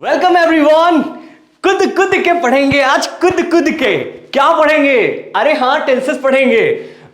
Welcome everyone. कुद कुद के पढ़ेंगे आज, कुद कुद के क्या पढ़ेंगे? अरे हाँ, टेंसेस पढ़ेंगे।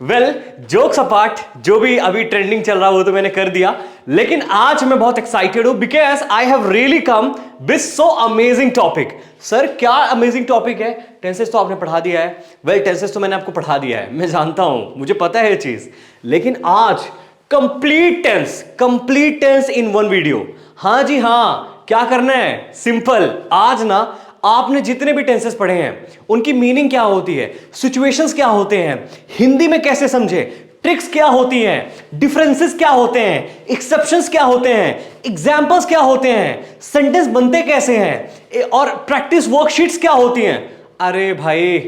वेल, जोक्स अपार्ट, जो भी अभी ट्रेंडिंग चल रहा वो तो मैंने कर दिया, लेकिन आज मैं बहुत एक्साइटेड हूं because I have really come with so amazing topic. Sir क्या अमेजिंग टॉपिक है? टेंसेस तो आपने पढ़ा दिया है। वेल, टेंसेस तो मैंने आपको पढ़ा दिया है, मैं जानता हूं, मुझे पता है ये चीज, लेकिन आज complete tense in one video. हाँ जी हाँ, क्या करना है? सिंपल। आज ना आपने जितने भी टेंसेस पढ़े हैं उनकी मीनिंग क्या होती है, सिचुएशंस क्या होते हैं, हिंदी में कैसे समझे, ट्रिक्स क्या होती हैं, डिफरेंसेस क्या होते हैं, एक्सेप्शंस क्या होते हैं, एग्जांपल्स क्या होते हैं, सेंटेंस बनते कैसे हैं और प्रैक्टिस वर्कशीट्स क्या होती हैं। अरे भाई,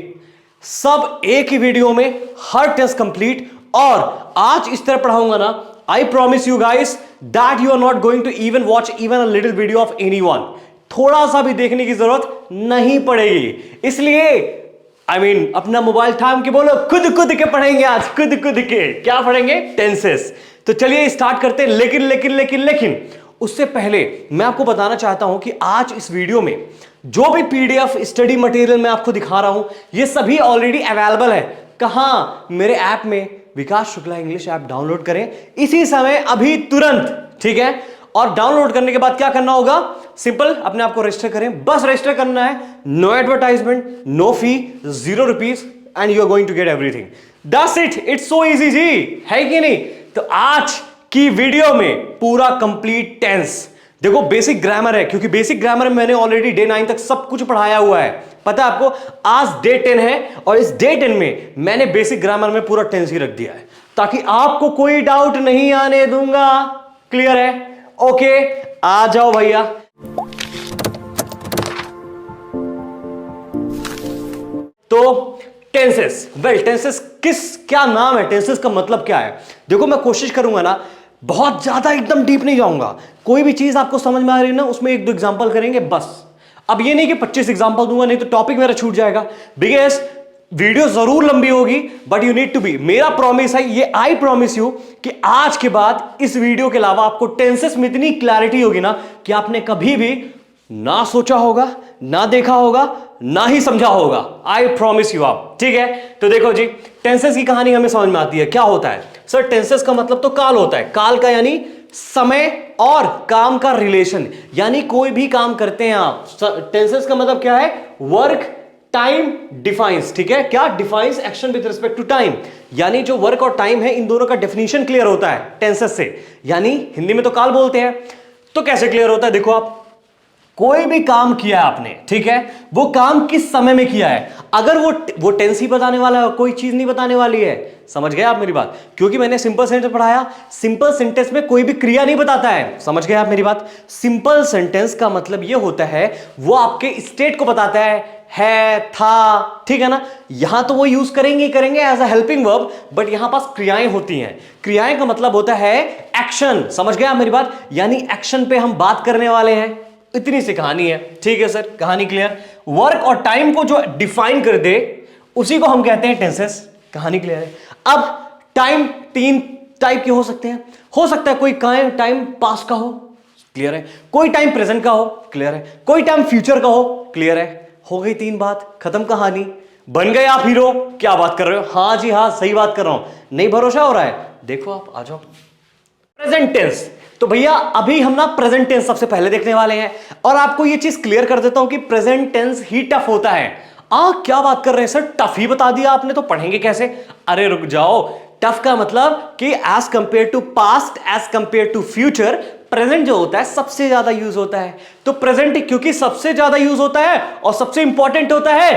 सब एक ही वीडियो में, हर टेस्ट कंप्लीट। और आज इस तरह पढ़ाऊंगा ना, I promise you guys that you are not going to even watch even a little video of anyone. थोड़ा सा भी देखने की जरूरत नहीं पड़ेगी। इसलिए अपना मोबाइल थाम के बोलो, खुद खुद के पढ़ेंगे आज, खुद खुद के। क्या पढ़ेंगे? टेंसेस। तो चलिए स्टार्ट करते हैं। लेकिन उससे पहले मैं आपको बताना चाहता हूं कि आज इस वीडियो में जो भी पीडीएफ स्टडी मटेरियल मैं आपको दिखा रहा हूं, ये सभी ऑलरेडी अवेलेबल है। कहां? मेरे ऐप में, विकास शुक्ला इंग्लिश ऐप डाउनलोड करें इसी समय, अभी तुरंत, ठीक है? और डाउनलोड करने के बाद क्या करना होगा? सिंपल, अपने आप को रजिस्टर करें, बस रजिस्टर करना है। No advertisement, no fee, ₹0 and you are going to get everything. That's it, it's so easy जी, है कि नहीं? तो आज की वीडियो में पूरा कंप्लीट टेंस, देखो बेसिक ग्रामर है, क्योंकि बेसिक ग्रामर में मैंने ऑलरेडी डे 9 तक सब कुछ पढ़ाया हुआ है। पता है आपको? आज डे 10 है और इस डे 10 में मैंने बेसिक ग्रामर में पूरा टेंस ही रख दिया है, ताकि आपको कोई डाउट नहीं आने दूंगा। क्लियर है? ओके, आ जाओ भैया। तो टेंसेस, वेल टेंसेस क्या नाम है? टेंसेस का मतलब क्या है? देखो, मैं कोशिश करूंगा ना, बहुत ज्यादा एकदम डीप नहीं जाऊंगा। कोई भी चीज आपको समझ में आ रही है ना, उसमें 1-2 एग्जांपल करेंगे बस। अब ये नहीं कि 25 एग्जांपल दूंगा, नहीं तो टॉपिक मेरा छूट जाएगा। बिकॉज वीडियो जरूर लंबी होगी, but you need to be, मेरा प्रॉमिस है ये, आई प्रॉमिस यू, कि आज के बाद इस वीडियो के अलावा आपको टेंसेस में इतनी क्लैरिटी होगी ना कि आपने कभी भी ना सोचा होगा, ना देखा होगा, ना ही समझा होगा। आई प्रॉमिस यू आप, ठीक है? तो देखो जी, टेंसेस की कहानी हमें समझ में आती है। क्या होता है सर? टेंसेस का मतलब तो काल होता है। काल का यानी समय और काम का रिलेशन, यानी कोई भी काम करते हैं आप। टेंसेस का मतलब क्या है? वर्क, टाइम, डिफाइंस, ठीक है? क्या? Defines action with respect to time, यानी जो वर्क और टाइम है, इन दोनों का डेफिनेशन क्लियर होता है टेंसेस से। यानी हिंदी में तो काल बोलते हैं, तो कैसे क्लियर होता है? देखो, आप कोई भी काम किया है आपने, ठीक है, वो काम किस समय में किया है, अगर वो टेंस ही बताने वाला है, कोई चीज नहीं बताने वाली है। समझ गए आप मेरी बात? क्योंकि मैंने सिंपल सेंटेंस पढ़ाया, सिंपल सेंटेंस में कोई भी क्रिया नहीं बताता है। समझ गए आप मेरी बात? सिंपल सेंटेंस का मतलब ये होता है, वो आपके स्टेट को बताता है, था, ठीक है ना? यहां तो वो यूज करेंगे as a helping verb, but यहां पास क्रियाएं होती हैं। क्रियाएं का मतलब होता है एक्शन। समझ गए आप मेरी बात? यानी एक्शन पे हम बात करने वाले हैं। इतनी सी कहानी है, ठीक है सर? कहानी क्लियर? वर्क और टाइम को जो डिफाइन कर दे उसी को हम कहते हैं टेंसेस। कहानी क्लियर है? अब टाइम 3 टाइप के हो सकते हैं। हो सकता है कोई टाइम पास्ट का हो, क्लियर है? कोई टाइम प्रेजेंट का हो, क्लियर है? कोई टाइम फ्यूचर का हो, क्लियर है? हो गई 3 बात, खत्म कहानी। बन गए आप हीरो। क्या बात कर रहे हो? हाँ जी हाँ, सही बात कर रहा हूं। नहीं भरोसा हो रहा है? देखो आप, आ जाओ। प्रेजेंट टेंस, तो भैया अभी हम ना प्रेजेंट टेंस सबसे पहले देखने वाले हैं, और आपको ये चीज क्लियर कर देता हूं कि प्रेजेंट टेंस ही टफ होता है। क्या बात कर रहे हैं सर? टफ ही बता दिया आपने, तो पढ़ेंगे कैसे? अरे रुक जाओ। टफ का मतलब कि as compare to past, as compare to future, present जो होता है सबसे ज्यादा यूज होता है। तो प्रेजेंट क्योंकि सबसे ज्यादा यूज होता है और सबसे इंपॉर्टेंट होता है,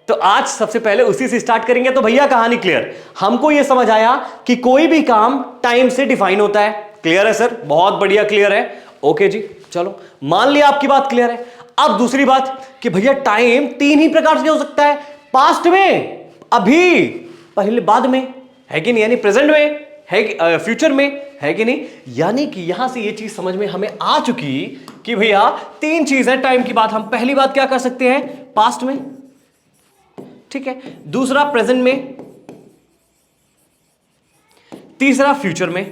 तो आज सबसे पहले उसी से स्टार्ट करेंगे। तो भैया कहानी क्लियर, हमको यह समझ आया कि कोई भी काम टाइम से डिफाइन होता है। क्लियर है सर? बहुत बढ़िया, क्लियर है। ओके जी, चलो मान लिया आपकी बात क्लियर है। अब दूसरी बात कि भैया टाइम 3 ही प्रकार से हो सकता है, पास्ट में, अभी, पहले, बाद में, है कि नहीं? यानी प्रेजेंट में है कि फ्यूचर में, है कि नहीं? यानी कि यहां से ये चीज समझ में हमें आ चुकी कि भैया 3 चीज है टाइम की बात। हम पहली बात क्या कर सकते हैं? पास्ट में, ठीक है? दूसरा प्रेजेंट में, तीसरा फ्यूचर में।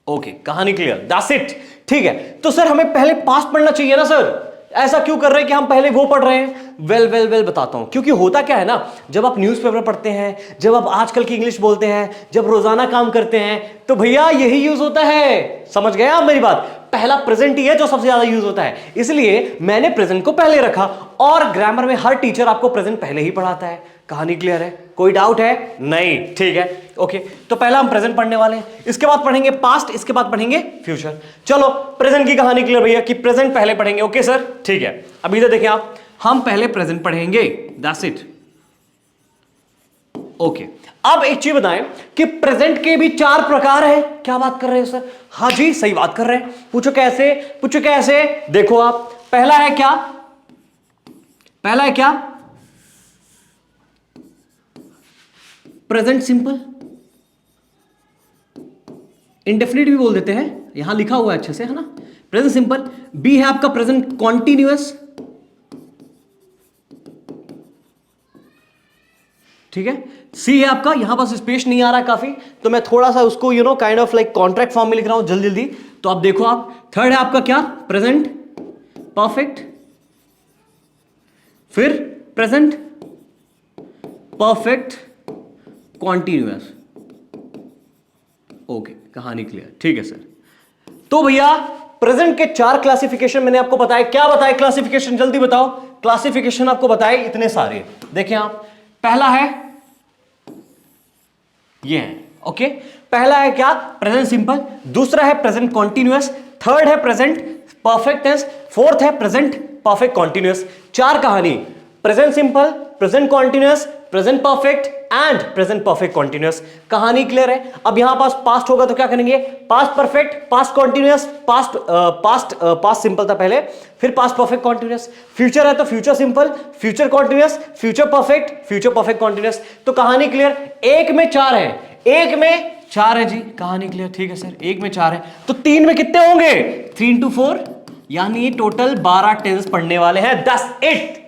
ओके, कहानी क्लियर, दैट्स इट। ठीक है, तो सर हमें पहले पास्ट पढ़ना चाहिए ना सर, ऐसा क्यों कर रहे हैं कि हम पहले वो पढ़ रहे हैं? वेल बताता हूं। क्योंकि होता क्या है ना, जब आप न्यूज़पेपर पढ़ते हैं, जब आप आजकल की इंग्लिश बोलते हैं, जब रोजाना काम करते हैं, तो भैया यही यूज होता है। समझ गए आप मेरी बात? पहला प्रेजेंट ही है जो सबसे ज्यादा यूज होता है, इसलिए मैंने प्रेजेंट को पहले रखा। और ग्रामर में हर टीचर आपको प्रेजेंट पहले ही पढ़ाता है। कहानी क्लियर है? कोई डाउट है? नहीं, ठीक है, ओके। तो पहला हम प्रेजेंट पढ़ने वाले हैं, इसके बाद पढ़ेंगे पास्ट, इसके बाद पढ़ेंगे फ्यूचर। चलो प्रेजेंट की कहानी क्लियर भैया कि प्रेजेंट पहले पढ़ेंगे। ओके सर, ठीक है। अभी तो देखिए आप, हम पहले प्रेजेंट पढ़ेंगे, दैट्स इट। ओके, अब एक चीज बताएं कि प्रेजेंट के भी 4 प्रकार हैं। क्या बात कर रहे हैं सर? हाँ जी, सही बात कर रहे हैं। पूछो कैसे? पूछो कैसे? देखो आप, पहला है क्या? पहला है क्या? प्रेजेंट सिंपल, इंडेफिनिट भी बोल देते हैं, यहां लिखा हुआ है अच्छे से, है ना? Present simple. बी है आपका प्रेजेंट कॉन्टिन्यूअस, ठीक है। सी है आपका, यहां पास स्पेस नहीं आ रहा है काफी, तो मैं थोड़ा सा उसको kind of like contract form में लिख रहा हूं जल्दी जल्दी। तो आप देखो आप, थर्ड है आपका क्या? प्रेजेंट परफेक्ट, फिर प्रेजेंट परफेक्ट कॉन्टिन्यूअस। ओके, कहानी क्लियर, ठीक है सर। तो भैया प्रेजेंट के 4 क्लासिफिकेशन मैंने आपको बताया। क्या बताए क्लासिफिकेशन? जल्दी बताओ। क्लासिफिकेशन आपको बताए इतने सारे, देखिए आप, पहला है ये है, ओके। पहला है क्या? Present simple. दूसरा है प्रेजेंट कॉन्टिन्यूअस। थर्ड है प्रेजेंट परफेक्ट टेंस। फोर्थ है प्रेजेंट परफेक्ट कॉन्टिन्यूअस। 4 कहानी, present simple, present continuous, present perfect and present perfect continuous. कहानी क्लियर है? अब यहां पास पास्ट होगा तो क्या करेंगे? Past perfect, past continuous, past simple था पहले, फिर पास्ट परफेक्ट कॉन्टिन्यूअस। फ्यूचर है तो future simple, future continuous, future perfect continuous. तो कहानी क्लियर? एक में 4 है, एक में 4 है जी। कहानी क्लियर, ठीक है सर। एक में 4 है तो 3 में कितने होंगे? 3 into 4, यानी टोटल 12 टेंस पढ़ने वाले हैं। 10 8।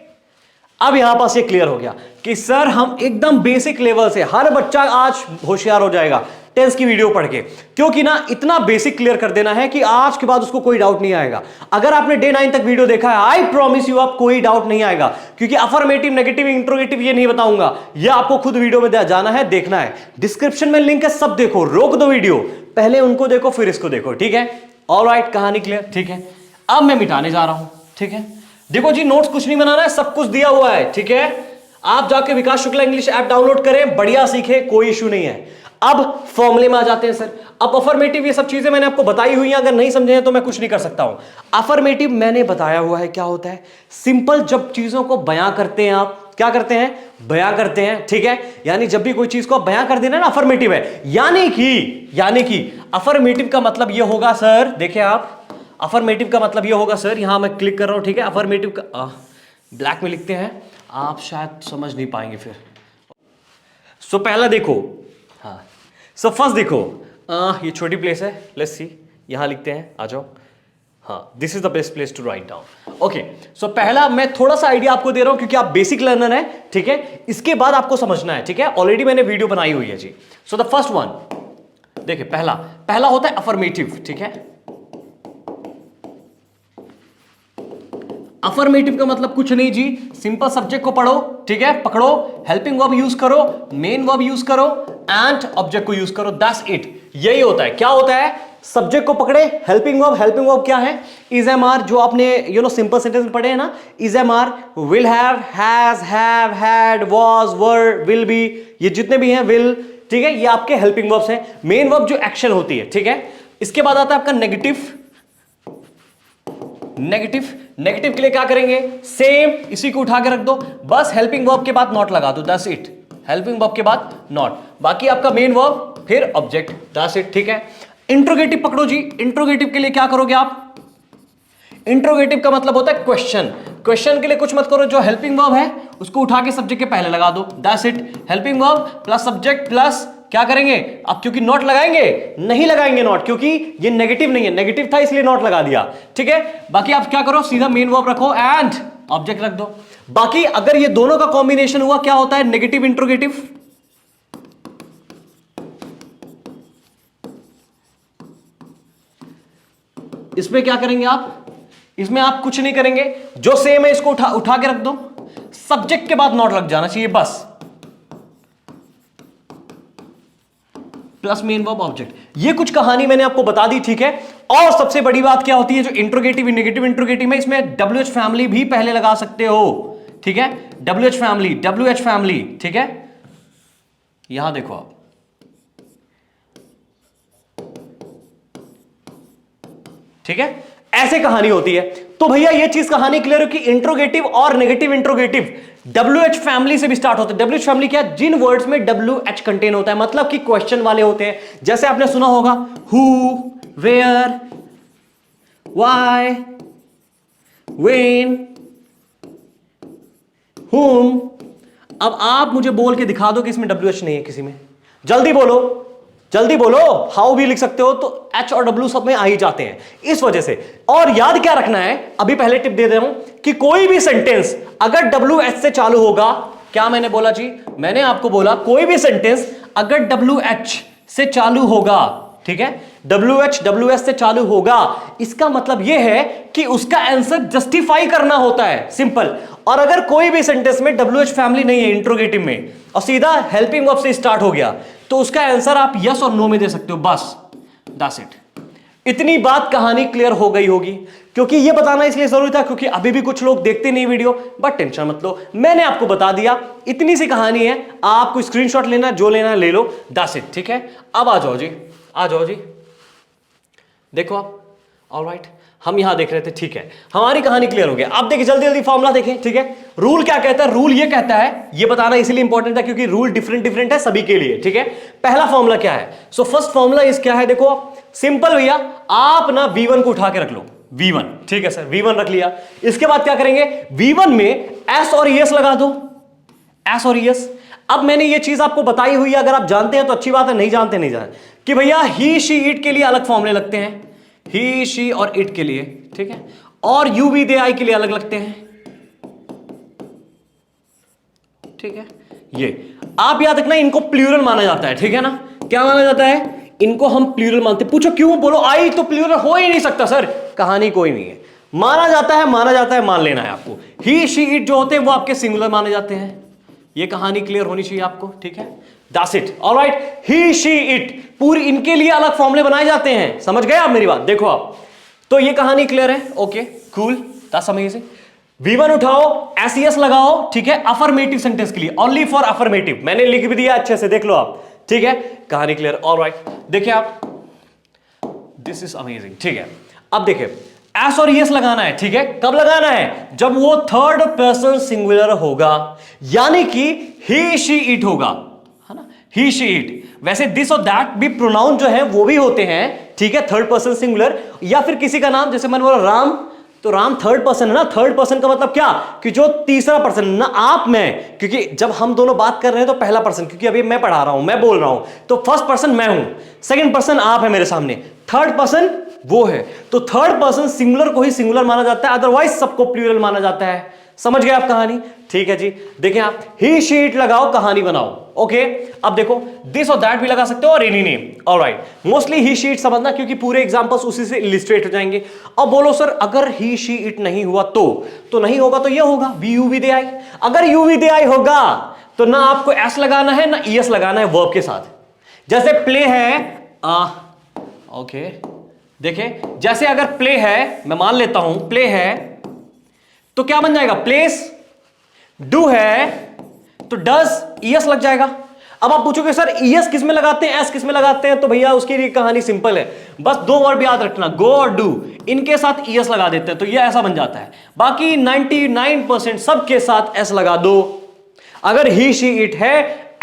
अब यहां पास ये क्लियर हो गया कि सर हम एकदम बेसिक लेवल से, हर बच्चा आज होशियार हो जाएगा टेंस की वीडियो पढ़ के, क्योंकि ना इतना बेसिक क्लियर कर देना है कि आज के बाद उसको कोई डाउट नहीं आएगा। अगर आपने डे 9 तक वीडियो देखा है, आई प्रॉमिस यू आप कोई डाउट नहीं आएगा, क्योंकि अफर्मेटिव, नेगेटिव, इंट्रोगेटिव ये नहीं बताऊंगा, ये आपको खुद वीडियो में जाना है, देखना है। डिस्क्रिप्शन में लिंक है, सब देखो, रोक दो वीडियो, पहले उनको देखो फिर इसको देखो, ठीक है? ऑलराइट, कहानी क्लियर, ठीक है। अब मैं मिटाने जा रहा हूं, ठीक है। देखो जी, नोट्स कुछ नहीं बनाना है, सब कुछ दिया हुआ है, ठीक है। आप जाके विकास शुक्ला इंग्लिश ऐप डाउनलोड करें, बढ़िया सीखे, कोई इशू नहीं है। अब फॉर्मूले में आ जाते हैं सर। अब अफर्मेटिव ये सब चीजें मैंने आपको बताई हुई हैं, अगर नहीं समझे हैं तो मैं कुछ नहीं कर सकता हूं। अफर्मेटिव मैंने बताया हुआ है क्या होता है। सिंपल, जब चीजों को बयां करते हैं आप, क्या करते हैं? बयां करते हैं, ठीक है। यानी जब भी कोई चीज को बयां कर देना ना, अफर्मेटिव है। यानी कि अफर्मेटिव का मतलब ये होगा सर, देखिए आप, अफर्मेटिव का मतलब ये होगा सर, यहां मैं क्लिक कर रहा हूं, ठीक है। अफर्मेटिव का ब्लैक में लिखते हैं, आप शायद समझ नहीं पाएंगे फिर। सो पहला देखो, हाँ, सो फर्स्ट देखो, ये छोटी प्लेस है, लेट्स सी, यहां लिखते हैं, आ जाओ। हाँ, this is the best place to write down. Okay, so पहला मैं थोड़ा सा आइडिया आपको दे रहा हूं क्योंकि आप बेसिक लर्नर है, ठीक है। इसके बाद आपको समझना है, ठीक है। ऑलरेडी मैंने वीडियो बनाई हुई है जी। सो द फर्स्ट वन, देखिए, पहला होता है अफर्मेटिव, ठीक है। अफर्मेटिव का मतलब कुछ नहीं जी, सिंपल सब्जेक्ट को पढ़ो, ठीक है, पकड़ो, हेल्पिंग वर्ब यूज करो, मेन वर्ब यूज करो एंड ऑब्जेक्ट को यूज करो, दैट्स इट। यही होता है। क्या होता है? सब्जेक्ट को पकड़े, हेल्पिंग वर्ब क्या है? इज एम आर, जो आपने सिंपल सेंटेंस में पढ़े हैं ना, is am are, will have, have, had, was, were, will be, ये जितने भी हैं, विल, ठीक है, ये आपके हेल्पिंग वर्ब्स हैं। मेन वर्ब जो एक्शन होती है, ठीक है। इसके बाद आता है आपका नेगेटिव के लिए क्या करेंगे? सेम, इसी को उठा के रख दो, बस हेल्पिंग वर्ब के बाद नॉट लगा दो, दैट्स इट। हेल्पिंग वर्ब के बाद नॉट, बाकी आपका मेन वर्ब, फिर ऑब्जेक्ट, दैट्स इट, ठीक है। इंट्रोगेटिव पकड़ो जी। इंट्रोगेटिव के लिए क्या करोगे आप? इंट्रोगेटिव का मतलब होता है क्वेश्चन के लिए कुछ मत करो, जो हेल्पिंग वर्ब है उसको उठा के सब्जेक्ट के पहले लगा दो, that's it. Helping verb plus subject plus क्या करेंगे अब? क्योंकि नॉट लगाएंगे, नहीं लगाएंगे नॉट, क्योंकि ये नेगेटिव नहीं है, नेगेटिव था इसलिए नॉट लगा दिया, ठीक है। बाकी आप क्या करो, सीधा मेन वर्ब रखो एंड ऑब्जेक्ट रख दो। बाकी अगर ये दोनों का कॉम्बिनेशन हुआ, क्या होता है? Negative interrogative. इसमें क्या करेंगे आप, इसमें आप कुछ नहीं करेंगे, जो सेम है इसको उठा के रख दो, सब्जेक्ट के बाद नॉट लग जाना चाहिए बस, प्लस मेन वर्ब ऑब्जेक्ट। ये कुछ कहानी मैंने आपको बता दी, ठीक है। और सबसे बड़ी बात क्या होती है, जो इंट्रोगेटिव नेगेटिव इंट्रोगेटिव में, इसमें WH फैमिली भी पहले लगा सकते हो, ठीक है। WH फैमिली, ठीक है। यहां देखो आप, ठीक है, ऐसे कहानी होती है। तो भैया ये चीज कहानी क्लियर हो कि इंट्रोगेटिव और नेगेटिव इंट्रोगेटिव WH फैमिली से भी स्टार्ट होते हैं। WH फैमिली क्या, जिन वर्ड्स में WH कंटेन होता है, मतलब कि क्वेश्चन वाले होते हैं। जैसे आपने सुना होगा who, where, why, when, whom। अब आप मुझे बोल के दिखा दो कि इसमें WH नहीं है किसी में, जल्दी बोलो, जल्दी बोलो। हाउ भी लिख सकते हो तो H और W सब में आ ही जाते हैं इस वजह से। और याद क्या रखना है, अभी पहले टिप दे दे रहा हूं कि कोई भी सेंटेंस अगर WH से चालू होगा, क्या मैंने बोला जी, मैंने आपको बोला कोई भी सेंटेंस अगर WH से चालू होगा, ठीक है, WH से चालू होगा, इसका मतलब यह है कि उसका आंसर जस्टिफाई करना होता है, सिंपल। और अगर कोई भी सेंटेंस में WH फैमिली नहीं है इंट्रोगेटिव में और सीधा हेल्पिंग वर्ब से स्टार्ट हो गया, तो उसका आंसर आप यस और नो में दे सकते हो, बस, दैट्स इट। इतनी बात कहानी क्लियर हो गई होगी, क्योंकि ये बताना इसलिए जरूरी था क्योंकि अभी भी कुछ लोग देखते नहीं वीडियो, बट टेंशन मत लो, मैंने आपको बता दिया। इतनी सी कहानी है, आपको स्क्रीनशॉट लेना, जो लेना ले लो, दैट्स इट, ठीक है। अब आ जाओ जी, आ जाओ जी, देखो आप, ऑलराइट, हम यहां देख रहे थे, ठीक है, हमारी कहानी क्लियर हो गया। अब देखिए जल्दी जल्दी फॉर्मूला देखें, ठीक है। रूल क्या कहता है, रूल ये कहता है, ये बताना इसलिए इंपॉर्टेंट है क्योंकि रूल डिफरेंट डिफरेंट है सभी के लिए, ठीक है। पहला फॉर्मूला क्या है, सो फर्स्ट फॉर्मूला इस क्या है, देखो सिंपल भैया, आप ना V1 को उठा के रख लो, V1, ठीक है सर, V1 रख लिया। इसके बाद क्या करेंगे, V1 में S और ES लगा दो, S और ES। अब मैंने ये चीज आपको बताई हुई है, अगर आप जानते हैं तो अच्छी बात है, नहीं जानते नहीं जानते, कि भैया ही शी इट के लिए अलग फॉर्मूले लगते हैं, ही शी और इट के लिए, ठीक है, और यू वी दे आई के लिए अलग लगते हैं, ठीक है। ये आप याद रखना, इनको प्लूरल माना जाता है, ठीक है ना। क्या माना जाता है, इनको हम प्लूरल मानते हैं। पूछो क्यों, बोलो आई तो प्लूरल हो ही नहीं सकता सर, कहानी कोई नहीं है, माना जाता है, माना जाता है, मान लेना है आपको। ही शी इट जो होते हैं वो आपके सिंगुलर माने जाते हैं, ये कहानी क्लियर होनी चाहिए आपको, ठीक है, that's it, alright. He she it पूरी इनके लिए अलग फॉर्मूले बनाए जाते हैं, समझ गए आप मेरी बात, देखो आप, तो ये कहानी क्लियर है, okay cool, that's amazing. V1 उठाओ, SES लगाओ, ठीक है, अफर्मेटिव सेंटेंस के लिए, ओनली फॉर अफर्मेटिव, मैंने लिख भी दिया अच्छे से, देख लो आप, ठीक है, कहानी क्लियर, ऑलराइट। देखिए आप, दिस इज अमेजिंग, ठीक है। अब देखिए S और ES लगाना है, ठीक है, कब लगाना है, जब वो थर्ड पर्सन सिंगुलर होगा, यानी कि ही शी इट होगा, है ना, ही शी इट। वैसे दिस और दैट भी प्रोनाउन जो है वो भी होते हैं, ठीक है, थर्ड पर्सन सिंगुलर, या फिर किसी का नाम, जैसे मैंने बोला राम, तो राम थर्ड पर्सन है ना, थर्ड पर्सन का मतलब क्या, कि जो तीसरा पर्सन ना, आप मैं, क्योंकि जब हम दोनों बात कर रहे हैं तो पहला पर्सन, क्योंकि अभी मैं पढ़ा रहा हूं, मैं बोल रहा हूं, तो फर्स्ट पर्सन मैं हूं, सेकंड पर्सन आप है मेरे सामने, थर्ड पर्सन वो है, तो थर्ड पर्सन सिंगुलर को ही सिंगुलर माना जाता है, अदरवाइज सबको प्लूरल माना जाता है। समझ गए आप कहानी, ठीक है जी। देखिए आप, ही शी इट लगाओ, कहानी बनाओ, ओके। अब देखो दिस और दैट भी लगा सकते हो और any name, alright. Mostly he she it समझना, क्योंकि पूरे एग्जांपल्स उसी से इलिस्ट्रेट हो जाएंगे। अब बोलो सर अगर ही शी इट नहीं हुआ तो नहीं होगा, तो ये होगा वी यू वी दे आई। अगर यू वी दे आई होगा तो ना आपको एस लगाना है ना ईएस लगाना है वर्ब के साथ। जैसे प्ले है, ओके देखिए, जैसे अगर प्ले है, मैं मान लेता हूं प्ले है, तो क्या बन जाएगा, प्लेस। डू है तो डज ईएस लग जाएगा। अब आप पूछोगे सर ईएस किस में लगाते हैं, एस किस में लगाते हैं, तो भैया उसकी लिए कहानी सिंपल है, बस दो वर्ड याद रखना, गो और डू, इनके साथ ईएस लगा देते हैं तो ये ऐसा बन जाता है। बाकी 99% सबके साथ एस लगा दो। अगर ही शी इट है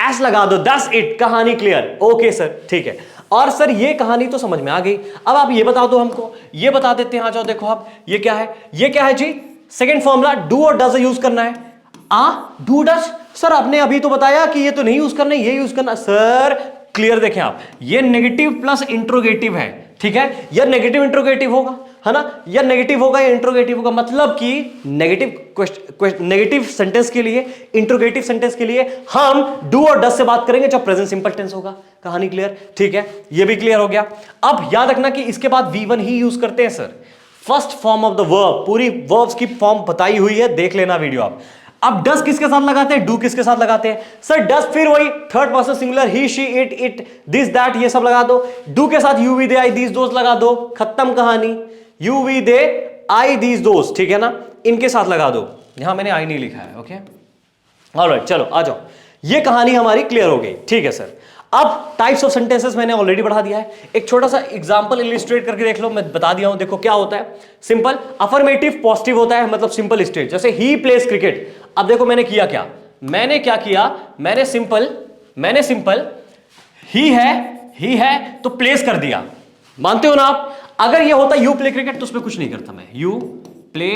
एस लगा दो, दैट्स इट, कहानी क्लियर। ओके सर, ठीक है। और सर ये कहानी तो समझ में आ गई, अब आप ये बता दो हमको, ये बता देते हैं। आ जाओ, देखो आप, ये क्या है, ये क्या है जी, सेकंड फॉर्मूला डू और डज यूज करना है। डू डज, सर आपने अभी तो बताया कि ये तो नहीं यूज करना, ये यूज करना। सर क्लियर देखें आप, ये नेगेटिव प्लस इंट्रोगेटिव है, ठीक है, ये नेगेटिव इंट्रोगेटिव होगा। है ना, या नेगेटिव होगा या इंट्रोगेटिव होगा। मतलब कि नेगेटिव सेंटेंस के लिए, इंट्रोगेटिव सेंटेंस के लिए हम डू और डज से बात करेंगे जब प्रेजेंट सिंपल टेंस होगा। कहानी क्लियर? ठीक है, ये भी क्लियर हो गया। अब याद रखना कि इसके बाद V1 ही यूज करते हैं sir, first form of the verb. पूरी वर्ब्स की फॉर्म बताई हुई है, देख लेना वीडियो आप। अब डस किसके साथ लगाते हैं, डू किसके साथ लगाते हैं सर? डस फिर वही third person singular, he she it it this that, ये सब लगा दो। डू के साथ you we they I these दोस्त लगा दो, खत्म कहानी। You we they I these दोस्त, ठीक है ना, इनके साथ लगा दो। यहां मैंने आई नहीं लिखा है, ओके ऑलराइट, चलो आ जाओ। ये कहानी हमारी क्लियर हो गई, ठीक है सर। अब टाइप्स ऑफ सेंटेंसेस मैंने ऑलरेडी बढ़ा दिया है, एक छोटा सा एग्जांपल इलिस्ट्रेट करके देख लो, मैं बता दिया हूं। देखो क्या होता है, सिंपल अफर्मेटिव पॉजिटिव होता है, मतलब सिंपल स्टेट। जैसे ही प्लेज क्रिकेट, अब देखो मैंने किया क्या, मैंने क्या किया, मैंने सिंपल ही है तो प्लेस कर दिया, मानते हो ना आप? अगर ये होता यू प्ले क्रिकेट तो उसमें कुछ नहीं करता मैं, यू प्ले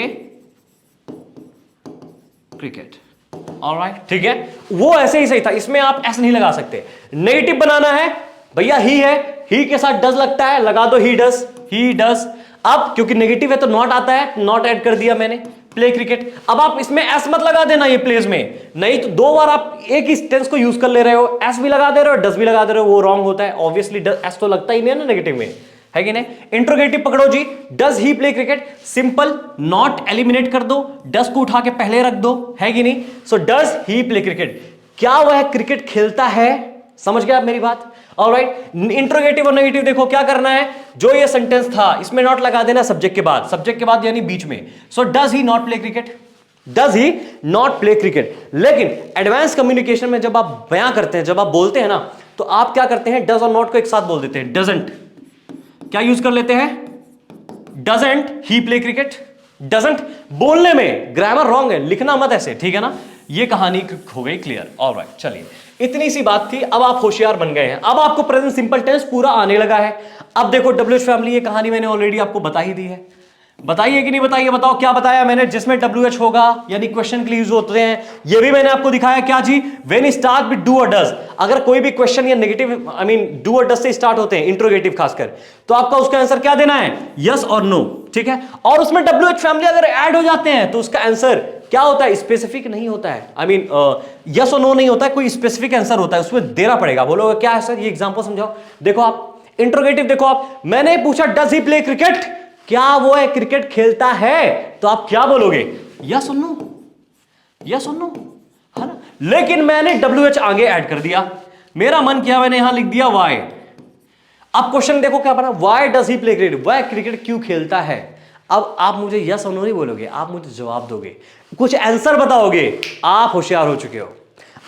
क्रिकेट, ऑलराइट, ठीक है, वो ऐसे ही सही था, इसमें आप ऐसे नहीं लगा सकते। नेगेटिव बनाना है भैया, ही है, ही के साथ डज लगता है, लगा दो ही डज। अब क्योंकि नेगेटिव है तो नॉट आता है, नॉट ऐड कर दिया मैंने, प्ले क्रिकेट। अब आप इसमें एस मत लगा देना ये प्लेस में, नहीं तो दो बार आप एक ही टेंस को यूज कर ले रहे हो, एस भी लगा दे रहे हो, डज भी लगा दे रहे हो, वो रॉन्ग होता है ऑब्वियसली। एस तो लगता ही नहीं है ना नेगेटिव में, है कि नहीं? इंट्रोगेटिव पकड़ो जी, does he play cricket, simple not eliminate कर दो, डज को उठा के पहले रख दो, है कि नहीं? So does he play cricket, क्या वह क्रिकेट खेलता है? समझ गया आप मेरी बात? ऑलराइट, इंट्रोगेटिव और नेगेटिव देखो क्या करना है, जो ये सेंटेंस था इसमें नॉट लगा देना सब्जेक्ट के बाद यानी बीच में। So does he not play cricket, does he not play cricket. लेकिन एडवांस कम्युनिकेशन में जब आप बयां करते हैं, जब आप बोलते हैं ना, तो आप क्या करते हैं, डज और नॉट को एक साथ बोल देते हैं। डजंट क्या यूज कर लेते हैं, doesn't he play cricket. Doesn't बोलने में ग्रामर रॉन्ग है, लिखना मत ऐसे, ठीक है ना? ये कहानी हो गई क्लियर, ऑलराइट। चलिए, इतनी सी बात थी, अब आप होशियार बन गए हैं, अब आपको प्रेजेंट सिंपल टेंस पूरा आने लगा है। अब देखो WH फैमिली, ये कहानी मैंने ऑलरेडी आपको बता ही दी है, बताइए कि नहीं बताइए, बताओ क्या बताया मैंने, जिसमें WH होगा यानी क्वेश्चन के लिए यूज होते हैं, ये भी मैंने आपको दिखाया। क्या जी, व्हेन स्टार्ट विद डू और डज, अगर कोई भी क्वेश्चन या नेगेटिव आई मीन डू और डज से स्टार्ट होते हैं, इंट्रोगेटिव खासकर, तो आपका उसका आंसर क्या देना है, यस और नो, ठीक है? और उसमें WH फैमिली अगर ऐड हो जाते हैं तो उसका आंसर क्या होता है, स्पेसिफिक नहीं होता है, आई मीन यस और नो नहीं होता है, कोई स्पेसिफिक आंसर होता है, उसमें देना पड़ेगा। बोलोगे क्या है सर, ये एग्जांपल समझाओ। देखो आप इंट्रोगेटिव, देखो आप, मैंने पूछा डज ही प्ले क्रिकेट, क्या वो है क्रिकेट खेलता है, तो आप क्या बोलोगे, यस और नो, यस और नो, है ना? लेकिन मैंने WH आगे ऐड कर दिया, मेरा मन किया मैंने यहां लिख दिया वाई। अब क्वेश्चन देखो क्या बना, why does he play cricket, वह क्रिकेट क्यों खेलता है। अब आप मुझे यस और नो नहीं बोलोगे, आप मुझे जवाब दोगे, कुछ आंसर बताओगे, आप होशियार हो चुके हो,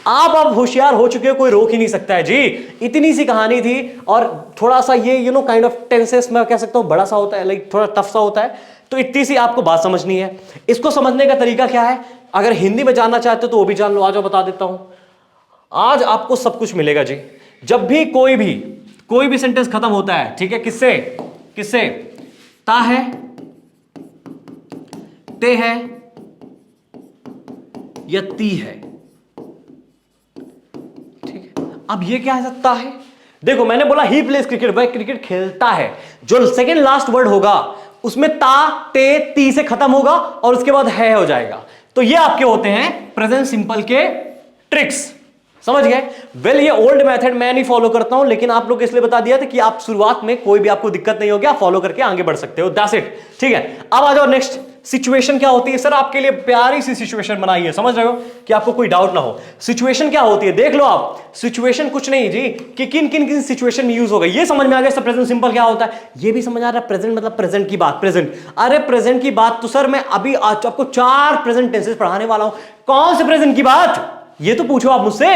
आप अब होशियार हो चुके हो, कोई रोक ही नहीं सकता है जी। इतनी सी कहानी थी, और थोड़ा सा ये काइंड ऑफ टेंसेस मैं कह सकता हूं बड़ा सा होता है, लाइक थोड़ा टफ सा होता है, तो इतनी सी आपको बात समझनी है। इसको समझने का तरीका क्या है, अगर हिंदी में जानना चाहते हो तो वो भी जान लो, आज बता देता हूं। आज आपको सब कुछ मिलेगा जी। जब भी कोई भी सेंटेंस खत्म होता है, ठीक है, किससे ता है, ते है या ती है, अब ये क्या है सकता है, देखो मैंने बोला ही प्लेस क्रिकेट, वह क्रिकेट खेलता है, जो सेकंड लास्ट वर्ड होगा उसमें ता ते ती से खत्म होगा और उसके बाद है हो जाएगा। तो ये आपके होते हैं प्रेजेंट सिंपल के ट्रिक्स, समझ गए? वेल, ये ओल्ड मेथड मैं नहीं फॉलो करता हूं, लेकिन आप लोग इसलिए बता दिया था कि आप शुरुआत में कोई भी आपको दिक्कत नहीं होगी, आप फॉलो करके आगे बढ़ सकते हो, दैट्स इट, ठीक है? अब आ जाओ नेक्स्ट, सिचुएशन क्या होती है सर, आपके लिए प्यारी सी सिचुएशन बनाई है, समझ रहे हो कि आपको कोई डाउट ना हो। सिचुएशन क्या होती है देख लो आप, सिचुएशन कुछ नहीं जी कि किन किन सिचुएशन में यूज होगा, ये समझ में आ गया। सर प्रेजेंट सिंपल क्या होता है ये भी समझ आ रहा है, प्रेजेंट मतलब प्रेजेंट की बात, प्रेजेंट, अरे प्रेजेंट की बात तो सर मैं अभी आज आपको 4 प्रेजेंट टेंसेस पढ़ाने वाला हूं, कौन से प्रेजेंट की बात, ये तो पूछो आप मुझसे,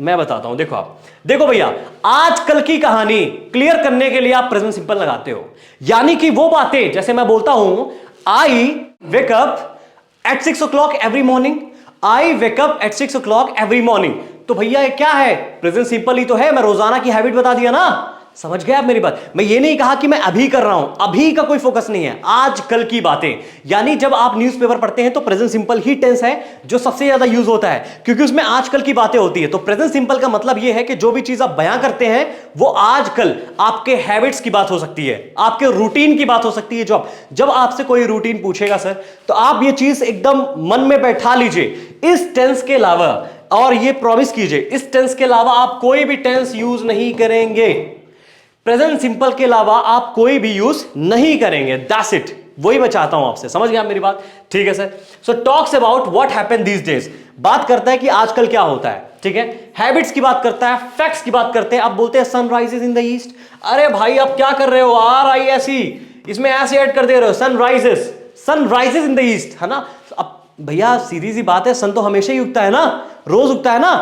मैं बताता हूं। देखो आप, देखो भैया, आजकल की कहानी क्लियर करने के लिए आप प्रेजेंट सिंपल लगाते हो, यानी कि वो बातें जैसे मैं बोलता हूं, I wake up at 6 o'clock every morning, I wake up at 6 o'clock every morning, तो भैया ये क्या है, प्रेजेंट सिंपल ही तो है, मैं रोजाना की हैबिट बता दिया ना, समझ गए आप मेरी बात? मैं ये नहीं कहा कि मैं अभी कर रहा हूं, अभी का कोई फोकस नहीं है, आज कल की बातें। यानी जब आप न्यूज़पेपर पढ़ते हैं तो प्रेजेंट सिंपल ही टेंस है जो सबसे ज्यादा यूज होता है, क्योंकि उसमें आजकल की बातें होती है। तो प्रेजेंट सिंपल का मतलब यह है कि जो भी चीज आप बयां करते हैं वो आजकल आपके हैबिट्स की बात हो सकती है, आपके रूटीन की बात हो सकती है। जब आपसे कोई रूटीन पूछेगा सर, तो आप ये चीज एकदम मन में बैठा लीजिए, इस टेंस के अलावा, और ये प्रॉमिस कीजिए, इस टेंस के अलावा आप कोई भी टेंस यूज नहीं करेंगे। प्रेजेंट सिंपल के अलावा आप कोई भी यूज नहीं करेंगे। दैट्स इट, वही मैं चाहता हूं आपसे। समझ गया मेरी बात? ठीक है sir. So talks about what happened these days, बात करता है कि आजकल क्या होता है। ठीक है, हैबिट्स की बात करता है, फैक्ट्स की बात करते हैं। आप बोलते हैं सनराइजेस इन द ईस्ट। अरे भाई आप क्या कर रहे हो, RISE इसमें ऐसे ऐड कर दे रहे हो, सनराइजेस इन द ईस्ट, है ना? अब भैया सीधी सी बात है, सन तो हमेशा ही उगता है ना, रोज उगता है ना,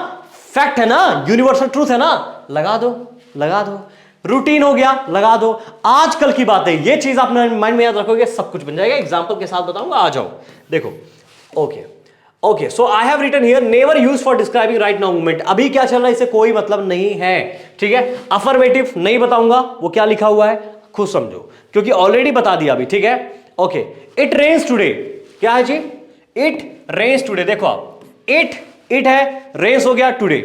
फैक्ट है ना, यूनिवर्सल ट्रूथ है ना, लगा दो। रूटीन हो गया, लगा दो। आजकल की बात है, ये चीज आप माइंड में याद रखोगे, सब कुछ बन जाएगा। एग्जांपल के साथ बताऊंगा, आ जाओ देखो। Okay, so I have written here never use for describing right now movement. अभी क्या चल रहा है इससे कोई मतलब नहीं है। ठीक है, अफर्मेटिव नहीं बताऊंगा, वो क्या लिखा हुआ है खुद समझो, क्योंकि ऑलरेडी बता दिया अभी। ठीक है, ओके। इट रेन्स टुडे, क्या है जी? It rains today. देखो आप, इट है, रेन्स हो गया, टुडे,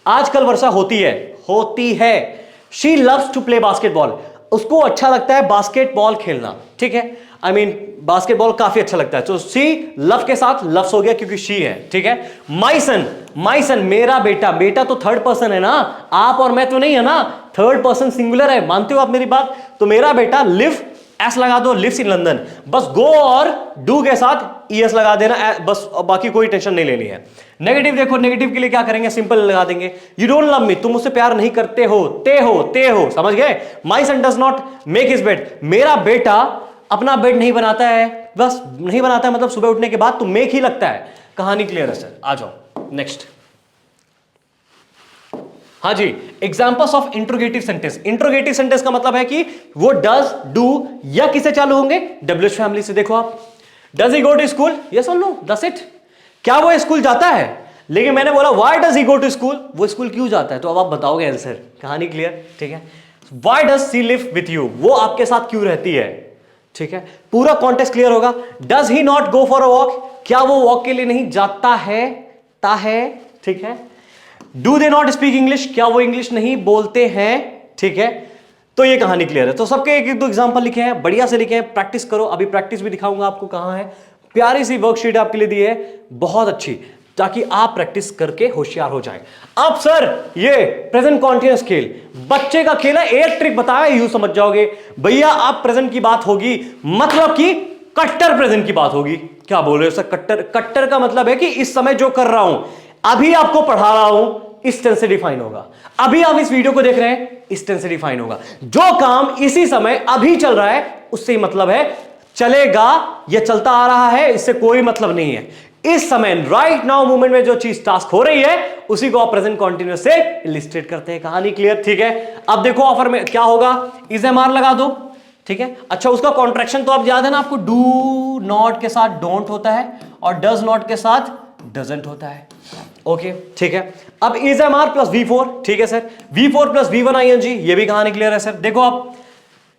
आजकल वर्षा होती है। She loves to play basketball, उसको अच्छा लगता है बास्केटबॉल खेलना। ठीक है, आई मीन बास्केटबॉल काफी अच्छा लगता है। तो शी लव के साथ लव्स हो गया क्योंकि शी है। ठीक है, माई सन मेरा बेटा तो थर्ड पर्सन है ना, आप और मैं तो नहीं है ना, थर्ड पर्सन सिंगुलर है, मानते हो आप मेरी बात? तो मेरा बेटा लिव, एस लगा दो, लिव्स इन लंदन, बस गो और डू के साथ ES लगा देना, बस, बाकी कोई टेंशन नहीं लेनी है। नेगेटिव देखो, नेगेटिव के लिए क्या करेंगे, सिंपल लगा देंगे, यू डोंट लव मी, तुम मुझसे प्यार नहीं करते हो, ते हो, समझ गए? My son does not make his bed, मेरा बेटा अपना बेड नहीं बनाता है, बस नहीं बनाता है मतलब सुबह उठने के बाद तो मेक ही लगता है। कहानी क्लियर है सर, आ जाओ नेक्स्ट। हाँ जी, examples of interrogative sentence. Interrogative sentence का मतलब है कि वो डज, डू या किसे चालू होंगे, WH फैमिली से। देखो आप, does he go to school, yes और नो, दैट्स इट। क्या वो स्कूल जाता है? लेकिन मैंने बोला why does he go to school, वो स्कूल क्यों जाता है, तो अब आप बताओगे आंसर। कहानी क्लियर? ठीक है। Why does she live with you, वो आपके साथ क्यों रहती है? ठीक है, पूरा कॉन्टेक्स्ट क्लियर होगा। Does he not go for a walk, क्या वो वॉक के लिए नहीं जाता है, ठीक है। Do they not speak English, क्या वो इंग्लिश नहीं बोलते हैं? ठीक है, तो ये कहानी क्लियर है। तो सबके एक दो एग्जांपल लिखे हैं, बढ़िया से लिखे हैं, प्रैक्टिस करो। अभी प्रैक्टिस भी दिखाऊंगा आपको, कहां है, प्यारी सी वर्कशीट आपके लिए दी है, बहुत अच्छी, ताकि आप प्रैक्टिस करके होशियार हो जाएं। अब सर ये प्रेजेंट कॉन्टिन्यूअस खेल, बच्चे का खेल है, एक ट्रिक बताया, यूं समझ जाओगे भैया। अब प्रेजेंट की बात होगी, मतलब कि कट्टर प्रेजेंट की बात होगी। क्या बोल रहे हो सर? कट्टर का मतलब है कि इस समय जो कर रहा हूं, अभी आपको पढ़ा रहा हूं, इस टेंस से डिफाइन होगा। अभी आप इस वीडियो को देख रहे हैं, इस टेंस से डिफाइन होगा। जो काम इसी समय अभी चल रहा है, उससे ही मतलब है, चलेगा या चलता आ रहा है, इससे कोई मतलब नहीं है। इस समय राइट नाउ मूवमेंट में जो चीज टास्क हो रही है, उसी को आप प्रेजेंट कंटीन्यूअस से इलिस्ट्रेट करते हैं। कहानी क्लियर? ठीक है। अब देखो ऑफर में क्या होगा, इज एम आर लगा दो। ठीक है, अच्छा उसका कॉन्ट्रैक्शन तो आप याद है ना आपको, डू नॉट के साथ डोंट होता है और डज नॉट के साथ डजंट होता है। ओके, ठीक है। अब is am are plus V4, ठीक है sir, V4 plus V1 ING, ये भी कहानी क्लियर है सर। देखो आप,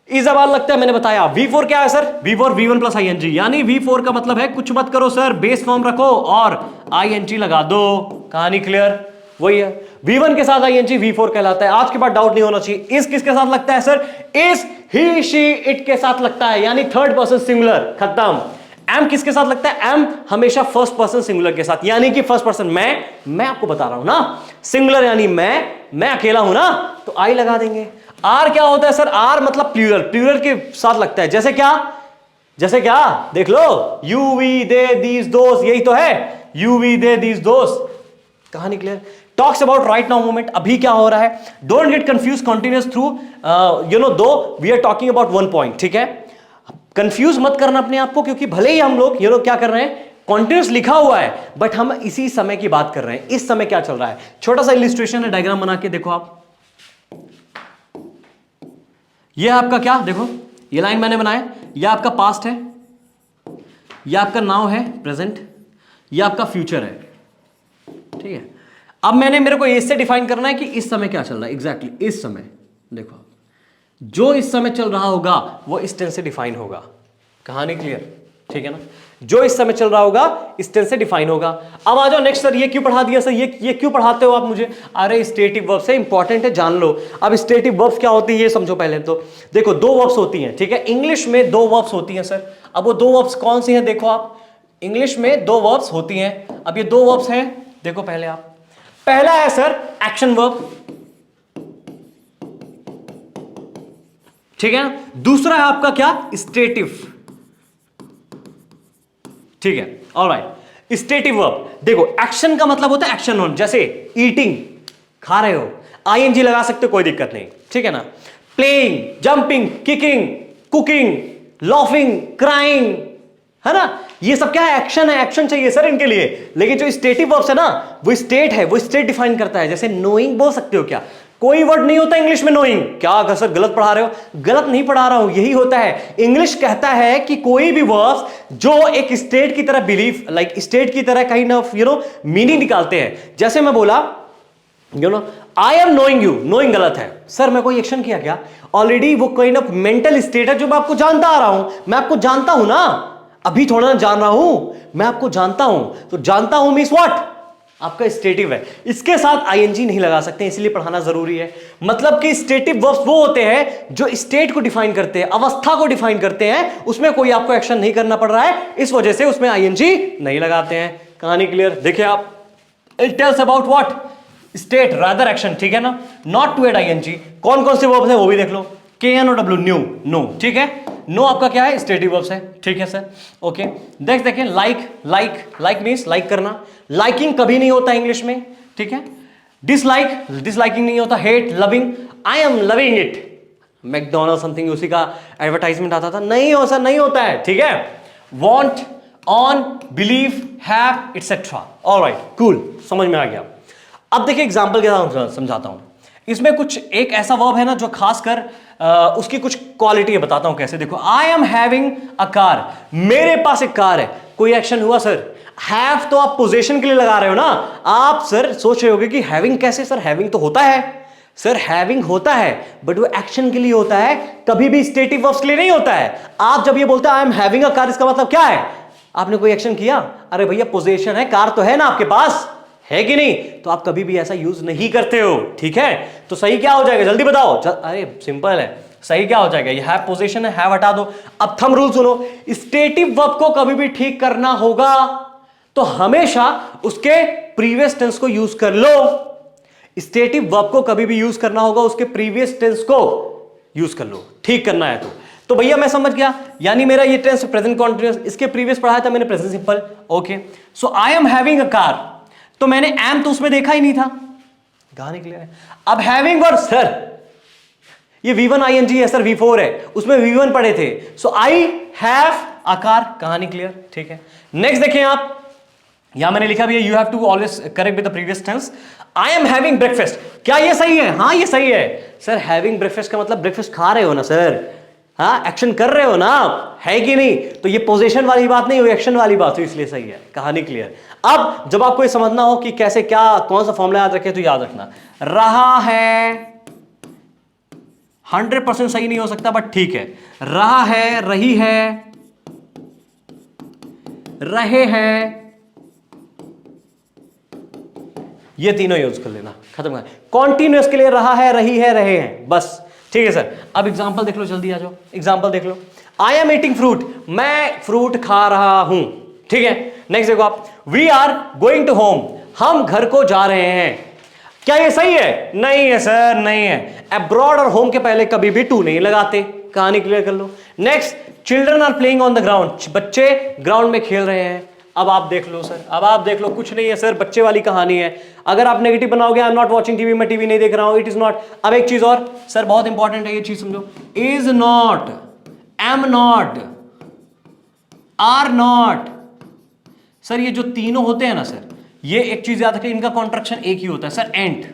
इज एम आर लगता है, मैंने बताया। V4 क्या है sir? V4 V1 plus ING, यानी V4 का मतलब है कुछ मत करो सर, बेस फॉर्म रखो और ING लगा दो। कहानी क्लियर? वही है, V1 के साथ ING V4 कहलाता है। आज के बाद डाउट नहीं होना चाहिए। इस किसके साथ लगता है सर? इस, ही, शी, इट के साथ लगता है, यानी थर्ड पर्सन सिंगुलर, खत्म। एम किसके साथ लगता है? एम हमेशा फर्स्ट पर्सन सिंगुलर के साथ, यानी कि फर्स्ट पर्सन मैं आपको बता रहा हूं ना, सिंगुलर यानी मैं अकेला हूं ना, तो आई लगा देंगे। आर क्या होता है सर? आर मतलब प्लूरल के साथ लगता है। जैसे क्या देख लो, यू वी दे दीज दोस्त, यही तो है, यू वी दे दीज दोस्त। कहानी clear? Talks about right now moment, अभी क्या हो रहा है। Don't get confuse continuous through, though we are talking about one point. ठीक है, कंफ्यूज मत करना अपने आप को, क्योंकि भले ही हम लोग क्या कर रहे हैं, कॉन्टिन्यूस लिखा हुआ है, बट हम इसी समय की बात कर रहे हैं। इस समय क्या चल रहा है, छोटा सा इलिस्ट्रेशन है, डायग्राम बना के देखो आप। ये आपका क्या, देखो ये लाइन मैंने बनाया, ये आपका पास्ट है, ये आपका नाउ है, प्रेजेंट, ये आपका फ्यूचर है। ठीक है, अब मेरे को इससे डिफाइन करना है कि इस समय क्या चल रहा है, एग्जैक्टली इस समय। देखो जो इस समय चल रहा होगा वो इस टेंस से डिफाइन होगा। कहानी क्लियर? ठीक है ना, जो इस समय चल रहा होगा इस टेंस से डिफाइन होगा। अब आ जाओ नेक्स्ट, सर ये क्यों पढ़ा दिया सर, ये क्यों पढ़ाते हो आप मुझे? अरे स्टेटिव वर्ब्स है, इंपॉर्टेंट है, जान लो। अब स्टेटिव वर्ब्स क्या होती है ये समझो पहले तो। देखो दो वर्ब्स होती हैं, ठीक है, इंग्लिश में दो वर्ब्स होती हैं सर। अब वो दो वर्ब्स कौन सी हैं? देखो आप, इंग्लिश में दो वर्ब्स होती हैं। अब ये दो वर्ब्स हैं, देखो पहले आप, पहला है सर एक्शन वर्ब, ठीक है, दूसरा है आपका क्या? स्टेटिव, ठीक है, ऑलराइट। स्टेटिव वर्ब, देखो एक्शन का मतलब होता है एक्शन ऑन, जैसे ईटिंग, खा रहे हो, आईएनजी लगा सकते हो, कोई दिक्कत नहीं, ठीक है ना। Playing, jumping, kicking, cooking, laughing, crying, है ना, ये सब क्या है? एक्शन है, एक्शन चाहिए सर इनके लिए। लेकिन जो स्टेटिव वर्ब्स है ना, वो स्टेट है, वो स्टेट डिफाइन करता है। जैसे नोइंग बोल सकते हो क्या? कोई वर्ड नहीं होता इंग्लिश में नोइंग। क्या सर गलत पढ़ा रहे हो? गलत नहीं पढ़ा रहा हूं, यही होता है। इंग्लिश कहता है कि कोई भी वर्ड्स जो एक स्टेट की तरह बिलीव, लाइक स्टेट की तरह काइंड ऑफ मीनिंग निकालते हैं। जैसे मैं बोला I am knowing you, knowing गलत है सर, मैं कोई एक्शन किया क्या? ऑलरेडी वो काइंड ऑफ मेंटल स्टेट है जो मैं आपको जानता आ रहा हूं, मैं आपको जानता हूं ना, अभी थोड़ा ना जान रहा हूं, मैं आपको जानता हूं। तो जानता हूं मींस व्हाट? आपका स्टेटिव है, इसके साथ आईएनजी नहीं लगा सकते, इसलिए पढ़ाना जरूरी है। मतलब कि स्टेटिव वर्ब्स वो होते हैं जो स्टेट को डिफाइन करते हैं, अवस्था को डिफाइन करते हैं, उसमें कोई आपको एक्शन नहीं करना पड़ रहा है, इस वजह से उसमें आईएनजी नहीं लगाते हैं। कहानी क्लियर? देखिए आप, it tells about what? State rather action, ठीक है ना, नॉट टू एड आईएनजी। कौन कौन से वर्ब्स हैं वो भी देख लो, K N O W, new, no, ठीक है, नो आपका क्या है? स्टेटिव वर्ब्स है, ठीक है सर, ओके। देखिए लाइक, लाइक मींस लाइक करना, लाइकिंग कभी नहीं होता इंग्लिश में, ठीक है। डिसलाइक, डिसलाइकिंग नहीं होता। Hate, loving, I am loving it, McDonald something उसी का एडवर्टाइजमेंट आता था, नहीं हो सर, नहीं होता है, ठीक है। Want, on, believe, have, etcetera, alright, cool, समझ में आ गया। अब देखिए एग्जांपल के साथ समझाता हूं। इसमें कुछ एक ऐसा वर्ब है ना जो खासकर उसकी कुछ क्वालिटी है, बताता हूं कैसे। देखो, आई एम हैविंग अ कार, मेरे पास एक कार है, कोई एक्शन हुआ सर? हैव तो आप पोजीशन के लिए लगा रहे हो ना। आप सर सोच रहे होगे कि हैविंग कैसे? सर हैविंग तो होता है सर, हैविंग होता है, बट वो एक्शन के लिए होता है, कभी भी स्टेटिव वर्ब्स के लिए नहीं होता है। आप जब ये बोलते हैं आई एम हैविंग अ कार, इसका मतलब क्या है? आपने कोई एक्शन किया? अरे भैया पोजीशन है, कार तो है ना आपके पास, है कि नहीं? तो आप कभी भी ऐसा यूज नहीं करते हो, ठीक है। तो सही क्या हो जाएगा जल्दी बताओ? अरे सिंपल है, सही क्या हो जाएगा? ये हैव पोजीशन है, हैव हटा दो। अब थंब रूल सुनो, स्टेटिव वर्ब को कभी भी ठीक करना होगा तो हमेशा उसके प्रीवियस टेंस को यूज कर लो। स्टेटिव वर्ब को कभी भी यूज करना होगा उसके प्रीवियस टेंस को यूज कर लो, ठीक करना है तो भैया मैं समझ गया, यानी मेरा ये टेंस प्रेजेंट कॉन्टिन्यूअस, इसके प्रीवियस पढ़ाया था मैंने present simple, okay. So I am having a car, तो मैंने एम तो उसमें देखा ही नहीं था, कहानी क्लियर है। अब हैविंग वर्ब, सर ये V1 ING है सर, V4 है, उसमें V1 पढ़े थे। सो आई हैव अ कार, कहानी क्लियर, ठीक है। नेक्स्ट देखें आप, यहां मैंने लिखा भी है you have to always correct with the previous tense. I am having breakfast, क्या ये सही है? हाँ ये सही है सर। हैविंग ब्रेकफास्ट का मतलब ब्रेकफास्ट खा रहे हो ना सर, हाँ एक्शन कर रहे हो ना, है कि नहीं? तो ये पोजीशन वाली बात नहीं हुई, एक्शन वाली बात हुई, इसलिए सही है, कहानी क्लियर। अब जब आपको ये समझना हो कि कैसे क्या कौन सा फॉर्मूला याद रखे, तो याद रखना, रहा है 100% सही नहीं हो सकता बट ठीक है, रहा है, रही है, रहे हैं, ये तीनों यूज कर लेना, खत्म कर। कॉन्टिन्यूअस के लिए रहा है, रही है, रहे हैं, बस, ठीक है सर। अब एग्जांपल देख लो, जल्दी आ जाओ, एग्जांपल देख लो। आई एम ईटिंग फ्रूट, मैं फ्रूट खा रहा हूं, ठीक है। नेक्स्ट देखो आप, we are going to home, हम घर को जा रहे हैं, क्या ये सही है? नहीं है सर, नहीं है। अब्रॉड और होम के पहले कभी भी टू नहीं लगाते, कहानी क्लियर कर लो। Next, children are playing on the ground, बच्चे ग्राउंड में खेल रहे हैं। अब आप देख लो सर, अब आप देख लो, कुछ नहीं है सर, बच्चे वाली कहानी है। अगर आप नेगेटिव बनाओगे, I am not watching TV, मैं टीवी नहीं देख रहा हूं, इट इज नॉट। अब एक चीज और सर, बहुत इंपॉर्टेंट है ये चीज समझो, is not, am not, are not, sir ये जो तीनों होते हैं ना सर, ये एक चीज याद रखिए, इनका कॉन्ट्रैक्शन एक ही होता है सर, एंट।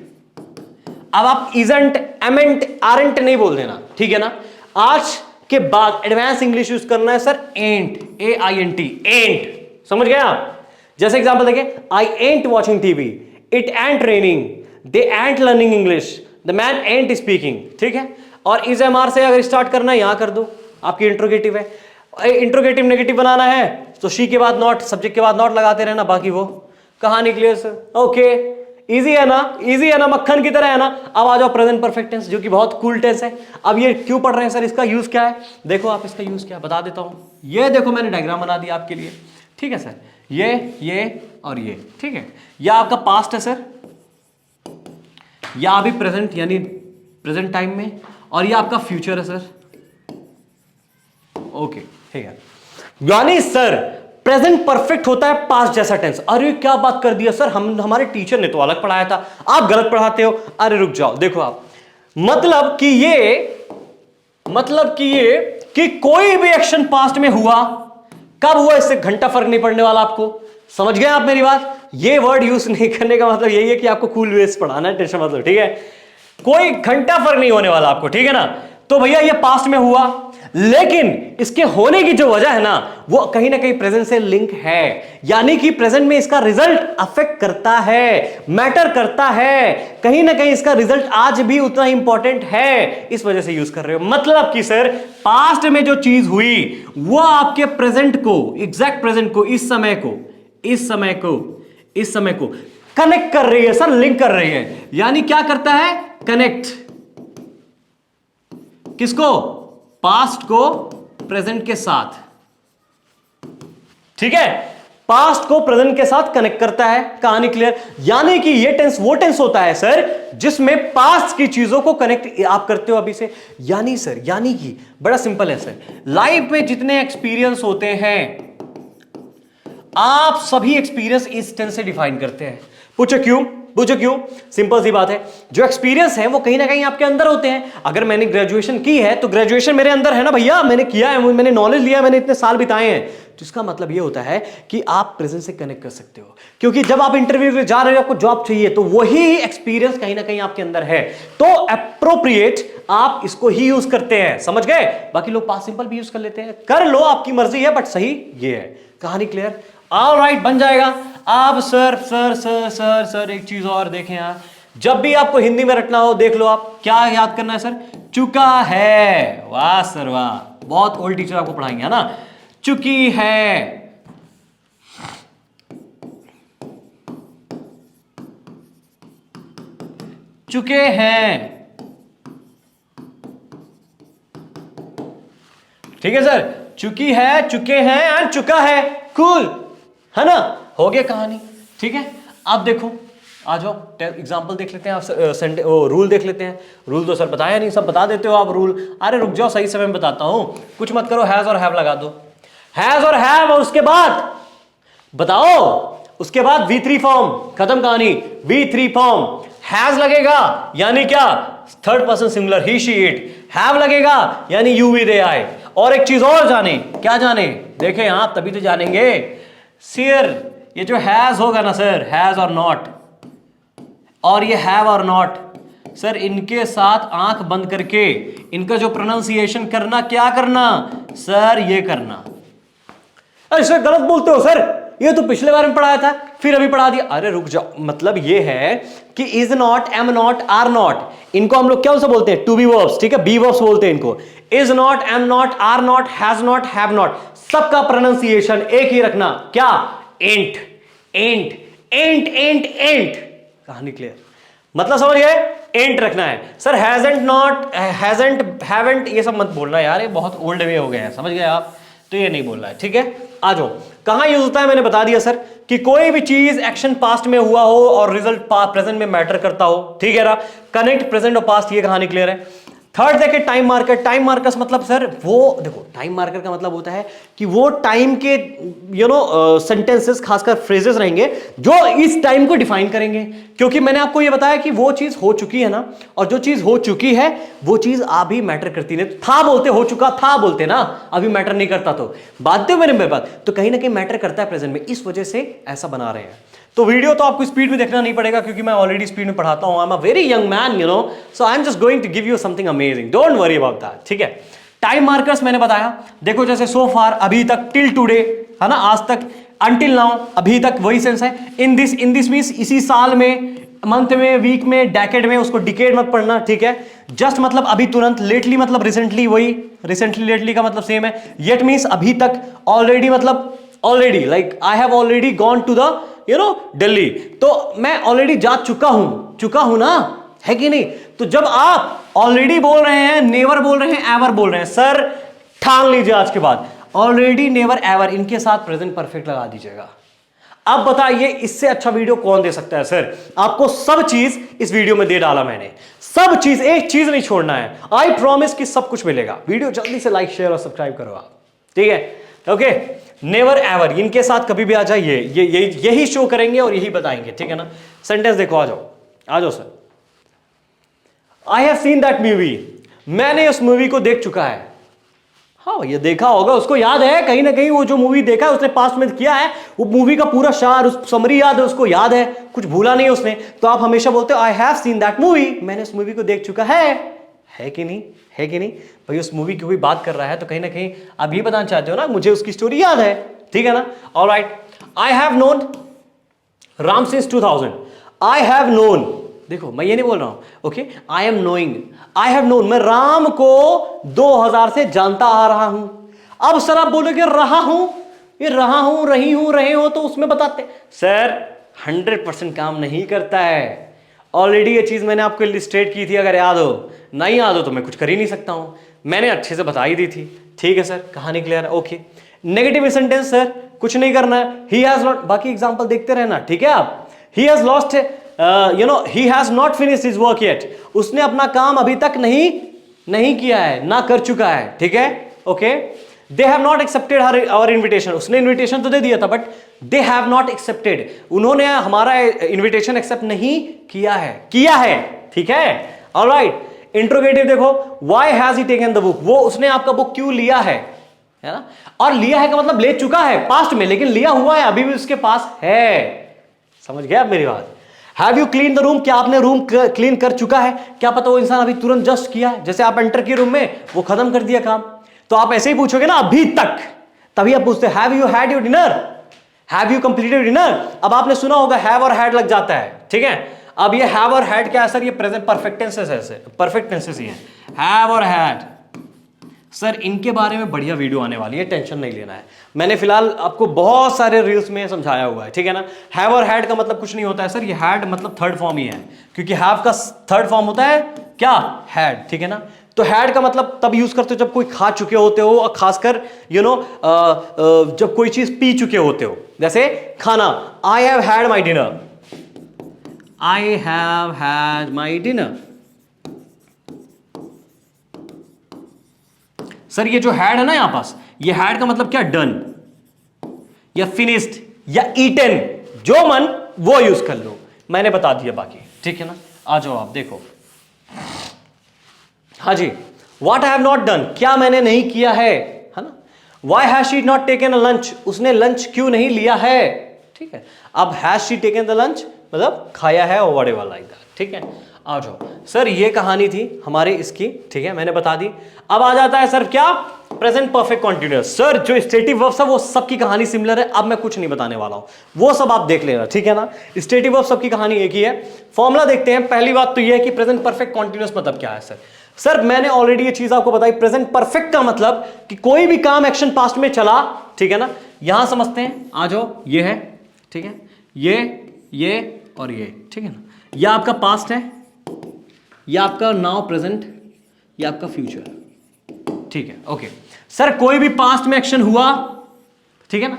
अब आप इजंट, एमेंट, आरंट नहीं बोल देना, ठीक है ना। आज के बाद एडवांस इंग्लिश यूज करना है सर, एंट, AINT, एंट, समझ गए आप? जैसे एग्जांपल देखिए, I ain't watching TV, it ain't raining, they ain't learning English, the man ain't speaking, ठीक है। और इज एमआर से अगर स्टार्ट करना है यहां कर दो, आपकी इंट्रोगेटिव है। इंट्रोगेटिव नेगेटिव बनाना है तो शी के बाद नॉट, सब्जेक्ट के बाद नॉट लगाते रहना, बाकी वो कहानी क्लियर सर। ओके, इजी है ना, इजी है ना, मक्खन की तरह है ना। अब आ जाओ प्रेजेंट परफेक्ट टेंस, जो कि बहुत कूल टेंस है। अब ये क्यों पढ़ रहे हैं सर, इसका यूज क्या है, देखो आप इसका यूज क्या है बता देता हूं। ये देखो मैंने डायग्राम बना दिया आपके लिए, ठीक है सर, ये और ये, ठीक है। या आपका पास्ट है सर, या अभी प्रेजेंट यानी प्रेजेंट टाइम में, और ये आपका फ्यूचर है सर। ओके, ठीक है। यानी सर प्रेजेंट परफेक्ट होता है पास्ट जैसा टेंस। अरे क्या बात कर दिया सर, हमारे टीचर ने तो अलग पढ़ाया था, आप गलत पढ़ाते हो। अरे रुक जाओ, देखो आप, मतलब कि कि कोई भी एक्शन पास्ट में हुआ, कब हुआ इससे घंटा फर्क नहीं पड़ने वाला आपको। समझ गए आप मेरी बात। ये वर्ड यूज नहीं करने का मतलब यही है कि आपको कूल वेज पढ़ाना है, टेंशन मतलब, ठीक है। कोई घंटा फर्क नहीं होने वाला आपको, ठीक है ना। तो भैया ये पास्ट में हुआ, लेकिन इसके होने की जो वजह है ना, वो कहीं ना कहीं प्रेजेंट से लिंक है। यानी कि प्रेजेंट में इसका रिजल्ट अफेक्ट करता है, मैटर करता है, कहीं ना कहीं इसका रिजल्ट आज भी उतना इंपॉर्टेंट है, इस वजह से यूज कर रहे हो। मतलब कि सर पास्ट में जो चीज हुई वो आपके प्रेजेंट को, एग्जैक्ट प्रेजेंट को, इस समय को कनेक्ट कर रही है सर, लिंक कर रही है। यानी क्या करता है, कनेक्ट किसको, पास्ट को प्रेजेंट के साथ, ठीक है। पास्ट को प्रेजेंट के साथ कनेक्ट करता है, कहानी क्लियर। यानी कि ये टेंस वो टेंस होता है सर जिसमें पास्ट की चीजों को कनेक्ट आप करते हो अभी से। यानी सर, यानी कि बड़ा सिंपल है सर, लाइफ में जितने एक्सपीरियंस होते हैं आप सभी एक्सपीरियंस इस टेंस से डिफाइन करते हैं। पूछो क्यों, सिंपल सी बात है, जो एक्सपीरियंस है वो कहीं ना कहीं आपके अंदर होते हैं। अगर मैंने ग्रेजुएशन की है तो ग्रेजुएशन मेरे अंदर है ना भैया, मैंने किया है, मैंने नॉलेज लिया, मैंने इतने साल बिताए हैं। तो इसका मतलब ये होता है कि आप प्रेजेंट से कनेक्ट कर सकते हो, क्योंकि जब आप इंटरव्यू में जा रहे हो, आपको जॉब चाहिए, तो वही एक्सपीरियंस कहीं ना कहीं आपके अंदर है, तो एप्रोप्रिएट आप इसको ही यूज करते हैं। समझ गए। बाकी लोग पास्ट सिंपल भी यूज कर लेते हैं, कर लो, आपकी मर्जी है, बट सही ये है। कहानी क्लियर। ऑलराइट, बन जाएगा। अब सर एक चीज और देखें यार, जब भी आपको हिंदी में रटना हो देख लो, आप क्या याद करना है सर, चुका है। वाह सर वाह, बहुत ओल्ड टीचर आपको पढ़ाएंगे, है ना। चुकी है, चुके हैं, ठीक है सर। चुकी है, चुके हैं एंड चुका है, कूल है ना, हो गया कहानी, ठीक है। आप देखो, आ जाओ एग्जाम्पल देख लेते हैं, आप रूल देख लेते हैं। रूल तो सर बताया नहीं, सब बता देते हो आप रूल। अरे रुक जाओ, सही समय में बताता हूं, कुछ मत करो, हैज और हैव लगा दो, हैज और हैव, और उसके बाद बताओ, उसके बाद V3 फॉर्म, खत्म कहानी। V3 फॉर्म, हैज लगेगा यानी क्या, third person singular, he she it. Have लगेगा यानी यू वी दे आई। और एक चीज और जाने, क्या जाने, देखें आप तभी तो जानेंगे सिर, ये जो हैज होगा ना सर, हैज और नॉट, और ये हैव और नॉट, सर इनके साथ आंख बंद करके इनका जो प्रोनाउंसिएशन करना, क्या करना सर, ये करना। अरे सर गलत बोलते हो सर, ये तो पिछले बार में पढ़ाया था, फिर अभी पढ़ा दिया। अरे रुक जाओ, मतलब ये है कि is not, am not, are not, इनको हम लोग क्या से बोलते हैं, टू बी वर्ब्स, ठीक है, बी वर्ब्स बोलते हैं इनको। Is not, am not, are not, has not, have not, सबका प्रोनाउंसिएशन एक ही रखना, क्या, एंट, एंट, एंट, एंट, एंट। कहानी क्लियर। मतलब समझ गए, एंट रखना है sir. Hasn't, not, hasn't, haven't, ये सब मत बोलना यार, ये बहुत ओल्ड वे हो गए हैं, समझ गए आप, तो ये नहीं बोलना है, ठीक है। आ जाओ, कहां यूज होता है, मैंने बता दिया सर, कि कोई भी चीज एक्शन पास्ट में हुआ हो और रिजल्ट प्रेजेंट में मैटर करता हो, ठीक है ना। कनेक्ट प्रेजेंट और पास्ट, ये कहानी क्लियर है। थर्ड देखे, टाइम मार्कर। टाइम मार्कर्स मतलब सर वो देखो, टाइम मार्कर का मतलब होता है कि वो टाइम के सेंटेंसेस, खासकर फ्रेजेस रहेंगे जो इस टाइम को डिफाइन करेंगे। क्योंकि मैंने आपको ये बताया कि वो चीज हो चुकी है ना, और जो चीज हो चुकी है वो चीज अभी मैटर करती नहीं। था बोलते, हो चुका था बोलते ना, अभी मैटर नहीं करता, तो बात मेरे बात, तो कहीं ना कहीं मैटर करता है प्रेजेंट में, इस वजह से ऐसा बना रहे हैं। तो वीडियो तो आपको स्पीड में देखना नहीं पड़ेगा, क्योंकि मैं ऑलरेडी स्पीड में पढ़ाता हूं। I am a very young man, you know, so I am just going to give you something amazing, don't worry about that, ठीक है। टाइम मार्कर्स मैंने बताया, देखो जैसे सो फार, अभी तक, टिल टुडे, है ना, आज तक, अंटिल नाउ, अभी तक, वही सेंस है। इन दिस मींस इसी साल में, मंथ में, वीक में, डेकेड में, उसको डिकेड मत पढ़ना, ठीक है। जस्ट मतलब अभी तुरंत, लेटली मतलब रिसेंटली, वही रिसेंटली लेटली का मतलब सेम है। येट मींस अभी तक, ऑलरेडी मतलब already, like I have already gone to the Delhi, तो मैं ऑलरेडी जा चुका हूं ना, है कि नहीं। तो जब आप ऑलरेडी बोल रहे हैं, नेवर बोल रहे हैं, एवर बोल रहे हैं, सर ठान लीजिए आज के बाद ऑलरेडी, नेवर, एवर इनके साथ प्रेजेंट परफेक्ट लगा दीजिएगा। अब बताइए इससे अच्छा वीडियो कौन दे सकता है सर। आपको सब चीज इस वीडियो में दे डाला मैंने, सब चीज, एक चीज नहीं छोड़ना है। आई प्रॉमिस कि सब कुछ मिलेगा। वीडियो जल्दी से लाइक, शेयर और सब्सक्राइब करो आप, ठीक है। ओके, नेवर एवर इनके साथ कभी भी आ जाइए, यही शो करेंगे और यही बताएंगे, ठीक है ना। सेंटेंस देखो, आ जाओ sir. I have seen that movie, मैंने उस मूवी को देख चुका है। हाँ, ये देखा होगा, उसको याद है कहीं ना कहीं, वो जो मूवी देखा है उसने पास्ट में किया है, वो मूवी का पूरा सार, उस समरी याद है, उसको याद है, कुछ भूला नहीं उसने। तो आप हमेशा बोलते हो I have seen that movie, मैंने उस मूवी को देख चुका है कि नहीं, है कि नहीं भाई। उस मूवी की कोई बात कर रहा है तो कहीं ना कहीं आप ये बताना चाहते हो ना, मुझे उसकी स्टोरी याद है, ठीक है ना। Alright, I have known Ram since 2000, I have known, देखो मैं ये नहीं बोल रहा हूं, okay, I am knowing, I have known, मैं राम को 2000 से जानता आ रहा हूं। अब सर आप बोलोगे रहा हूं, ये रहा हूं, रही हूं, रहे हो, तो उसमें बताते सर 100% काम नहीं करता है। ऑलरेडी ये चीज मैंने आपको इलिस्ट्रेट की थी, अगर याद हो, नहीं याद हो तो मैं कुछ कर ही नहीं सकता हूं, मैंने अच्छे से बता ही दी थी, ठीक है सर, कहानी क्लियर है। ओके, नेगेटिव सेंटेंस सर कुछ नहीं करना है, ही हैज नॉट, बाकी एग्जांपल देखते रहना, ठीक है आप। He has lost, he has not finished his work yet, उसने अपना काम अभी तक नहीं किया है, ना कर चुका है, ठीक है। Okay, they have not accepted our invitation, उसने इन्विटेशन तो दे दिया था, but they have not accepted, उन्होंने हमारा इन्विटेशन एक्सेप्ट नहीं किया है, ठीक है। ऑलराइट, इंट्रोगेटिव देखो, why has he taken the book, वो उसने आपका बुक क्यों लिया है ना। और लिया है का मतलब ले चुका है पास्ट में, लेकिन लिया हुआ है अभी भी उसके पास है, समझ गए आप मेरी बात। Have you clean the room, क्या आपने रूम क्लीन कर चुका है, क्या पता वो इंसान अभी तुरंत जस्ट किया है, जैसे आप एंटर किए रूम में, वो खत्म कर दिया काम, तो आप ऐसे ही पूछोगे ना अभी तक, तभी आप पूछते have you had your dinner, have you completed dinner. अब आपने सुना होगा हैव और हैड लग जाता है, ठीक है। अब ये हैव और हैड क्या है सर, ये प्रेजेंट परफेक्ट टेंसेस है, परफेक्ट टेंसेस ही है, हैव और हैड। सर इनके बारे में बढ़िया वीडियो आने वाली है, टेंशन नहीं लेना है, मैंने फिलहाल आपको बहुत सारे रील्स में समझाया हुआ है, ठीक है ना। हैव और हैड का मतलब कुछ नहीं होता है सर, ये हैड मतलब थर्ड फॉर्म ही है, क्योंकि हैव का थर्ड फॉर्म होता है क्या, हैड, ठीक है ना। तो हैड का मतलब तब यूज करते हो जब कोई खा चुके होते हो, और खासकर जब कोई चीज पी चुके होते हो, जैसे खाना, I have had my dinner, I have had my dinner. Sir ये जो हैड है ना यहां पास, ये हैड का मतलब क्या, डन या फिनिश्ड या ईटन, जो मन वो यूज कर लो, मैंने बता दिया बाकी, ठीक है ना। आ जाओ आप देखो, हाँ जी, what I have not done, क्या मैंने नहीं किया है ना। Why has she not taken a lunch, उसने लंच क्यों नहीं लिया है, ठीक है। अब has she taken the lunch मतलब खाया है, और व्हाटएवर लाइक दैट, ठीक है। आ जाओ सर, ये कहानी थी हमारे इसकी, ठीक है, मैंने बता दी। अब आ जाता है सर क्या, प्रेजेंट परफेक्ट कॉन्टिन्यूअस। सर जो स्टेटिव वर्ब्स है वो सबकी कहानी सिमिलर है, अब मैं कुछ नहीं बताने वाला हूं, वो सब आप देख लेना, ठीक है ना। स्टेटिव वर्ब सबकी कहानी एक ही है। फॉर्मूला देखते हैं। पहली बात तो ये है कि प्रेजेंट परफेक्ट कॉन्टिन्यूअस मतलब क्या है सर मैंने ऑलरेडी ये चीज आपको बताई। प्रेजेंट परफेक्ट का मतलब कि कोई भी काम एक्शन पास्ट में चला, ठीक है ना। यहां समझते हैं, आ जाओ, ये है, ठीक है, ये और ये, ठीक है ना। यह आपका पास्ट है, यह आपका नाउ प्रेजेंट, यह आपका फ्यूचर, ठीक है। ओके सर, कोई भी पास्ट में एक्शन हुआ, ठीक है ना,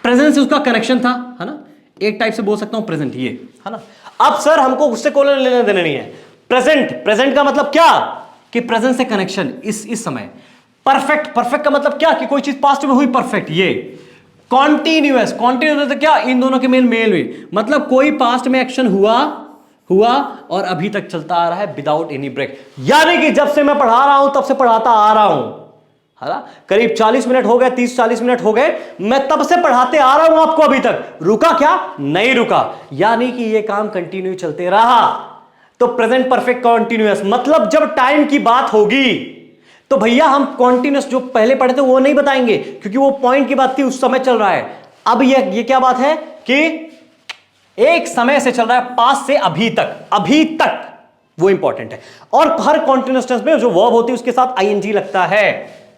प्रेजेंट से उसका कनेक्शन था, है ना, एक टाइप से बोल सकता हूं प्रेजेंट, ये है ना। अब सर हमको उससे कोई लेना देना नहीं है। प्रेजेंट का मतलब क्या कि प्रेजेंट से कनेक्शन, इस समय। परफेक्ट का मतलब क्या कि कोई चीज पास्ट में हुई परफेक्ट। ये कॉन्टिन्यूअस तो क्या, इन दोनों के मेल हुई, मतलब कोई पास्ट में एक्शन हुआ और अभी तक चलता आ रहा है विदाउट एनी ब्रेक, यानी कि जब से मैं पढ़ा रहा हूं तब से पढ़ाता आ रहा हूं, है ना। करीब 40 मिनट हो गए, 30-40 मिनट हो गए, मैं तब से पढ़ाते आ रहा हूं आपको, अभी तक रुका क्या, नहीं रुका, यानी कि ये काम कंटिन्यू चलते रहा। तो प्रेजेंट परफेक्ट कॉन्टिन्यूअस मतलब जब टाइम की बात होगी तो भैया हम कॉन्टिन्यूअस जो पहले पढ़े थे वो नहीं बताएंगे, क्योंकि वो पॉइंट की बात थी, उस समय चल रहा है। अब ये क्या बात है कि एक समय से चल रहा है, पास्ट से अभी तक, अभी तक, वो इंपॉर्टेंट है। और हर कॉन्टिन्यूअस टेंस में जो वर्ब होती है उसके साथ आईएनजी लगता है।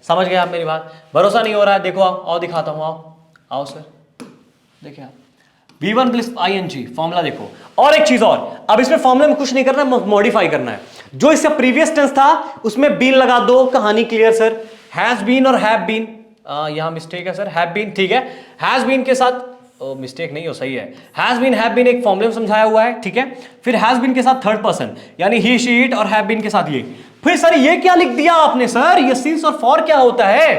समझ गए आप मेरी बात? भरोसा नहीं हो रहा है, देखो आओ दिखाता हूं, आओ सर, देखिए आप V1 प्लस आईएनजी फॉर्मूला देखो। और एक चीज और, अब इसमें फॉर्मूला में कुछ नहीं करना है, मॉडिफाई करना है। जो इसका प्रीवियस टेंस था उसमें बीन लगा दो, कहानी क्लियर सर। हैज बीन और हैव बीन, यहां मिस्टेक है सर, हैव बीन ठीक है। हैज बीन के साथ मिस्टेक नहीं हो, सही है। हैज बीन हैव बीन एक फॉर्मूले में समझाया हुआ है, ठीक है। फिर हैज बीन के साथ थर्ड पर्सन यानी ही शी इट, और हैव बीन के साथ ये। फिर सर ये क्या लिख दिया आपने सर, ये सिंस और फॉर क्या होता है?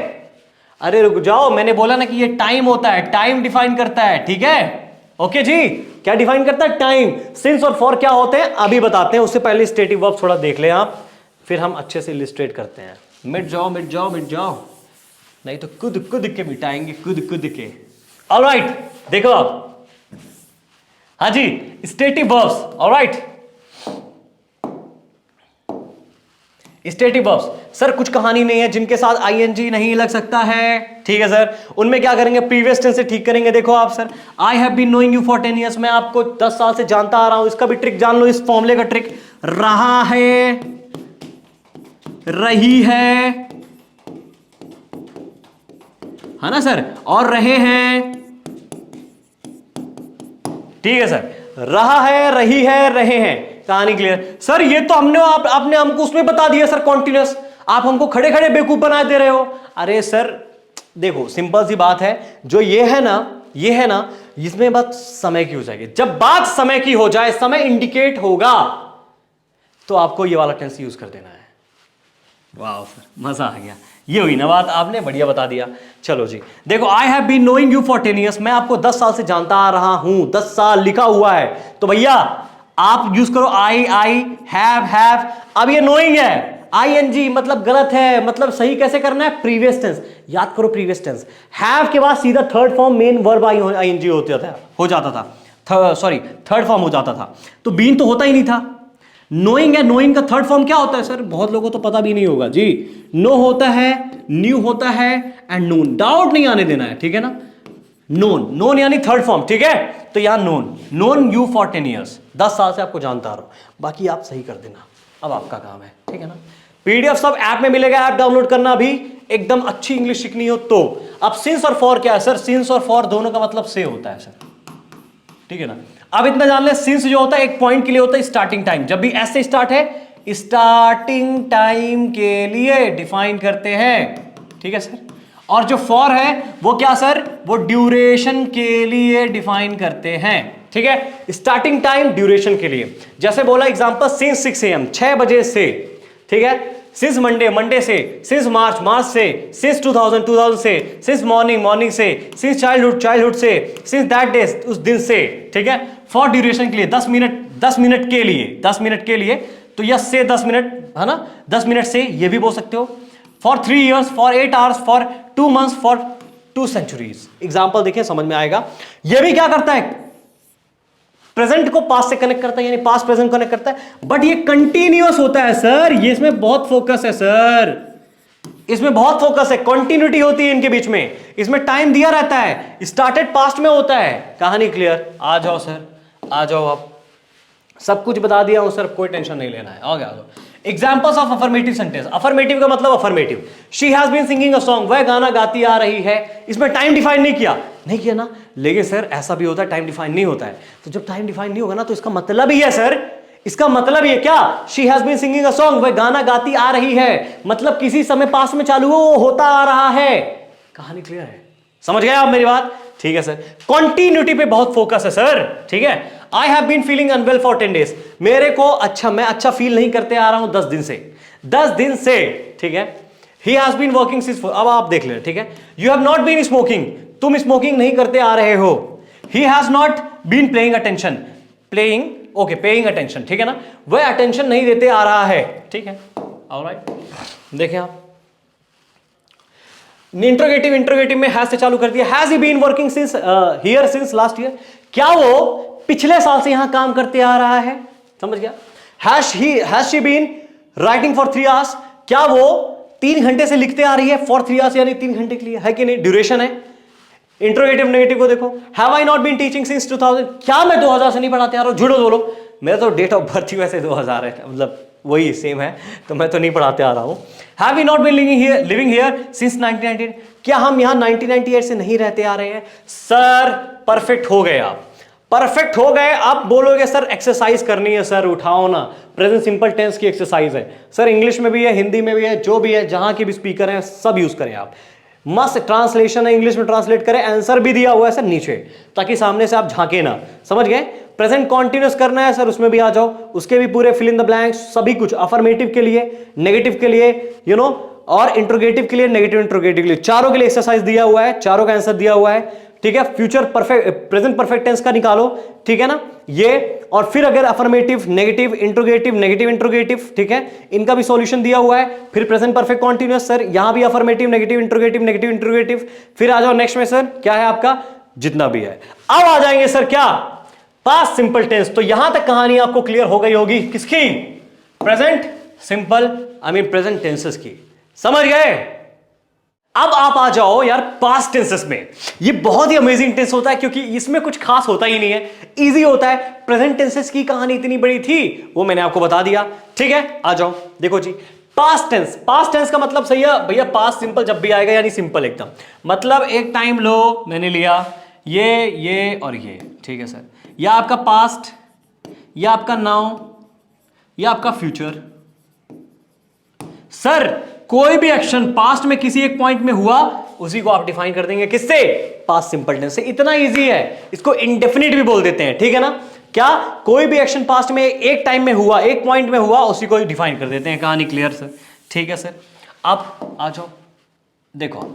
अरे रुक जाओ, मैंने बोला ना कि ये टाइम होता है, टाइम डिफाइन करता है, ठीक है। ओके जी, क्या डिफाइन करता है? टाइम। सिंस और फॉर क्या होते हैं अभी बताते हैं, उससे पहले स्टेटिव वर्ब थोड़ा देख लें आप, फिर हम अच्छे से इलिस्ट्रेट करते हैं। मिट जाओ मिट जाओ मिट जाओ, नहीं तो कूद कूद के मिटाएंगे, कूद कूद के। ऑलराइट, देखो आप, हाँ जी, stative verbs. Alright, stative verbs sir कुछ कहानी नहीं है जिनके साथ आईएनजी नहीं लग सकता है, ठीक है सर। उनमें क्या करेंगे, प्रीवियस टेंस से ठीक करेंगे। देखो आप sir, I have been knowing you for 10 years, मैं आपको 10 साल से जानता आ रहा हूं। इसका भी ट्रिक जान लो, इस फॉर्मूले का ट्रिक। रहा है, रही है ना सर, और रहे हैं, ठीक है सर। रहा है, रही है, रहे हैं, कहानी क्लियर। सर ये तो आपने हमको उसमें बता दिया सर, कॉन्टिन्यूअस। आप हमको खड़े खड़े बेवकूफ बना दे रहे हो। अरे सर देखो, सिंपल सी बात है, जो ये है ना, इसमें बात समय की हो जाएगी। जब बात समय की हो जाए, समय इंडिकेट होगा, तो आपको ये वाला टेंस यूज कर देना है। वाह सर, मजा आ गया। ये हुई ना बात, आपने बढ़िया बता दिया। चलो जी, देखो, I have been knowing you for 10 years, मैं आपको 10 साल से जानता आ रहा हूं। 10 साल लिखा हुआ है, तो भैया आप यूज करो आई हैव। अब ये नोइंग है, आईएनजी मतलब गलत है, मतलब सही कैसे करना है, प्रीवियस टेंस। याद करो प्रीवियस टेंस, हैव के बाद सीधा third form main verb ING हो जाता था, सॉरी थर्ड फॉर्म हो जाता था, तो बीन तो होता ही नहीं था। नोइंग है, नोइंग का थर्ड फॉर्म क्या होता है सर, बहुत लोगों को तो पता भी नहीं होगा जी। नो होता है, न्यू होता है, एंड नोन। डाउट नहीं आने देना है, ठीक है ना। नोन यानी थर्ड फॉर्म, ठीक है। तो यहां नोन यू फॉर 10 years, 10 साल से आपको जानता आ रहा हूं। बाकी आप सही कर देना, अब आपका काम है, ठीक है ना। पीडीएफ सब ऐप में मिलेगा, ऐप डाउनलोड करना भी। एकदम अच्छी इंग्लिश सीखनी हो तो। अब सिंस और फॉर क्या है सर, सिंस और फॉर दोनों का मतलब से होता है सर, ठीक है ना। अब इतना जान ले, सिंस जो होता है एक पॉइंट के लिए होता है, स्टार्टिंग टाइम। जब भी ऐसे स्टार्ट है, स्टार्टिंग टाइम के लिए डिफाइन करते हैं, ठीक है सर। और जो फॉर है वो क्या सर, वो ड्यूरेशन के लिए डिफाइन करते हैं, ठीक है। स्टार्टिंग टाइम ड्यूरेशन के लिए, जैसे बोला एग्जांपल, सिंस 6 AM 6 बजे से, ठीक है। सिंस मंडे से, सिंस मार्च से, सिंस 2000 से, सिंस मॉर्निंग से, सिंस चाइल्डहुड से, सिंस दैट डे उस दिन से, ठीक है। फॉर ड्यूरेशन के लिए 10 मिनट के लिए, तो यस से 10 मिनट है ना, 10 मिनट से, ये भी बोल सकते हो। For 3 years, for 8 hours, for 2 months, for 2 centuries। Example देखें, समझ में आएगा। ये भी क्या करता है, प्रेजेंट को पास्ट से कनेक्ट करता है, यानी पास्ट प्रेजेंट कनेक्ट करता है, बट ये कंटिन्यूअस होता है सर। ये इसमें बहुत फोकस है सर, इसमें बहुत फोकस है, कंटिन्यूटी होती है इनके बीच में। इसमें टाइम दिया रहता है, स्टार्टेड पास्ट में होता है। कहानी क्लियर? आ जाओ सर, आ जाओ, आप सब कुछ बता दिया हूं सर, कोई टेंशन नहीं लेना है। आगे आ जाओ। Examples of affirmative sentence. Affirmative का मतलब affirmative. She has been singing a song, वह गाना गाती आ रही है। इसमें टाइम डिफाइन नहीं किया ना। लेकिन सर ऐसा भी होता है टाइम डिफाइन नहीं होता है, तो जब टाइम डिफाइन नहीं होगा ना, तो इसका मतलब ही है सर, इसका मतलब ये क्या, she has been singing a song, वह गाना गाती आ रही है, मतलब किसी समय पास में चालू हो, वो होता आ रहा है। कहानी क्लियर है? समझ गए आप मेरी बात? ठीक है सर। कंटिन्यूटी पे बहुत फोकस है सर, ठीक है। I have been feeling unwell for 10 days, मेरे को मैं अच्छा फील नहीं करते आ रहा हूं 10 दिन से, ठीक है। He has been working since, अब आप देख ले, ठीक है। You have not been smoking, तुम स्मोकिंग नहीं करते आ रहे हो। He has not been playing attention, paying attention, ठीक है ना, वह अटेंशन नहीं देते आ रहा है, ठीक है। ऑलराइट, देखें आप, इंट्रोगेटिव में हैज से चालू कर दिया। Has he been working since here since last year, क्या वो पिछले साल से यहां काम करते आ रहा है? समझ गया। Has she been writing for 3 hours, क्या वो 3 घंटे से लिखते आ रही है? फॉर 3 hours यानी 3 घंटे के लिए, है कि नहीं? ड्यूरेशन है। इंट्रोगेटिव नेगेटिव को देखो, have I not been teaching since 2000, क्या मैं 2000 से नहीं पढ़ाते आ रहा हूं? झूठो बोलो, मेरा तो डेट ऑफ बर्थ ही वैसे 2000 है, मतलब वही सेम है, तो मैं तो नहीं पढ़ाते आ रहा हूं। Have we not been living here since 1998, क्या हम यहां 1998 से नहीं रहते आ रहे हैं? सर परफेक्ट हो गए आप, परफेक्ट हो गए। आप बोलोगे सर एक्सरसाइज करनी है, सर उठाओ ना, प्रेजेंट सिंपल टेंस की एक्सरसाइज है सर, इंग्लिश में भी है, हिंदी में भी है, जो भी है, जहां के भी स्पीकर हैं सब यूज करें आप। मस्त ट्रांसलेशन है, इंग्लिश में ट्रांसलेट करें, आंसर भी दिया हुआ है सर नीचे, ताकि सामने से आप झांके ना, समझ गए? प्रेजेंट कॉन्टिन्यूस करना है सर, उसमें भी आ जाओ, उसके भी पूरे फिल इन द ब्लैंक्स, सभी कुछ, अफर्मेटिव के लिए, नेगेटिव के लिए, यू नो, और इंट्रोगेटिव के लिए, नेगेटिव इंट्रोगेटिव के लिए, चारों के लिए एक्सरसाइज दिया हुआ है, चारों का आंसर दिया हुआ है, ठीक है? Future perfect, present perfect tense का निकालो, ठीक है ना ये, और फिर अगर affirmative, negative interrogative, negative interrogative, ठीक है, इनका भी सॉल्यूशन दिया हुआ है। फिर प्रेजेंट परफेक्ट कॉन्टिन्यूअस, सर यहां भी affirmative, negative interrogative, negative interrogative. फिर आ जाओ नेक्स्ट में सर, क्या है आपका, जितना भी है। अब आ जाएंगे सर क्या, पास्ट सिंपल टेंस। तो यहां तक कहानी आपको क्लियर हो गई होगी, किसकी? Present simple, I mean present tenses की, समझ गए? अब आप आ जाओ यार पास्ट टेंसेस में। ये बहुत ही अमेजिंग टेंस होता है, क्योंकि इसमें कुछ खास होता ही नहीं है, इजी होता है। प्रेजेंट टेंसेस की कहानी इतनी बड़ी थी, वो मैंने आपको बता दिया, ठीक है? आ जाओ, देखो जी, पास्ट टेंस। पास्ट टेंस का मतलब सही है भैया, पास्ट सिंपल जब भी आएगा, यानी सिंपल एकदम, मतलब एक टाइम लो, मैंने लिया ये और ये, ठीक है सर, या आपका पास्ट, या आपका नाउ, या आपका फ्यूचर। सर कोई भी एक्शन पास्ट में किसी एक पॉइंट में हुआ, उसी को आप डिफाइन कर देंगे किससे? पास्ट सिंपल टेंस से। इतना इजी है, इसको इंडेफिनिट भी बोल देते हैं, ठीक है ना? क्या कोई भी एक्शन पास्ट में एक टाइम में हुआ, एक पॉइंट में हुआ, उसी को डिफाइन कर देते हैं। कहानी क्लियर सर? ठीक है सर। अब आ जाओ, देखो,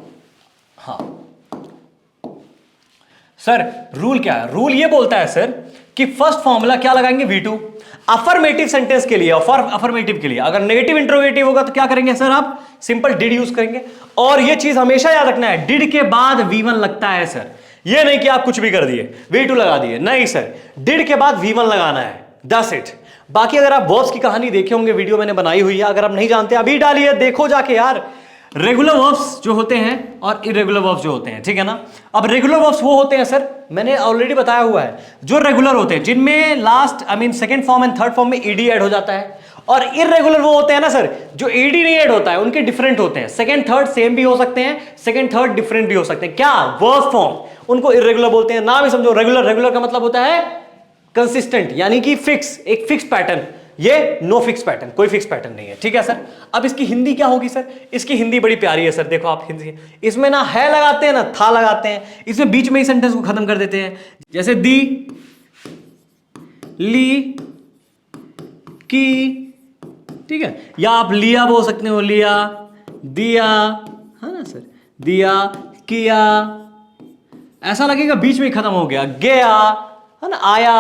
हाँ सर रूल क्या है? रूल ये बोलता है सर कि फर्स्ट फॉर्मूला क्या लगाएंगे? V2 अफर्मेटिव सेंटेंस के लिए, अफर्मेटिव के लिए। अगर नेगेटिव इंट्रोगेटिव होगा तो क्या करेंगे सर? आप सिंपल डिड यूज करेंगे। और ये चीज हमेशा याद रखना है, डिड के बाद V1 लगता है सर। ये नहीं कि आप कुछ भी कर दिए, V2 लगा दिए, नहीं सर, डिड के बाद V1 लगाना है, दैट्स इट। बाकी अगर आप वर्ब्स की कहानी देखे होंगे, वीडियो मैंने बनाई हुई है, अगर आप नहीं जानते अभी डालिए, देखो जाके यार। रेगुलर वर्ब्स जो होते हैं और इरेगुलर वर्ब्स जो होते हैं, ठीक है ना? अब रेगुलर वर्ब्स वो होते हैं सर, मैंने ऑलरेडी बताया हुआ है, जो रेगुलर होते हैं, जिनमें last, I mean second form and third form में ईडी ऐड हो जाता है। और इरेगुलर वो होते हैं ना सर, जो ईडी नहीं ऐड होता है, उनके डिफरेंट होते हैं। सेकंड थर्ड सेम भी हो सकते हैं, सेकंड थर्ड डिफरेंट भी हो सकते हैं। क्या? वर्ब फॉर्म, उनको इरेगुलर बोलते हैं। नाम ही समझो, रेगुलर, रेगुलर का मतलब होता है कंसिस्टेंट, यानी कि फिक्स, एक फिक्स पैटर्न। ये नो फिक्स पैटर्न, कोई फिक्स पैटर्न नहीं है, ठीक है सर? अब इसकी हिंदी क्या होगी सर? इसकी हिंदी बड़ी प्यारी है सर, देखो आप हिंदी, इसमें ना है लगाते हैं ना था लगाते हैं, इसमें बीच में ही सेंटेंस को खत्म कर देते हैं। जैसे दी, ली, की, ठीक है? या आप लिया बोल सकते हो, लिया, दिया, है ना सर, दिया, किया, ऐसा लगेगा बीच में खत्म हो गया, गया, है ना, आया,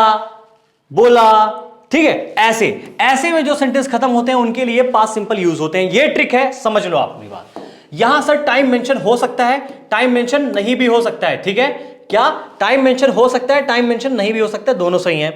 बोला, ठीक है? ऐसे ऐसे में जो सेंटेंस खत्म होते हैं उनके लिए पास्ट सिंपल यूज होते हैं। ये ट्रिक है, समझ लो आप अपनी बात। यहां सर टाइम मेंशन हो सकता है, टाइम मेंशन नहीं भी हो सकता है, ठीक है? क्या? टाइम मेंशन हो सकता है, टाइम मेंशन नहीं भी हो सकता है, दोनों सही हैं।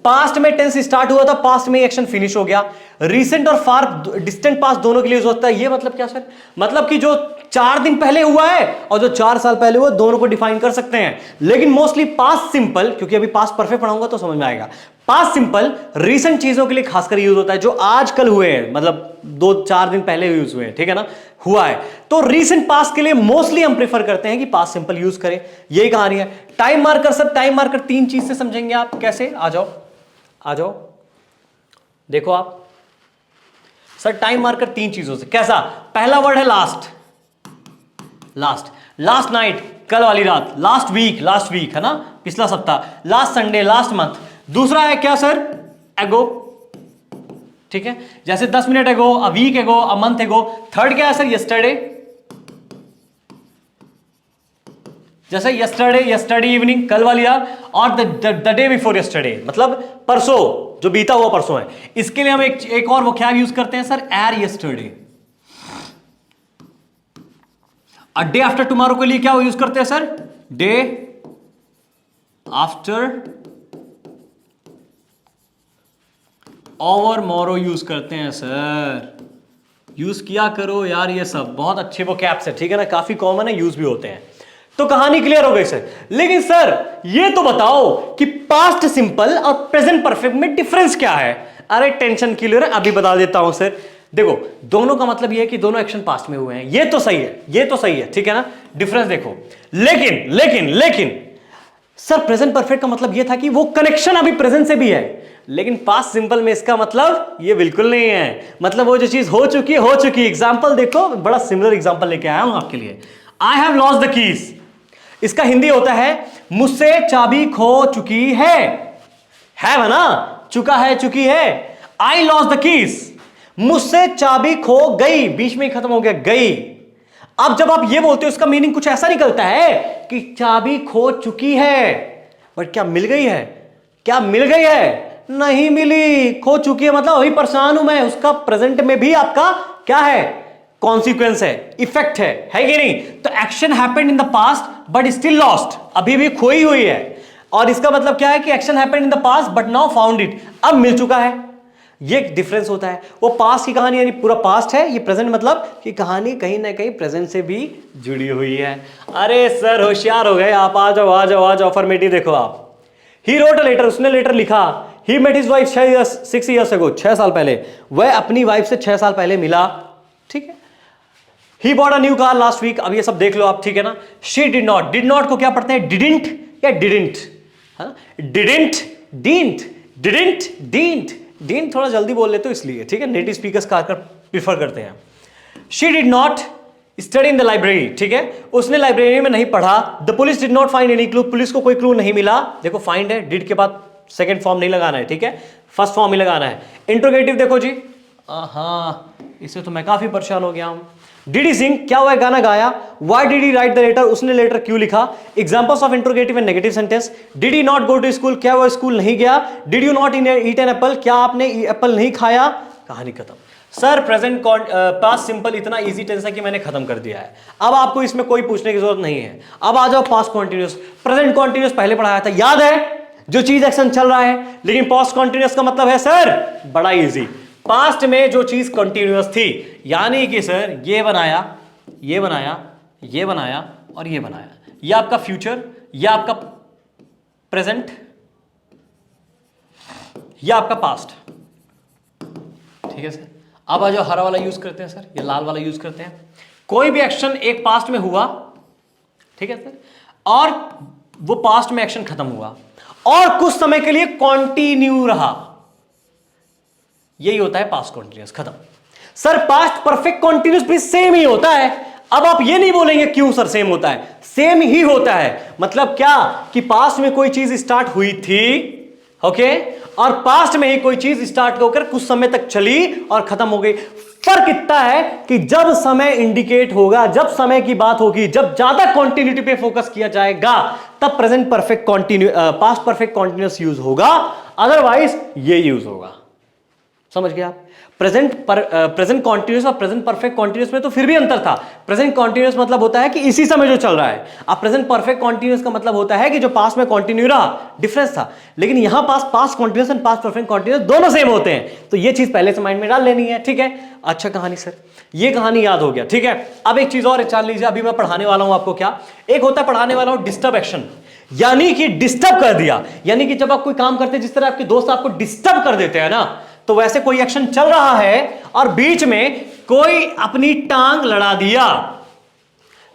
पास्ट में टेंस स्टार्ट हुआ था, पास्ट में एक्शन फिनिश हो गया। रिसेंट और फार डिस्टेंट पास्ट दोनों के लिए यूज होता है। ये मतलब क्या सर? मतलब कि जो 4 दिन पहले हुआ है और जो 4 साल पहले हुआ, दोनों को डिफाइन कर सकते हैं। लेकिन मोस्टली पास्ट सिंपल, क्योंकि अभी पास्ट परफेक्ट पढ़ाऊंगा तो समझ में आएगा, पास्ट सिंपल रीसेंट चीजों के लिए खासकर यूज होता है, जो आज कल हुए हैं, मतलब 2-4 दिन पहले यूज हुए हैं, ठीक है ना, हुआ है। तो रीसेंट पास्ट के लिए मोस्टली हम प्रेफर करते हैं कि पास्ट सिंपल यूज करें। यही कहानी है। Time marker sir, time marker 3 चीज से समझेंगे आप। कैसे? आ जाओ, आ जाओ, देखो आप सर, टाइम मार्कर 3 चीजों से। कैसा? पहला वर्ड है लास्ट, लास्ट, लास्ट नाइट, कल वाली रात, लास्ट वीक है ना, पिछला सप्ताह, लास्ट संडे, लास्ट मंथ। दूसरा है क्या सर? एगो, ठीक है, जैसे 10 मिनट एगो, अ वीक एगो, अ मंथ एगो। थर्ड क्या है सर? यस्टरडे, जैसे यस्टरडे इवनिंग, कल वाली रात, और द डे बिफोर यस्टरडे, मतलब परसों, जो बीता हुआ परसों है। इसके लिए हम एक और वोकैब यूज करते हैं सर, एर यस्टरडे। और डे आफ्टर टुमारो के लिए क्या यूज करते हैं सर? डे आफ्टर ओवर मोरो यूज करते हैं सर। यूज किया करो यार, ये सब बहुत अच्छे वोकैब्स है, ठीक है ना, काफी कॉमन है, यूज भी होते हैं। तो कहानी क्लियर हो गई सर। लेकिन सर ये तो बताओ कि पास्ट सिंपल और प्रेजेंट परफेक्ट में डिफरेंस क्या है? अरे टेंशन क्लियर है, अभी बता देता हूं सर। देखो दोनों का मतलब ये है कि दोनों एक्शन पास्ट में हुए हैं, ये तो सही है, ये तो सही है, ठीक है ना। डिफरेंस देखो, लेकिन लेकिन लेकिन सर प्रेजेंट परफेक्ट का मतलब ये था कि वो कनेक्शन अभी प्रेजेंट से भी है, लेकिन पास्ट सिंपल में इसका मतलब ये बिल्कुल नहीं है। मतलब वो जो चीज हो चुकी है हो चुकी है। एग्जांपल देखो, बड़ा सिमिलर एग्जांपल लेके आया हूं आपके लिए। I have lost the keys, इसका हिंदी होता है मुझसे चाबी खो चुकी है ना, चुका है चुकी है। आई लॉस्ट द कीज, मुझसे चाबी खो गई, बीच में ही खत्म हो गया गई। अब जब आप ये बोलते हो इसका मीनिंग कुछ ऐसा निकलता है कि चाबी खो चुकी है, बट क्या मिल गई है? क्या मिल गई है? नहीं मिली, खो चुकी है मतलब अभी परेशान हूं मैं। उसका प्रेजेंट में भी आपका क्या है? कॉन्सिक्वेंस है, इफेक्ट है कि नहीं? तो action happened in the past but still lost, अभी भी खोई हुई है। और इसका मतलब क्या है कि action happened in the past but now found it, अब मिल चुका है। ये डिफरेंस होता है। वो पास्ट की कहानी यानी पूरा पास्ट है, ये प्रेजेंट मतलब कि कहानी कहीं ना कहीं प्रेजेंट से भी जुड़ी हुई है। अरे सर होशियार हो गए आप, आ जाओ आ जाओ आ जाओ। अफर्मेटिव देखो आप। ही रोट अ लेटर, उसने लेटर लिखा। He met his wife 6 years ago, 6 साल पहले। वह अपनी वाइफ से 6 साल पहले मिला, ठीक है। He bought a new car last week, अब ये सब देख लो आप, ठीक है ना। She did not, did not को क्या पढ़ते हैं? डिडंट या didn't? Didn't, didn't, didn't, didn't. डीन थोड़ा जल्दी बोल लेते हो इसलिए, ठीक है। नेटिव स्पीकर्स का प्रीफर करते हैं। She did not study in the library, ठीक है, उसने लाइब्रेरी में नहीं पढ़ा। The police did not find any clue, police को कोई क्लू नहीं मिला। देखो फाइंड है, डिड के बाद सेकंड फॉर्म नहीं लगाना है, ठीक है, फर्स्ट फॉर्म ही लगाना है। इंट्रोगेटिव देखो जी, हाँ इससे तो मैं काफी परेशान हो गया हूं। डिड ही सिंग, क्या हुआ गाना गाया। Why did he write the letter, उसने लेटर क्यों लिखा। Examples of interrogative and negative sentence. Did he not go to school, क्या वो स्कूल नहीं गया। Did you not eat an apple, क्या आपने एप्पल नहीं खाया। कहानी खत्म। सर प्रेजेंट पास्ट सिंपल इतना इजी टेंस है कि मैंने खत्म कर दिया है। अब आपको इसमें कोई पूछने की जरूरत नहीं है। अब आ जाओ पास्ट कॉन्टिन्यूस। प्रेजेंट कॉन्टिन्यूस पहले पढ़ाया था, याद है, जो चीज एक्शन चल रहा है। लेकिन पास्ट कॉन्टिन्यूस का मतलब है सर बड़ा इजी, पास्ट में जो चीज कंटिन्यूअस थी, यानी कि सर ये बनाया, ये बनाया, ये बनाया और ये बनाया, ये आपका फ्यूचर, ये आपका प्रेजेंट, ये आपका पास्ट, ठीक है सर। अब आ जाओ हरा वाला यूज करते हैं सर, ये लाल वाला यूज करते हैं। कोई भी एक्शन एक पास्ट में हुआ, ठीक है सर, और वो पास्ट में एक्शन खत्म हुआ और कुछ समय के लिए कंटिन्यू रहा, यही होता है पास्ट कंटिन्यूअस। खत्म। सर पास्ट परफेक्ट कंटिन्यूअस भी सेम ही होता है। अब आप ये नहीं बोलेंगे क्यों सर सेम होता है, सेम ही होता है। मतलब क्या कि पास्ट में कोई चीज स्टार्ट हुई थी, ओके, और पास्ट में ही कोई चीज स्टार्ट होकर कुछ समय तक चली और खत्म हो गई। फर्क इतना है कि जब समय इंडिकेट होगा, जब समय की बात होगी, जब ज्यादा कंटिन्यूटी पे फोकस किया जाएगा, तब present perfect past perfect continuous use होगा, अदरवाइज ये यूज होगा। समझ गया आप? प्रेजेंट कॉन्टिन्यूस और प्रेजेंट परफेक्ट कॉन्टिन्यूस में तो फिर भी अंतर था। प्रेजेंट कॉन्टिन्यूस मतलब होता है कि इसी समय जो चल रहा है। अब प्रेजेंट परफेक्ट कॉन्टिन्यूस का मतलब होता है कि जो पास्ट में कॉन्टिन्यू रहा, डिफरेंस था। लेकिन यहां past continuous and past perfect continuous दोनों सेम होते हैं, तो ये चीज पहले से माइंड में डाल लेनी है, ठीक है। अच्छा कहानी सर, ये कहानी याद हो गया, ठीक है। अब एक चीज और जान लीजिए, अभी मैं पढ़ाने वाला हूं आपको क्या, एक होता है पढ़ाने वाला हूं डिस्टर्ब एक्शन, यानी कि डिस्टर्ब कर दिया। यानी कि जब आप कोई काम करते हैं, जिस तरह आपके दोस्त आपको डिस्टर्ब कर देते हैं ना, तो वैसे कोई एक्शन चल रहा है और बीच में कोई अपनी टांग लड़ा दिया,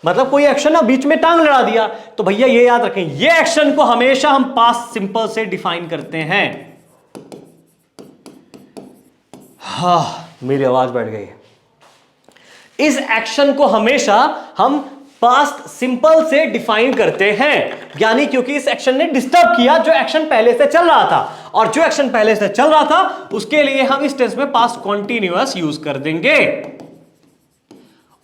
मतलब कोई एक्शन ना बीच में टांग लड़ा दिया, तो भैया ये याद रखें, ये एक्शन को हमेशा हम पास्ट सिंपल से डिफाइन करते हैं। मेरी आवाज बैठ गई। इस एक्शन को हमेशा हम पास्ट सिंपल से डिफाइन करते हैं, यानी क्योंकि इस एक्शन ने डिस्टर्ब किया जो एक्शन पहले से चल रहा था, और जो एक्शन पहले से चल रहा था उसके लिए हम इस टेंस में पास्ट कॉन्टिन्यूअस यूज कर देंगे।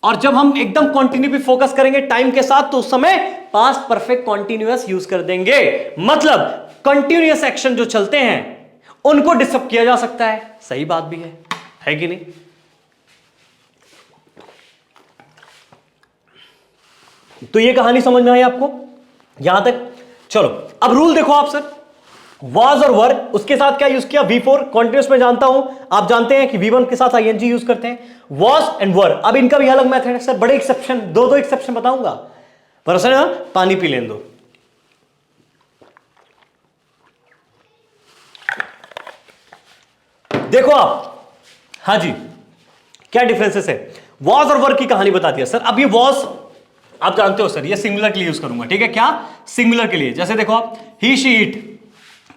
और जब हम एकदम कंटिन्यू पे फोकस करेंगे टाइम के साथ, तो उस समय पास्ट परफेक्ट कॉन्टिन्यूअस यूज कर देंगे। मतलब कंटिन्यूअस एक्शन जो चलते हैं उनको डिस्टर्ब किया जा सकता है। सही बात भी है कि नहीं? तो ये कहानी समझ में आई आपको यहां तक? चलो अब रूल देखो आप सर, वाज और वर, उसके साथ क्या यूज किया, V4 कॉन्टिन्यूअस में जानता हूं, आप जानते हैं कि V1 के साथ ING यूज करते हैं, वाज एंड वर। अब इनका भी अलग मेथड है सर, बड़े एक्सेप्शन, दो एक्सेप्शन बताऊंगा। भरोसा ना, पानी पी लेने दो। देखो आप, हाँ जी, क्या डिफरेंसेस है। वॉज और वर्क की कहानी बता दिया सर। अब ये वॉज आप जानते हो सर, ये सिंगुलर के लिए यूज करूंगा, ठीक है, क्या सिंगुलर के लिए। जैसे देखो आप, ही शी इट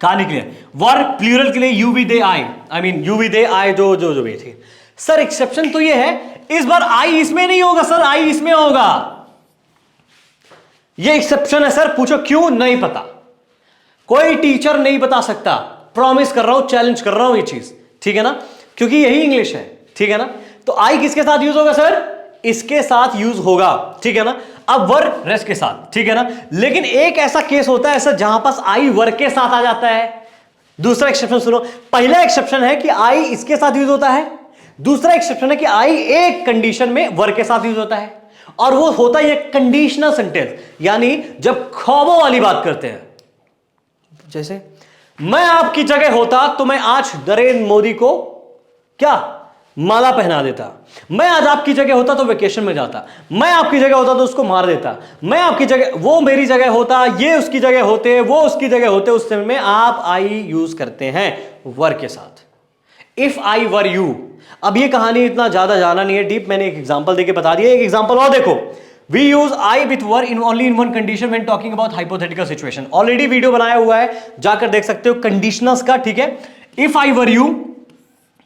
कहानी के लिए। वर्क प्लूरल के लिए you we they I mean you we they I, जो जो जो भी थी। सर एक्सेप्शन तो ये है, इस बार आई इसमें नहीं होगा सर, आई इसमें होगा। ये एक्सेप्शन है सर। पूछो क्यों, नहीं पता, कोई टीचर नहीं बता सकता। प्रॉमिस कर रहा हूं, चैलेंज कर रहा हूं ये चीज, ठीक है ना, क्योंकि यही इंग्लिश है, ठीक है ना। तो आई किसके साथ यूज होगा सर, इसके साथ यूज होगा, ठीक है ना। अब वर्क रेस्ट के साथ, ठीक है ना। लेकिन एक ऐसा केस होता है सर जहां पास आई वर्क के साथ आ जाता है। दूसरा एक्सेप्शन सुनो, पहला एक्सेप्शन है कि आई इसके साथ यूज होता है, दूसरा एक्सेप्शन है कि आई एक कंडीशन में वर्क के साथ यूज होता है, और वो होता है कंडीशनल सेंटेंस, यानी जब ख्वाबों वाली बात करते हैं। जैसे मैं आपकी जगह होता तो मैं आज नरेंद्र मोदी को क्या माला पहना देता, मैं आज आपकी जगह होता तो वेकेशन में जाता, मैं आपकी जगह होता तो उसको मार देता, मैं आपकी जगह, वो मेरी जगह होता, ये उसकी जगह होते, वो उसकी जगह होते। उस समय में आप आई यूज करते हैं वर्क के साथ। इफ आई वर यू, अब ये कहानी इतना ज्यादा जाना नहीं है डीप, मैंने एक एग्जांपल देके बता दिया। एक एग्जांपल और देखो, we use I with were in only in one condition when talking about hypothetical situation। Already video बनाया हुआ है, जाकर देख सकते हो कंडीशनल्स का, ठीक है। इफ आई वर यू,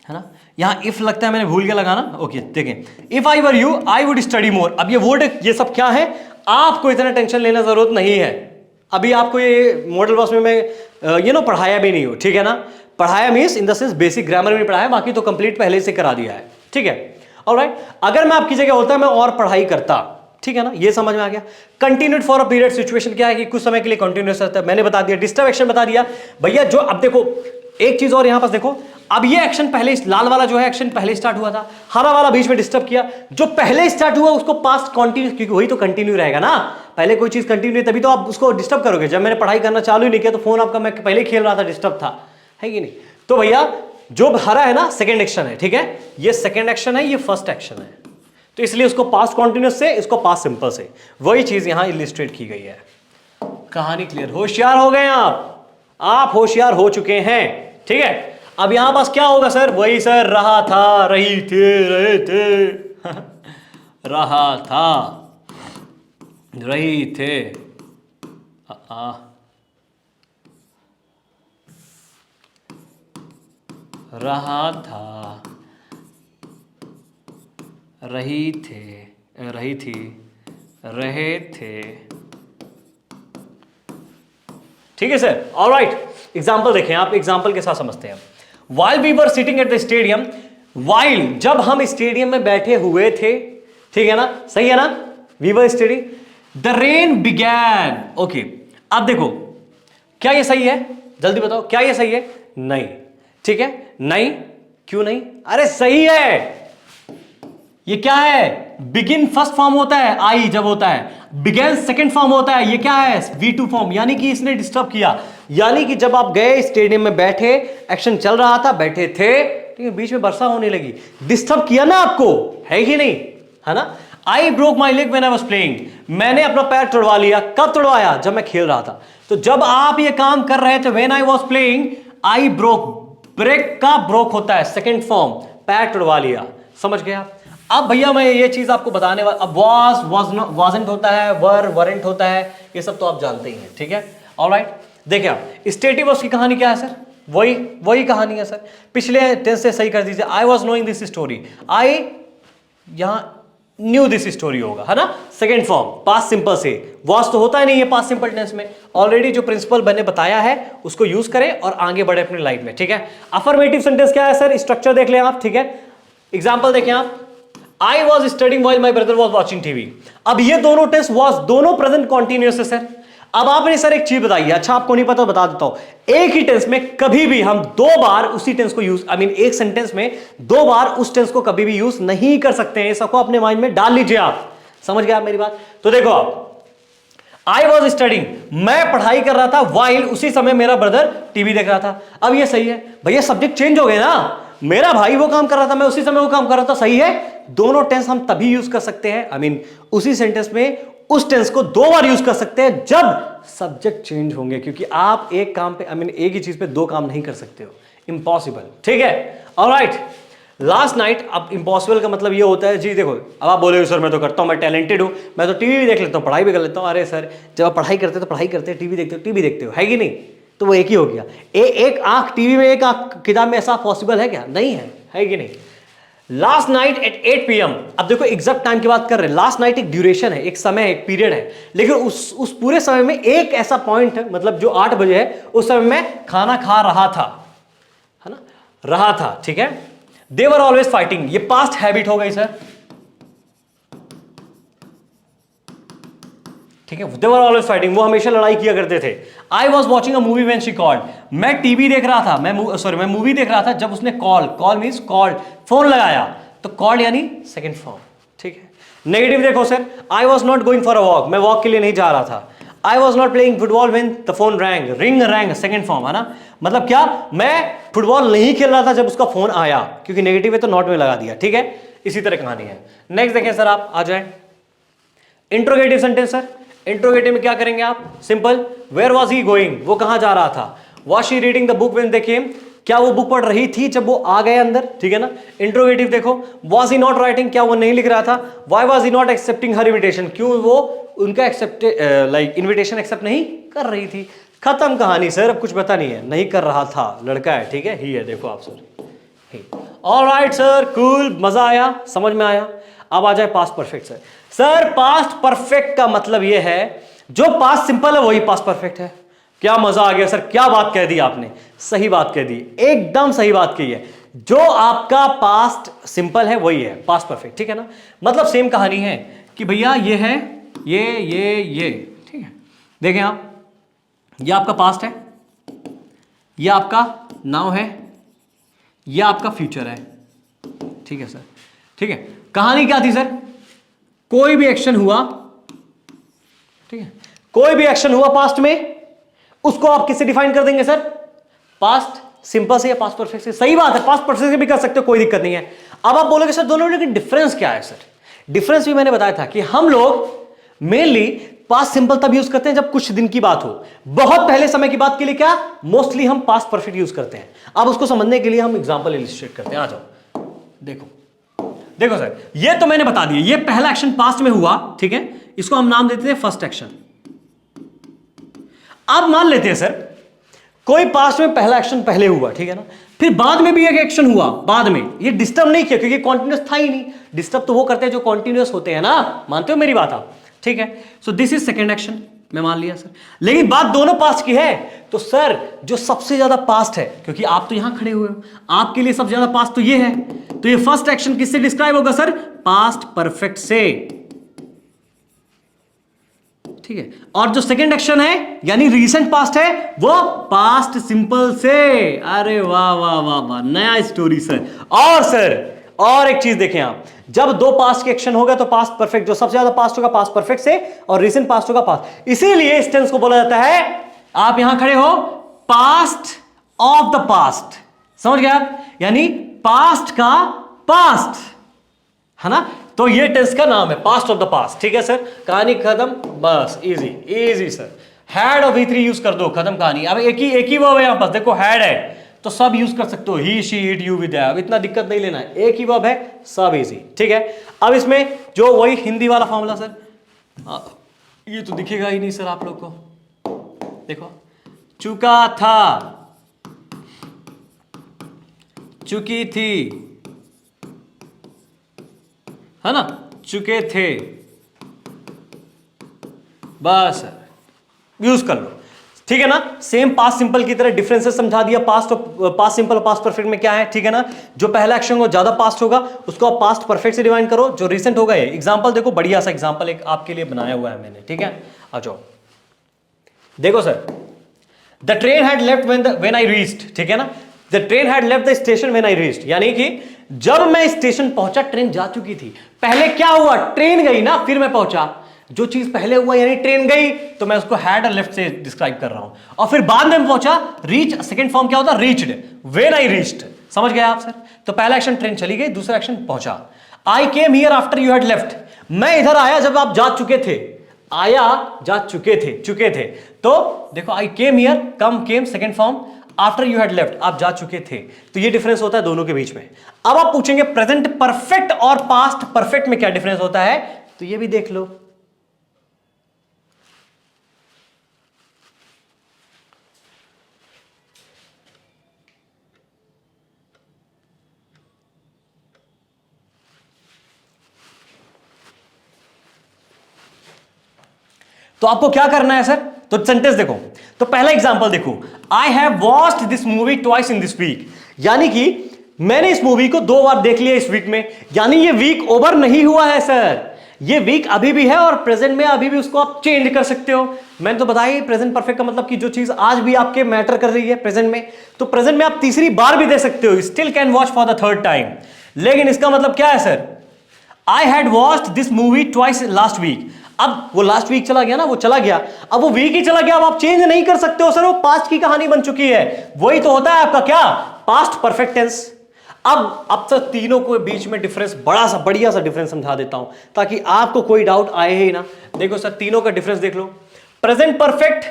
है ना, यहां इफ लगता है मैंने भूल के लगाना, ओके देखें। If I were you I would study more. अब ये वर्ड, ये सब क्या है, आपको इतना टेंशन लेना जरूरत नहीं है। अभी आपको ये मॉडल बॉक्स में मैं पढ़ाया भी नहीं हो, ठीक है ना। पढ़ाया means in the sense basic grammar में पढ़ाया, बाकी तो कंप्लीट पहले से करा दिया है, ठीक है। ऑलराइट, अगर मैं आपकी जगह होता मैं और पढ़ाई करता, ठीक है ना, ये समझ में आ गया। Continued for a period situation क्या है कि कुछ समय के लिए कंटिन्यूअस रहता है, मैंने बता दिया। डिस्टर्ब एक्शन बता दिया भैया। जो अब देखो एक चीज और यहां पास देखो, अब ये एक्शन पहले, लाल वाला जो है एक्शन पहले स्टार्ट हुआ था, हरा वाला बीच में डिस्टर्ब किया। जो पहले स्टार्ट हुआ उसको पास्ट कंटिन्यू, क्योंकि वही तो कंटिन्यू रहेगा ना। पहले कोई चीज कंटिन्यू तभी तो आप उसको डिस्टर्ब करोगे। जब मैंने पढ़ाई करना चालू ही नहीं किया तो फोन आपका मैं पहले खेल रहा था, डिस्टर्ब था, है कि नहीं। तो भैया जो हरा है ना, सेकेंड एक्शन है, ठीक है। ये सेकेंड एक्शन है, ये फर्स्ट एक्शन है, तो इसलिए उसको पास्ट कॉन्टिन्यूस से, इसको पास्ट सिंपल से, वही चीज यहां इलिस्ट्रेट की गई है। कहानी क्लियर, होशियार हो गए आप होशियार हो चुके हैं, ठीक है। अब यहां पास क्या होगा सर, वही सर, रहा था, रही थे, रहे थे रहा था, रही थे, रहा था, रही थे, रही थी, रहे थे, ठीक है सर। ऑलराइट, एग्जाम्पल देखें आप, एग्जाम्पल के साथ समझते हैं। While we were sitting at the stadium, while जब हम स्टेडियम में बैठे हुए थे, ठीक है ना, सही है ना, we were studying, the rain began. Okay, अब देखो क्या ये सही है, जल्दी बताओ क्या ये सही है, नहीं, ठीक है, नहीं, क्यों नहीं, अरे सही है। ये क्या है, बिगिन फर्स्ट फॉर्म होता है आई जब होता है, बिगेन सेकंड फॉर्म होता है, ये क्या है V2 फॉर्म, यानी कि इसने डिस्टर्ब किया। यानी कि जब आप गए स्टेडियम में बैठे, एक्शन चल रहा था, बैठे थे, ठीक है, बीच में वर्षा होने लगी, डिस्टर्ब किया ना आपको, है कि नहीं, है ना। I broke my leg when I was playing, मैंने अपना पैर तोड़वा लिया, कब तोड़वाया, जब मैं खेल रहा था। तो जब आप ये काम कर रहे थे, when I was playing, I broke, break का ब्रोक होता है सेकंड फॉर्म, पैर तोड़वा लिया, समझ गए आप। अब भैया मैं ये चीज आपको बताने वाला, अब वाजंट होता है, वरेंट होता है, ये सब तो आप जानते ही हैं, ठीक है। ऑलराइट, देखिए आप स्टेटिव की कहानी क्या है सर, वही कहानी है सर। पिछले टेंस से सही कर दीजिए, I was knowing this story, I यहां न्यू दिस स्टोरी होगा, है ना, सेकेंड फॉर्म, पास्ट सिंपल से। वॉज तो होता ही नहीं है पास्ट सिंपल टेंस में। ऑलरेडी जो प्रिंसिपल मैंने बताया है उसको यूज करें और आगे बढ़े अपनी लाइफ में, ठीक है। अफर्मेटिव सेंटेंस क्या है सर, स्ट्रक्चर देख लें आप, ठीक है। एग्जाम्पल देखें आप, I was studying while my brother was watching TV। अब ये दोनों टेंस was, दोनों प्रेजेंट कॉन्टिन्यूअस है सर। अब आपने सर एक चीज बताई है, अच्छा आपको नहीं पता बता देता हूं, एक ही टेंस में कभी भी हम दो बार उसी टेंस को यूज, एक सेंटेंस में दो बार उस टेंस को कभी भी यूज नहीं कर सकते हैं। सबको अपने माइंड में डाल लीजिए आप, समझ गए आप मेरी बात। तो देखो आप, आई वॉज स्टडिंग, मैं पढ़ाई कर रहा था, वाइल उसी समय मेरा ब्रदर टीवी देख रहा था। अब ये सही है भैया, सब्जेक्ट चेंज हो गए ना, मेरा भाई वो काम कर रहा था, मैं उसी समय वो काम कर रहा था, सही है। दोनों टेंस हम तभी यूज कर सकते हैं, उसी सेंटेंस में उस टेंस को 2 बार यूज कर सकते हैं जब सब्जेक्ट चेंज होंगे, क्योंकि आप एक काम पे एक ही चीज पे 2 काम नहीं कर सकते हो, इम्पॉसिबल। ठीक है, ऑलराइट। लास्ट नाइट, अब इम्पॉसिबल का मतलब ये होता है जी, देखो अब आप बोलोगे सर मैं तो करता हूँ, मैं टैलेंटेड हूँ, मैं तो टीवी भी देख लेता हूँ, पढ़ाई भी कर लेता हूँ। अरे सर जब आप पढ़ाई करते हो तो पढ़ाई करते हैं, टीवी देखते हो, है कि नहीं? तो वो एक ही हो गया। एक आंख टीवी में, एक आंख किताब में, ऐसा पॉसिबल है क्या? नहीं है कि नहीं? Last night at 8 PM। अब देखो एग्जैक्ट टाइम की बात कर रहे हैं। लास्ट नाइट एक ड्यूरेशन है, एक समय है, एक पीरियड है, लेकिन उस पूरे समय में एक ऐसा पॉइंट है, मतलब जो 8 बजे है, उस समय मैं खाना खा रहा था, है ना, रहा था। ठीक है, दे वर ऑलवेज फाइटिंग, ये पास्ट हैबिट हो गई सर। ठीक है, दे वर ऑलवेज फाइटिंग, वो हमेशा लड़ाई किया करते थे। I was watching a movie when she called, मैं टीवी देख रहा था, मैं मूवी देख रहा था जब उसने कॉल मींस कॉल्ड, फोन लगाया, तो कॉल्ड यानी सेकंड फॉर्म। ठीक है, नेगेटिव देखो sir, I was not going for a walk, मैं वॉक के लिए नहीं जा रहा था। I was not playing football when the phone wrong, second form, है ना, मतलब क्या, मैं फुटबॉल नहीं खेल रहा था जब उसका फोन आया, क्योंकि नेगेटिव है तो नॉट में लगा दिया। ठीक है, इसी तरह कहानी है। नेक्स्ट देखें सर, आप आ जाए इंट्रोगेटिव सेंटेंस। सर इंट्रोगेटिव में क्या करेंगे आप? Simple, where was he going, वो कहां जा रहा था। Was she reading the book when they came, क्या वो बुक पढ़ रही थी जब वो आ गए अंदर। ठीक है ना, इंट्रोगेटिव देखो, वॉज ही नॉट राइटिंग, क्या वो नहीं लिख रहा था। Why was he not accepting her invitation, क्यों वो उनका इन्विटेशन एक्सेप्ट नहीं कर रही थी। खत्म कहानी सर, अब कुछ पता नहीं है, नहीं कर रहा था, लड़का है। ठीक है, ही है, देखो आप सर। ऑलराइट सर, कूल, मजा आया, समझ में आया। अब आ जाए past perfect. Sir past perfect का मतलब यह है, जो पास्ट सिंपल है वही पास्ट परफेक्ट है। क्या मजा आ गया सर, क्या बात कह दी आपने, सही बात कह दी, एकदम सही बात कही है। जो आपका पास्ट सिंपल है वही है पास्ट परफेक्ट। ठीक है ना, मतलब सेम कहानी है कि भैया ये है, ये। ठीक है, देखें आप, ये आपका पास्ट है, ये आपका नाउ है, ये आपका फ्यूचर है। ठीक है सर, ठीक है, कहानी क्या थी सर, कोई भी एक्शन हुआ, ठीक है, कोई भी एक्शन हुआ पास्ट में, उसको आप किससे डिफाइन कर देंगे सर? पास्ट सिंपल से या पास्ट परफेक्ट से? सही बात है, पास्ट परफेक्ट से भी कर सकते हो, कोई दिक्कत नहीं है। अब आप बोलोगे सर दोनों में डिफरेंस क्या है? सर डिफरेंस भी मैंने बताया था कि हम लोग मेनली पास्ट सिंपल तब यूज करते हैं जब कुछ दिन की बात हो, बहुत पहले समय की बात के लिए क्या मोस्टली हम पास्ट परफेक्ट यूज करते हैं। अब उसको समझने के लिए हम एग्जांपल इलिस्ट्रेट करते हैं। आ जाओ, देखो सर, ये तो मैंने बता दिया, ये पहला एक्शन पास्ट में हुआ। ठीक है, इसको हम नाम देते हैं फर्स्ट एक्शन। अब मान लेते हैं सर कोई पास्ट में पहला एक्शन पहले हुआ, ठीक है ना, फिर बाद में भी एक एक्शन हुआ बाद में, ये डिस्टर्ब नहीं किया क्योंकि कॉन्टिन्यूस था ही नहीं। डिस्टर्ब तो वो करते हैं जो कॉन्टिन्यूस होते हैं ना, मानते हो मेरी बात आप? ठीक है, so this is second action, मैं मान लिया सर। लेकिन बात दोनों पास्ट की है, तो सर जो सबसे ज्यादा पास्ट है, क्योंकि आप तो यहां खड़े हुए हो, आपके लिए सबसे ज्यादा पास्ट तो ये है, तो ये फर्स्ट एक्शन किससे डिस्क्राइब होगा सर? पास्ट परफेक्ट से। ठीक है, और जो सेकेंड एक्शन है यानी रीसेंट पास्ट है, वो पास्ट सिंपल से। अरे वाह वाह वाह वाह, नया स्टोरी सर। और सर और एक चीज देखें आप, जब दो पास्ट के एक्शन होगा तो पास्ट परफेक्ट, जो सबसे ज्यादा पास्ट होगा पास्ट परफेक्ट से, और रीसेंट पास्ट होगा पास्ट। इसीलिए इस टेंस को बोला जाता है, आप यहां खड़े हो, पास्ट ऑफ द पास्ट। समझ गए आप? यानी पास्ट का पास्ट, है ना, तो ये टेंस का नाम है पास्ट ऑफ द पास्ट। ठीक है सर, कहानी खत्म, बस इजी इजी सर। हैड और V3 यूज कर दो, खत्म कहानी। अब एक ही वर्ब है यहां पास, देखो हैड है तो सब यूज कर सकते हो, ही शी इट यू विद, अब इतना दिक्कत नहीं लेना है, एक ही वर्ब है, सब इजी। ठीक है, अब इसमें जो वही हिंदी वाला फॉर्मूला सर, ये तो दिखेगा ही नहीं सर आप लोग को, देखो, चुका था, चुकी थी, है ना, चुके थे, बस यूज कर लो। ठीक है ना, सेम पास्ट सिंपल की तरह डिफरेंसेस समझा दिया, पास्ट सिंपल और पास्ट परफेक्ट में क्या है। ठीक है ना, जो पहला एक्शन हो ज्यादा पास्ट होगा उसको आप पास्ट परफेक्ट से डिवाइन करो, जो रिसेंट होगा ये। एग्जांपल देखो, बढ़िया सा एग्जांपल एक आपके लिए बनाया हुआ है मैंने। ठीक है, आ जाओ, देखो sir, the train had left when I reached. ठीक है ना, the train had left the station when I reached, यानी कि जब मैं स्टेशन पहुंचा ट्रेन जा चुकी थी। पहले क्या हुआ, ट्रेन गई ना, फिर मैं पहुंचा। जो चीज पहले हुआ यानी ट्रेन गई, तो मैं उसको हैड और लेफ्ट से डिस्क्राइब कर रहा हूं, और फिर बाद में पहुंचा, रीच, सेकंड फॉर्म क्या होता है, रीच्ड, व्हेन आई रीच्ड। समझ गए आप सर? तो पहला एक्शन ट्रेन चली गई, दूसरा एक्शन पहुंचा। I came here after you had left, मैं इधर आया जब आप जा चुके थे। आया जा चुके थे। तो देखो I came here, come came second form, after you had left आप जा चुके थे। तो ये डिफरेंस होता है दोनों के बीच में। अब आप पूछेंगे प्रेजेंट परफेक्ट और पास्ट परफेक्ट में क्या डिफरेंस होता है, तो ये भी देख लो। तो आपको क्या करना है सर, तो सेंटेंस देखो। तो पहला एग्जांपल देखो, I have watched this movie twice in this week, यानी कि मैंने इस मूवी को 2 बार देख लिया इस वीक में। यानी ये वीक ओवर नहीं हुआ है सर, ये वीक अभी भी है और प्रेजेंट में अभी भी उसको आप चेंज कर सकते हो। मैंने तो बताया प्रेजेंट परफेक्ट का मतलब कि जो चीज आज भी आपके मैटर कर रही है प्रेजेंट में, तो प्रेजेंट में आप तीसरी बार भी दे सकते हो, still can watch for the third time. लेकिन इसका मतलब क्या है sir, I had watched this movie twice last week. अब वो लास्ट वीक चला गया ना, वो चला गया, अब वो वीक ही चला गया, अब आप चेंज नहीं कर सकते हो सर, वो पास्ट की कहानी बन चुकी है। वही तो होता है आपका क्या, पास्ट परफेक्ट टेंस। अब तक तीनों के बीच में डिफरेंस, बढ़िया सा डिफरेंस समझा देता हूं ताकि आपको कोई डाउट आए ही ना। देखो सर तीनों का डिफरेंस देख लो, present perfect,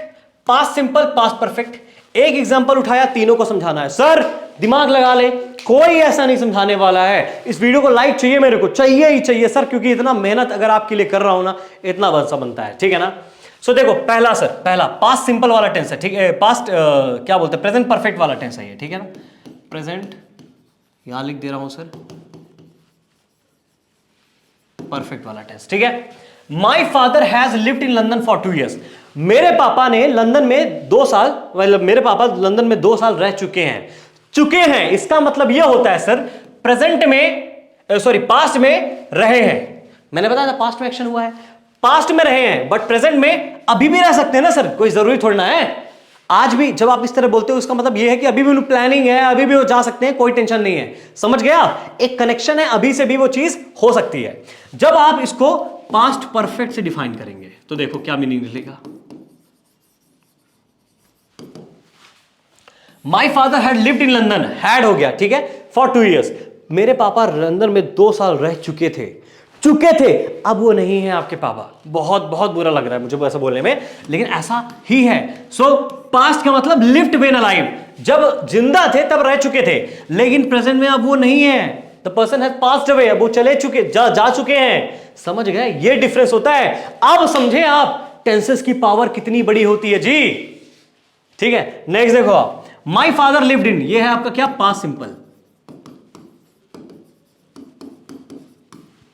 past simple, past perfect. एक एग्जांपल उठाया, तीनों को समझाना है। सर दिमाग लगा ले, कोई ऐसा नहीं समझाने वाला है। इस वीडियो को लाइक चाहिए, मेरे को चाहिए ही चाहिए सर, क्योंकि इतना मेहनत अगर आपके लिए कर रहा हूं ना, इतना बसा बनता है, ठीक है ना। सो देखो पहला पास्ट सिंपल वाला टेंस है, ठीक है, पास्ट क्या बोलते हैं, प्रेजेंट परफेक्ट वाला टेंस है ये, ठीक है ना। प्रेजेंट यहां लिख दे रहा हूं सर, परफेक्ट वाला टेंस, ठीक है। My father has lived in London for 2 years। मेरे पापा ने लंदन में 2 साल, मतलब मेरे पापा लंदन में 2 साल रह चुके हैं। इसका मतलब यह होता है सर, प्रेजेंट में पास्ट में रहे हैं। मैंने बताया था पास्ट में एक्शन हुआ है, पास्ट में रहे हैं, बट प्रेजेंट में अभी भी रह सकते हैं ना सर, कोई जरूरी थोड़ी ना है। आज भी जब आप इस तरह बोलते हो, इसका मतलब यह है कि अभी भी प्लानिंग है, अभी भी वो जा सकते हैं, कोई टेंशन नहीं है। समझ गया, एक कनेक्शन है, अभी से भी वो चीज हो सकती है। जब आप इसको पास्ट परफेक्ट से डिफाइन करेंगे तो देखो क्या मीनिंग निकलेगा। My father had lived in London, had हो गया, ठीक है, फॉर 2 years। मेरे पापा लंदन में 2 साल रह चुके थे, अब वो नहीं है आपके पापा। बहुत बहुत बुरा लग रहा है मुझे ऐसा बोलने में, लेकिन ऐसा ही है। सो पास्ट का मतलब लिव्ड व्हेन अलाइव, जब जिंदा थे तब रह चुके थे, लेकिन प्रेजेंट में अब वो नहीं है। The person has passed away, अब वो चले चुके, जा चुके हैं। समझ गए, ये डिफरेंस होता है। अब समझे आप टेंसेस की पावर कितनी बड़ी होती है जी, ठीक है। नेक्स्ट देखो आप, माई फादर लिव्ड इन, ये है आपका क्या, पास्ट सिंपल,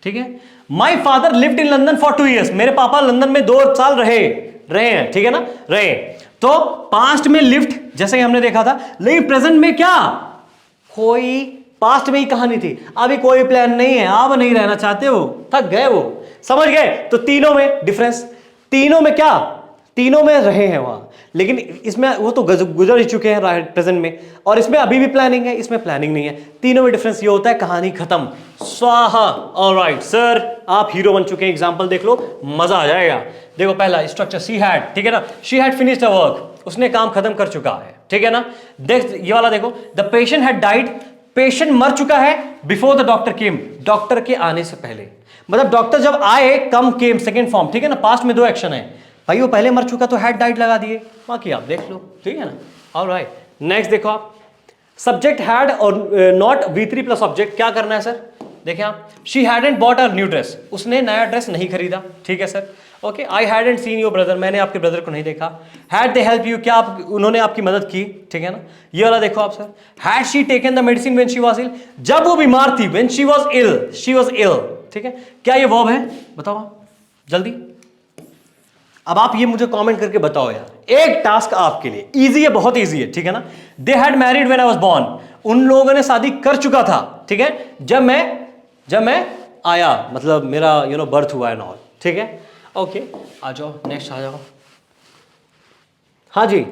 ठीक है। My father lived in London for 2 years, मेरे पापा लंदन में 2 साल रहे हैं, ठीक है ना, रहे। तो पास्ट में लिव्ड जैसे कि हमने देखा था, लेकिन प्रेजेंट में क्या, कोई पास्ट में ही कहानी थी, अभी कोई प्लान नहीं है, आप नहीं रहना चाहते हो, थक गए वो। समझ गए, तो तीनों में डिफरेंस, तीनों में क्या, तीनों में रहे हैं वहां, लेकिन इसमें वो तो गुजर ही चुके हैं प्रेजेंट में, और इसमें अभी भी प्लानिंग है, इसमें प्लानिंग नहीं है। तीनों में डिफरेंस ये होता है, कहानी खत्म, स्वाहा। ऑलराइट सर, आप हीरो बन चुके हैं, एग्जांपल देख लो, मजा आ जाएगा। देखो पहला स्ट्रक्चर, शी हैड, ठीक है ना, she had finished the work, उसने काम खत्म कर चुका है, ठीक है ना। देख ये वाला देखो, the patient had died, patient मर चुका है before the doctor came, doctor के आने से पहले, मतलब डॉक्टर जब आए, कम केम सेकेंड फॉर्म, ठीक है ना। पास्ट में 2 एक्शन है भाई, वो पहले मर चुका तो हैड डाइड लगा दिए, बाकी आप देख लो, ठीक है ना। ऑलराइट, नेक्स्ट देखो आप, सब्जेक्ट हैड और नॉट V3 प्लस ऑब्जेक्ट, क्या करना है सर, देखें आप, she hadn't bot a new dress, उसने नया ड्रेस नहीं खरीदा, ठीक है sir. Okay, I hadn't seen your brother, मैंने आपके ब्रदर को नहीं देखा। हैड दे हेल्प यू, क्या उन्होंने आपकी मदद की, ठीक है ना। ये वाला देखो आप sir, had she taken the medicine when she was ill, जब वो बीमार थी, व्हेन शी वाज इल, ठीक है। क्या ये वर्ब है, बताओ आप जल्दी। अब आप ये मुझे कमेंट करके बताओ यार, एक टास्क आपके लिए, इजी है, बहुत इजी है, ठीक है ना। They had married when I was born, उन लोगों ने शादी कर चुका था, ठीक है, जब मैं आया, मतलब मेरा बर्थ हुआ है नॉल, ठीक है। ओके, आ जाओ नेक्स्ट, आ जाओ। हाँ जी,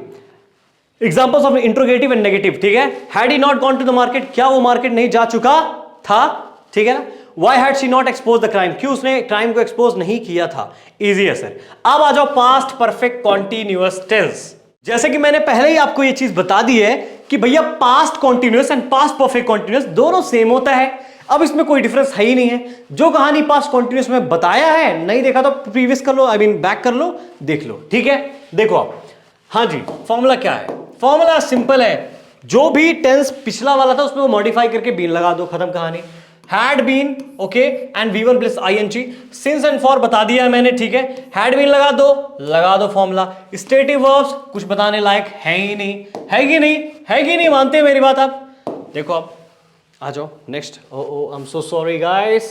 examples of interrogative and negative, ठीक है। Had he not gone to the market, क्या वो मार्केट नहीं जा चुका था, ठीक है ना। Why had she not exposed the crime, क्यों उसने क्राइम को एक्सपोज नहीं किया था, इजी है सर। अब आ जाओ पास्ट परफेक्ट कॉन्टिन्यूअस टेंस। जैसे कि मैंने पहले ही आपको ये चीज बता दी है कि भैया past continuous and past perfect continuous दोनों सेम होता है। अब इसमें कोई डिफरेंस है ही नहीं है। जो कहानी पास्ट कंटिन्यूअस में बताया है, नहीं देखा तो प्रीवियस कर लो, बैक कर लो, देख लो, ठीक है। देखो आप, हाँ जी, फॉर्मूला क्या है? फॉर्मूला सिंपल है, जो भी टेंस पिछला वाला था उसमें वो मॉडिफाई करके बीन लगा दो, खत्म कहानी। Had been, okay, and V1 plus ING, since and for बता दिया है मैंने, ठीक है। हैड बीन लगा दो फॉर्मूला। स्टेटिव वर्ब्स कुछ बताने लायक है ही नहीं, है कि नहीं, है कि नहीं, मानते मेरी बात आप? देखो आप आ जाओ next. Oh I am so sorry guys.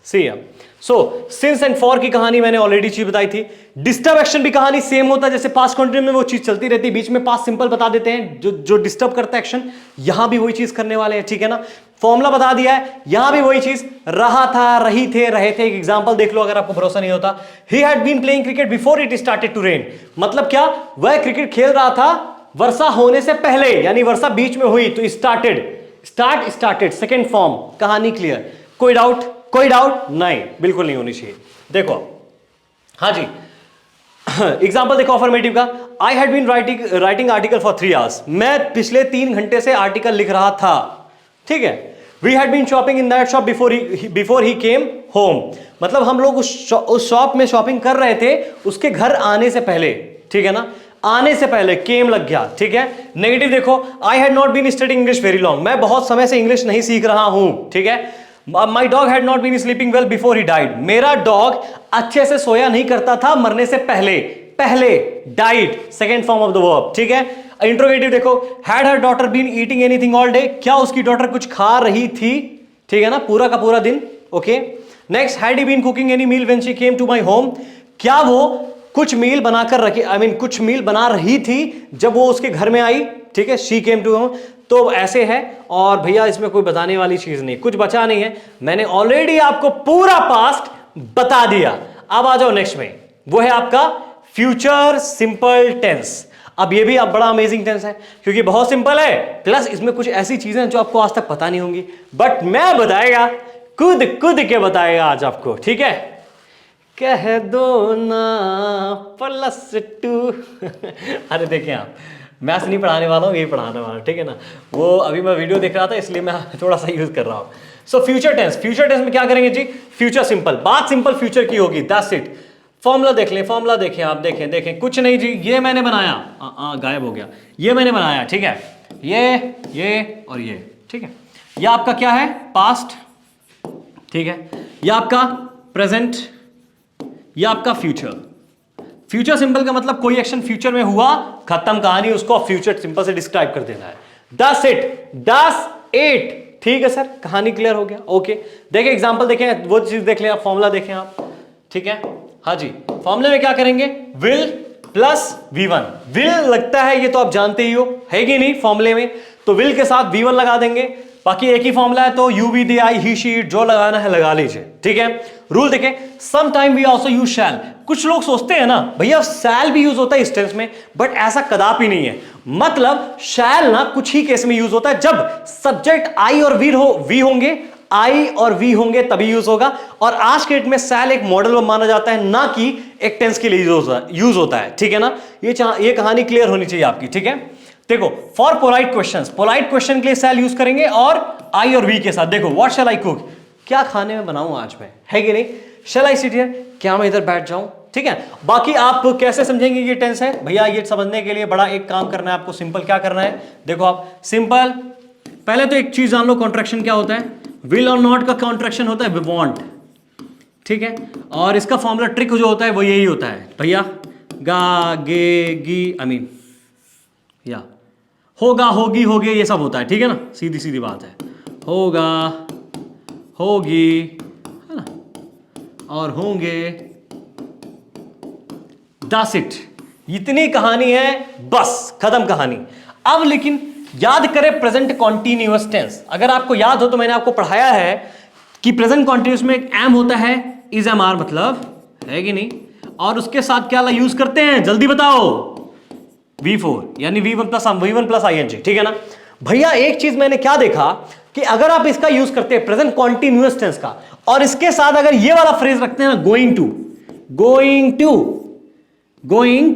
See अब सो सिंस एंड फॉर की कहानी मैंने ऑलरेडी चीज बताई थी। डिस्टर्ब एक्शन भी कहानी सेम होता है, जैसे पास्ट कंटिन्यूअस में वो चीज चलती रहती है, बीच में पास्ट सिंपल बता देते हैं जो डिस्टर्ब करता है एक्शन। यहां भी वही चीज करने वाले हैं, ठीक है ना। फॉर्मूला बता दिया है, यहां भी वही चीज, रहा था, रही थे, रहे थे। एक एग्जांपल देख लो अगर आपको भरोसा नहीं होता। He had been playing cricket before it started to rain, मतलब क्या, वह क्रिकेट खेल रहा था वर्षा होने से पहले, यानी वर्षा बीच में हुई तो स्टार्टेड सेकेंड फॉर्म, कहानी क्लियर। कोई डाउट नहीं, बिल्कुल नहीं होनी चाहिए। देखो हाँ जी, एग्जाम्पल देखो अफर्मेटिव का। I had been writing article for 3 hours, मैं पिछले 3 घंटे से आर्टिकल लिख रहा था, ठीक है। We had been shopping in that shop before he came home, मतलब हम लोग उस शॉप में शॉपिंग कर रहे थे उसके घर आने से पहले, ठीक है ना। आने से पहले केम लग गया, ठीक है। नेगेटिव देखो, I had not been studying English very long, मैं बहुत समय से इंग्लिश नहीं सीख रहा हूं, ठीक है। My dog had not been sleeping well before he died, मेरा डॉग अच्छे से सोया नहीं करता था मरने से पहले died, second form of the verb, ठीक है। इंट्रोगेटिव देखो, had her daughter been eating anything all day, क्या उसकी डॉटर कुछ खा रही थी, ठीक है ना, पूरा का पूरा दिन, okay. Next, had he been cooking any meal when she came to my home, क्या वो कुछ मील बनाकर रखी, कुछ मील बना रही थी जब वो उसके घर में आई, ठीक है। she came to home, तो ऐसे है। और भैया इसमें कोई बताने वाली चीज नहीं, कुछ बचा नहीं है, मैंने ऑलरेडी आपको पूरा पास्ट बता दिया। अब आ जाओ नेक्स्ट में, वो है आपका फ्यूचर सिंपल टेंस। अब ये भी अब बड़ा अमेजिंग टेंस है क्योंकि बहुत सिंपल है, प्लस इसमें कुछ ऐसी चीजें हैं जो आपको आज तक पता नहीं होंगी, बट मैं बताएगा, खुद के बताएगा आज आपको, ठीक है। कह दो ना +2 अरे देखें आप, मैथ्स नहीं पढ़ाने वाला हूँ, यही पढ़ाने वाला हूँ, ठीक है ना। वो अभी मैं वीडियो देख रहा था इसलिए मैं थोड़ा सा यूज कर रहा हूँ। सो फ्यूचर टेंस में क्या करेंगे जी, फ्यूचर सिंपल, बात सिंपल फ्यूचर की होगी, दैट्स इट। फॉर्मूला देख लें, फॉर्मूला देखें आप, देखें कुछ नहीं जी, ये मैंने बनाया, गायब हो गया, ये मैंने बनाया, ठीक है। ये और ये, ठीक है। ये आपका क्या है, पास्ट, ठीक है। ये आपका प्रेजेंट, ये आपका फ्यूचर। फ्यूचर सिंपल का मतलब कोई एक्शन फ्यूचर में हुआ, खत्म कहानी, उसको फ्यूचर सिंपल से डिस्क्राइब कर देना है। दस इट, ठीक है सर, कहानी क्लियर हो गया, ओके। देखिए एग्जांपल देखें, वो चीज देख लें आप, फॉर्मूला देखें आप, ठीक है। हाँ जी, फॉर्मूले में क्या करेंगे, विल प्लस V1, विल लगता है ये तो आप जानते ही हो, है कि नहीं, फॉर्मूले में तो विल के साथ V1 लगा देंगे, बाकी एक ही फॉर्मूला है तो you we they I he she it, जो लगाना है लगा लीजिए, ठीक है। रूल देखें, some time we also use shall, कुछ लोग सोचते हैं ना भैया शैल भी यूज होता है इस टेंस में, बट ऐसा कदापि नहीं है। मतलब शैल ना कुछ ही केस में यूज होता है, जब सब्जेक्ट आई और वी होंगे, आई और वी होंगे तभी यूज होगा। और आज के डेट में शैल एक मॉडल माना जाता है, ना कि एक टेंस के लिए यूज होता है, ठीक है ना। ये कहानी क्लियर होनी चाहिए आपकी, ठीक है। देखो, फॉर पोलाइट क्वेश्चन के लिए शैल यूज करेंगे और आई और वी के साथ। देखो, व्हाट शैल आई कुक, क्या खाने में बनाऊं आज मैं, है कि नहीं। शैल आई सिट हियर, क्या मैं इधर बैठ जाऊं, ठीक है। बाकी आप कैसे समझेंगे ये टेंस है भैया, ये समझने के लिए बड़ा एक काम करना है आपको, सिंपल क्या करना है, देखो आप सिंपल, पहले तो एक चीज जान लो, कॉन्ट्रैक्शन क्या होता है, विल और नॉट का कॉन्ट्रैक्शन होता है वांट, ठीक है। और इसका फॉर्मूला ट्रिक जो होता है वो यही होता है भैया, गा गे गी या होगा होगी होगे ये सब होता है, ठीक है ना, सीधी सीधी बात है, होगा होगी, है ना, और होंगे, दैट्स इट, इतनी कहानी है, बस खत्म कहानी। अब लेकिन याद करें प्रेजेंट कॉन्टिन्यूअस टेंस, अगर आपको याद हो तो मैंने आपको पढ़ाया है कि प्रेजेंट कॉन्टिन्यूअस में एक एम होता है, इज एम आर मतलब, है कि नहीं, और उसके साथ क्या यूज करते हैं, जल्दी बताओ, V4 यानी V1 प्लस ING, ठीक है ना। भैया एक चीज मैंने क्या देखा कि अगर आप इसका यूज करते हैं प्रेजेंट कॉन्टिन्यूअस टेंस का, और इसके साथ अगर ये वाला फ्रेज रखते हैं ना, गोइंग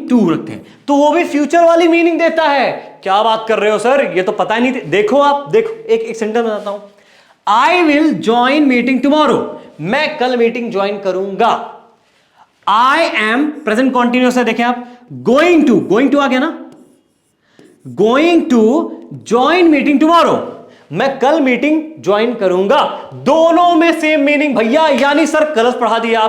टू रखते हैं, तो वो भी फ्यूचर वाली मीनिंग देता है। क्या बात कर रहे हो सर, ये तो पता ही नहीं। देखो आप, देखो एक सेंटेंस बताता हूं, I will join meeting tomorrow, मैं कल मीटिंग ज्वाइन करूंगा। आई एम प्रेजेंट कॉन्टिन्यूस है, देखें आप, गोइंग टू आ गया ना, going to join meeting tomorrow, मैं कल मीटिंग ज्वाइन करूंगा। दोनों में सेम मीनिंग भैया, यानी सर गलत पढ़ा दिया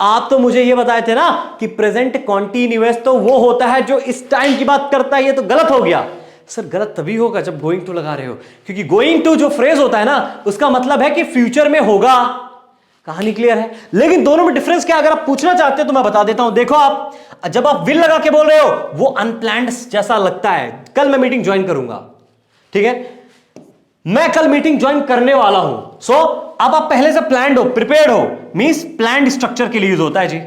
आप तो मुझे ये बताए थे ना कि प्रेजेंट कॉन्टिन्यूअस तो वो होता है जो इस टाइम की बात करता है, ये तो गलत हो गया। सर गलत तभी होगा जब गोइंग टू लगा रहे हो, क्योंकि गोइंग टू जो फ्रेज होता है ना उसका मतलब है कि फ्यूचर में होगा। कहानी क्लियर है? लेकिन दोनों में डिफरेंस क्या, अगर आप पूछना चाहते हो तो मैं बता देता हूं। देखो आप, जब आप विल लगा के बोल रहे हो वो अनप्लान्ड जैसा लगता है, कल मैं मीटिंग ज्वाइन करूंगा, ठीक है, मैं कल मीटिंग ज्वाइन करने वाला हूं। सो अब आप पहले से प्लान्ड हो, प्रिपेयर्ड हो, मींस प्लान्ड स्ट्रक्चर के लिए यूज होता है जी।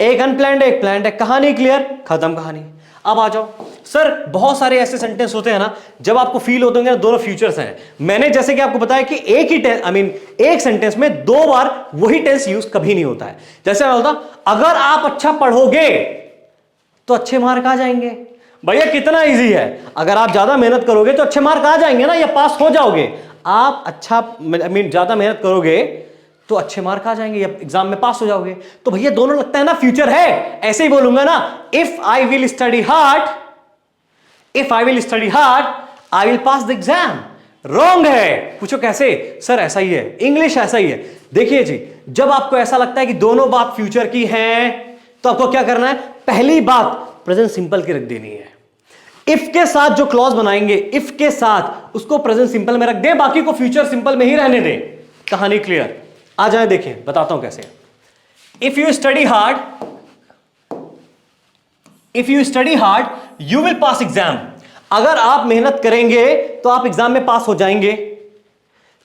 एक अनप्लान्ड एक प्लान्ड है, कहानी क्लियर, खत्म कहानी। अब आ जाओ सर, बहुत सारे ऐसे सेंटेंस होते हैं ना जब आपको फील होते होंगे ना दोनों फ्यूचर्स हैं। मैंने जैसे कि आपको बताया कि एक ही टेंस एक सेंटेंस में दो बार वही टेंस यूज कभी नहीं होता है। जैसे मैं बोलता अगर आप अच्छा पढ़ोगे तो अच्छे मार्क आ जाएंगे। भैया कितना इजी है, अगर आप ज्यादा मेहनत करोगे तो अच्छे मार्क आ जाएंगे ना, या पास हो जाओगे। आप अच्छा ज्यादा मेहनत करोगे तो अच्छे मार्क आ जाएंगे या एग्जाम में पास हो जाओगे। तो भैया दोनों लगता है ना फ्यूचर है, ऐसे ही बोलूंगा ना, if I will study hard, if I will study hard I will pass the exam. Wrong है। पूछो कैसे? सर ऐसा ही है, इंग्लिश ऐसा ही है। देखिए जी, जब आपको ऐसा लगता है कि दोनों बात फ्यूचर की हैं तो आपको क्या करना है, पहली बात प्रेजेंट सिंपल की रख देनी है। इफ के साथ जो क्लॉज बनाएंगे, इफ के साथ उसको प्रेजेंट सिंपल में रख दें, बाकी को फ्यूचर सिंपल में ही रहने दें। कहानी क्लियर? आ जाए, देखिए बताता हूं कैसे। If you study hard, if you study hard you will pass exam. अगर आप मेहनत करेंगे तो आप एग्जाम में पास हो जाएंगे।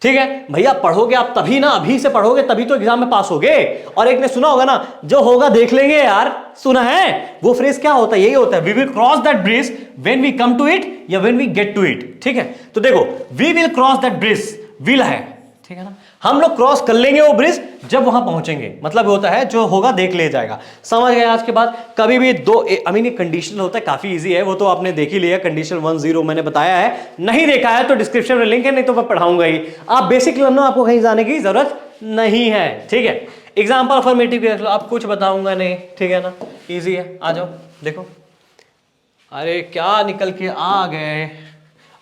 ठीक है भैया, पढ़ोगे आप तभी ना, अभी से पढ़ोगे तभी तो एग्जाम में पास होगे। और एक ने सुना होगा ना, जो होगा देख लेंगे यार, सुना है वो फ्रेज? क्या होता है? यही होता है, we will cross that bridge when we come to it या when we get to it. ठीक है, तो देखो we will cross that bridge, will है, ठीक है ना, हम लोग क्रॉस कर लेंगे वो ब्रिज जब वहां पहुंचेंगे। मतलब होता है जो होगा देख ले जाएगा। समझ गए? आज के बाद कभी भी दो ये कंडीशनल होता है, काफी इजी है, वो तो आपने देख ही लिया। कंडीशनल 1 0 मैंने बताया है, नहीं देखा है तो डिस्क्रिप्शन में लिंक है, नहीं तो मैं पढ़ाऊंगा ही। आप बेसिक लर्नो, आपको कहीं जाने की जरूरत नहीं है। ठीक है, एग्जाम्पल फॉर्मेटिव देख लो, आप कुछ बताऊंगा नहीं, ठीक है ना, ईजी है। आ जाओ देखो, अरे क्या निकल के आ गए।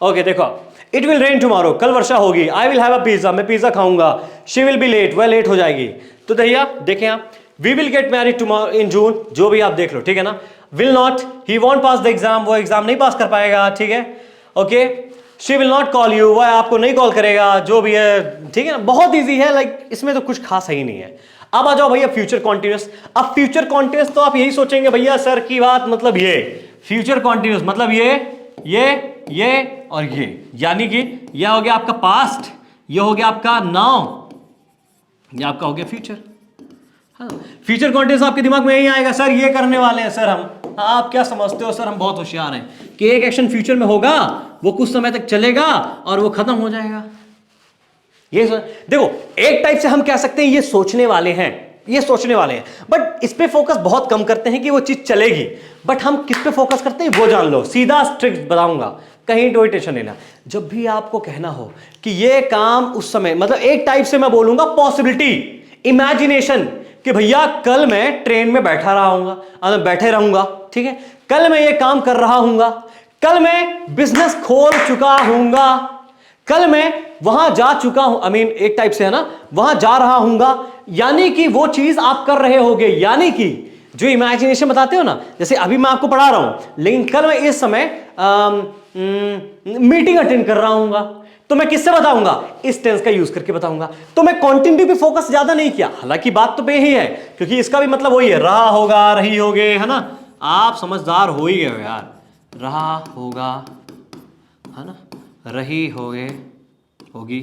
ओके देखो, इट विल रेन टुमारो, कल वर्षा होगी। I will have a pizza, मैं पिज्जा खाऊंगा। शी विल बी लेट, वह लेट हो जाएगी। तो भैया देखें आप, we will get married tomorrow in June, जो भी आप देख लो, ठीक है ना। Will not, he won't pass the exam, वो एग्जाम नहीं पास कर पाएगा। ठीक है, okay. She will not call you, वह आपको नहीं कॉल करेगा, जो भी है, ठीक है ना। बहुत ईजी है, लाइक इसमें तो कुछ खास ही नहीं है। अब आ जाओ भैया फ्यूचर कॉन्टिन्यूस। अब फ्यूचर कॉन्टिन्यूस तो आप यही सोचेंगे भैया सर की बात मतलब ये, फ्यूचर कॉन्टिन्यूस मतलब ये और ये, यानी कि यह हो गया आपका पास्ट, ये हो गया आपका नाउ, ये आपका हो गया फ्यूचर। हाँ, फ्यूचर कॉन्टिन्यूस आपके दिमाग में यही आएगा, सर ये करने वाले हैं सर हम। आप क्या समझते हो सर, हम बहुत होशियार हैं कि एक एक्शन फ्यूचर में होगा, वो कुछ समय तक चलेगा और वो खत्म हो जाएगा। ये देखो, एक टाइप से हम कह सकते हैं ये सोचने वाले हैं, ये सोचने वाले हैं, बट इस पे फोकस बहुत कम करते हैं कि वो चीज चलेगी। बट हम किस पे फोकस करते हैं वो जान लो, सीधा स्ट्रिक्ट बताऊंगा, कहीं कोई टेंशन लेना। जब भी आपको कहना हो कि ये काम उस समय, मतलब एक टाइप से मैं बोलूंगा पॉसिबिलिटी, इमेजिनेशन, कि भैया कल मैं ट्रेन में बैठा रहूंगा, बैठे रहूंगा, ठीक है, कल मैं ये काम कर रहा हूंगा, कल मैं बिजनेस खोल चुका हूंगा, कल मैं वहां जा चुका हूं, एक टाइप से है ना, वहां जा रहा हूंगा, यानी कि वो चीज आप कर रहे होगे। यानी कि जो इमेजिनेशन बताते हो ना, जैसे अभी मैं आपको पढ़ा रहा हूं, लेकिन कल मैं इस समय मीटिंग अटेंड कर रहा हूंगा, तो मैं किससे बताऊंगा? इस टेंस का यूज करके बताऊंगा। तो मैं कॉन्टिन्यूटी पे फोकस ज्यादा नहीं किया, हालांकि बात तो पे ही है, क्योंकि इसका भी मतलब वही है, रहा होगा, रही होगे, है ना। आप समझदार हो ही गए यार, रहा होगा, है ना, रही होगे, होगी,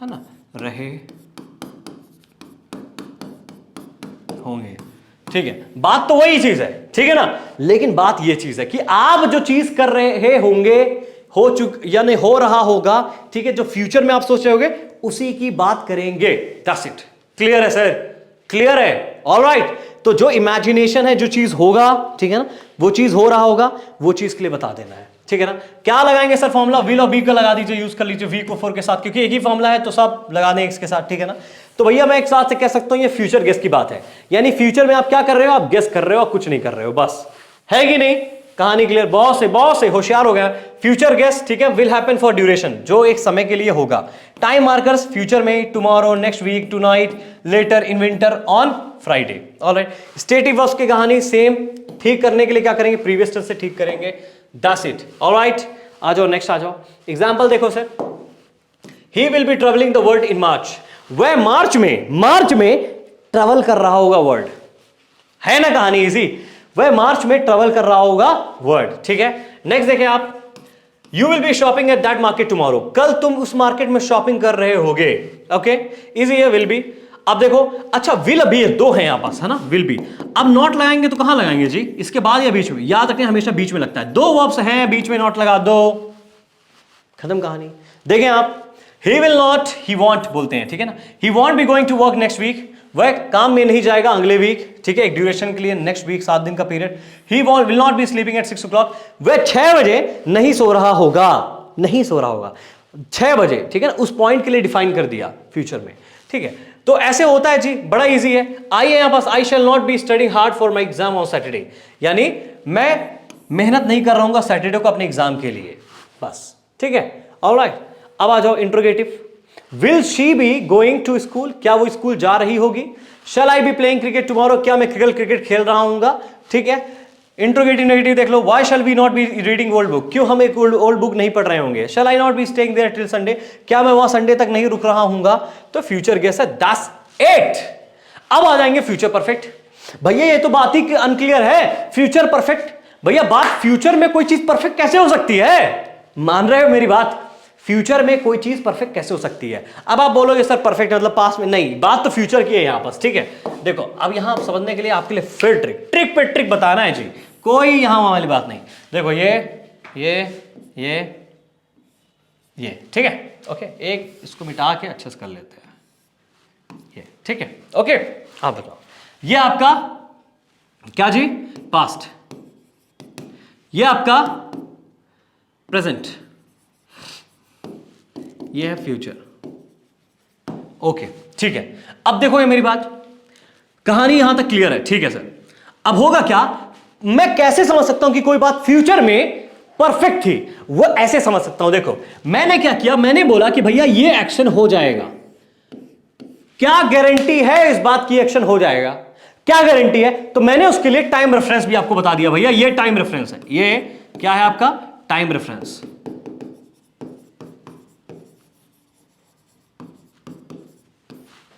है ना, रहे होंगे। ठीक है, बात तो वही चीज है, ठीक है ना। लेकिन बात ये चीज है कि आप जो चीज कर रहे होंगे, हो यानी हो रहा होगा, ठीक है, जो फ्यूचर में आप सोच रहे होगे उसी की बात करेंगे। That's it. क्लियर है सर? क्लियर है? ऑलराइट। तो जो इमेजिनेशन है, जो चीज होगा, ठीक है ना, वो चीज हो रहा होगा, वो चीज के लिए बता देना है। ठीक है ना। क्या लगाएंगे सर फॉर्मूला, विल और बी का लगा दीजिए, यूज कर लीजिए वी को 4 के साथ, क्योंकि एक ही फॉर्मूला है तो सब लगा दें एक्स के साथ, ठीक है ना। तो भैया मैं एक साथ से कह सकता हूं ये फ्यूचर गेस की बात है, यानी फ्यूचर में आप क्या कर रहे हो, आप गेस कर रहे हो, कुछ नहीं कर रहे हो, बस है कि नहीं। कहानी क्लियर, बहुत से होशियार हो गया। फ्यूचर गेस, ठीक है, विल हैपन फॉर ड्यूरेशन, जो एक समय के लिए होगा। टाइम मार्कर्स फ्यूचर में, tomorrow, next week, tonight, later, in winter, on Friday. Alright, stative verbs की कहानी सेम, ठीक करने के लिए क्या करेंगे, प्रीवियस टेंस से ठीक करेंगे, दैट्स इट। ऑलराइट, आ जाओ नेक्स्ट, आ जाओ एग्जांपल देखो sir. He will be travelling the world in March, वह मार्च में ट्रेवल कर रहा होगा वर्ल्ड, है ना कहानी इजी, वह मार्च में ट्रेवल कर रहा होगा वर्ल्ड, ठीक है। नेक्स्ट देखें आप, you will be shopping at that market tomorrow, कल तुम उस मार्केट में शॉपिंग कर रहे होगे, ओके, इजी है विल बी। अब देखो, अच्छा विल अभी दो हैं यहां पास, है ना, विल बी। अब नॉट लगाएंगे तो कहां लगाएंगे जी, इसके बाद या बीच में, याद रखें हमेशा बीच में लगता है, दो वर्ब्स हैं बीच में नॉट लगा दो, खत्म कहानी। देखें आप, he will not, he won't बोलते हैं, ठीक है ना, he won't be going to work next week, वह काम में नहीं जाएगा अगले वीक, ठीक है, एक ड्यूरेशन के लिए, नेक्स्ट वीक 7 दिन का period. He will not be sleeping at 6 o'clock, वह 6 बजे नहीं सो रहा होगा, 6 बजे, ठीक है ना, उस पॉइंट के लिए डिफाइन कर दिया फ्यूचर में, ठीक है। तो ऐसे होता है जी, बड़ा इजी है। आई है यहां पास, I shall not be studying hard for my exam on Saturday, यानी मैं मेहनत नहीं कर रहा हूं सैटरडे को अपने एग्जाम के लिए, बस, ठीक है। ऑलराइट, अब आ जाओ interrogative, will she be going to school, क्या वो स्कूल जा रही होगी। Shall I be playing cricket tomorrow, क्या मैं क्रिकेट खेल रहा हूंगा, ठीक है। इंट्रोगेटिव नेगेटिव देख लो, why shall we not be reading old book, क्यों हम एक ओल्ड बुक नहीं पढ़ रहे होंगे। Shall I not be staying there till Sunday, क्या मैं वहां संडे तक नहीं रुक रहा हूंगा। तो फ्यूचर गेस है, दैट्स इट। अब आ जाएंगे फ्यूचर परफेक्ट। भैया ये तो बात ही अनक्लियर है, फ्यूचर परफेक्ट, भैया बात फ्यूचर में कोई चीज परफेक्ट कैसे हो सकती है, मान रहे हो मेरी बात, फ्यूचर में कोई चीज परफेक्ट कैसे हो सकती है। अब आप बोलोगे सर परफेक्ट मतलब पास में, नहीं, बात तो फ्यूचर की है यहां पास, ठीक है। देखो अब यहां आप समझने के लिए आपके लिए फिर ट्रिक पे ट्रिक बताना है जी, कोई यहां वाली बात नहीं। देखो ये ठीक है, ओके, एक इसको मिटा के अच्छे से कर लेते हैं, ये ठीक है, ओके। आप बताओ, ये आपका क्या जी, पास्ट, ये आपका प्रेजेंट, ये है फ्यूचर, ओके, ठीक है। अब देखो ये मेरी बात, कहानी यहां तक क्लियर है, ठीक है सर। अब होगा क्या, मैं कैसे समझ सकता हूं कि कोई बात फ्यूचर में परफेक्ट थी, वो ऐसे समझ सकता हूं। देखो मैंने क्या किया, मैंने बोला कि भैया ये एक्शन हो जाएगा, क्या गारंटी है इस बात की एक्शन हो जाएगा, क्या गारंटी है, तो मैंने उसके लिए टाइम रेफरेंस भी आपको बता दिया, भैया ये टाइम रेफरेंस है, ये क्या है आपका टाइम रेफरेंस,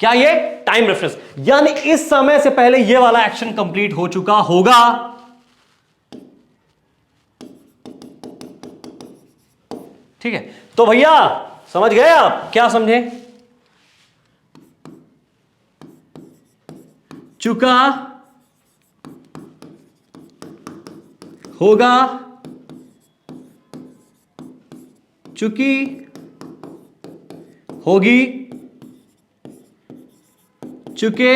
क्या ये टाइम रेफरेंस, यानी इस समय से पहले ये वाला एक्शन कंप्लीट हो चुका होगा, ठीक है। तो भैया समझ गए आप, क्या समझे, चुका होगा, चुकी होगी, चुके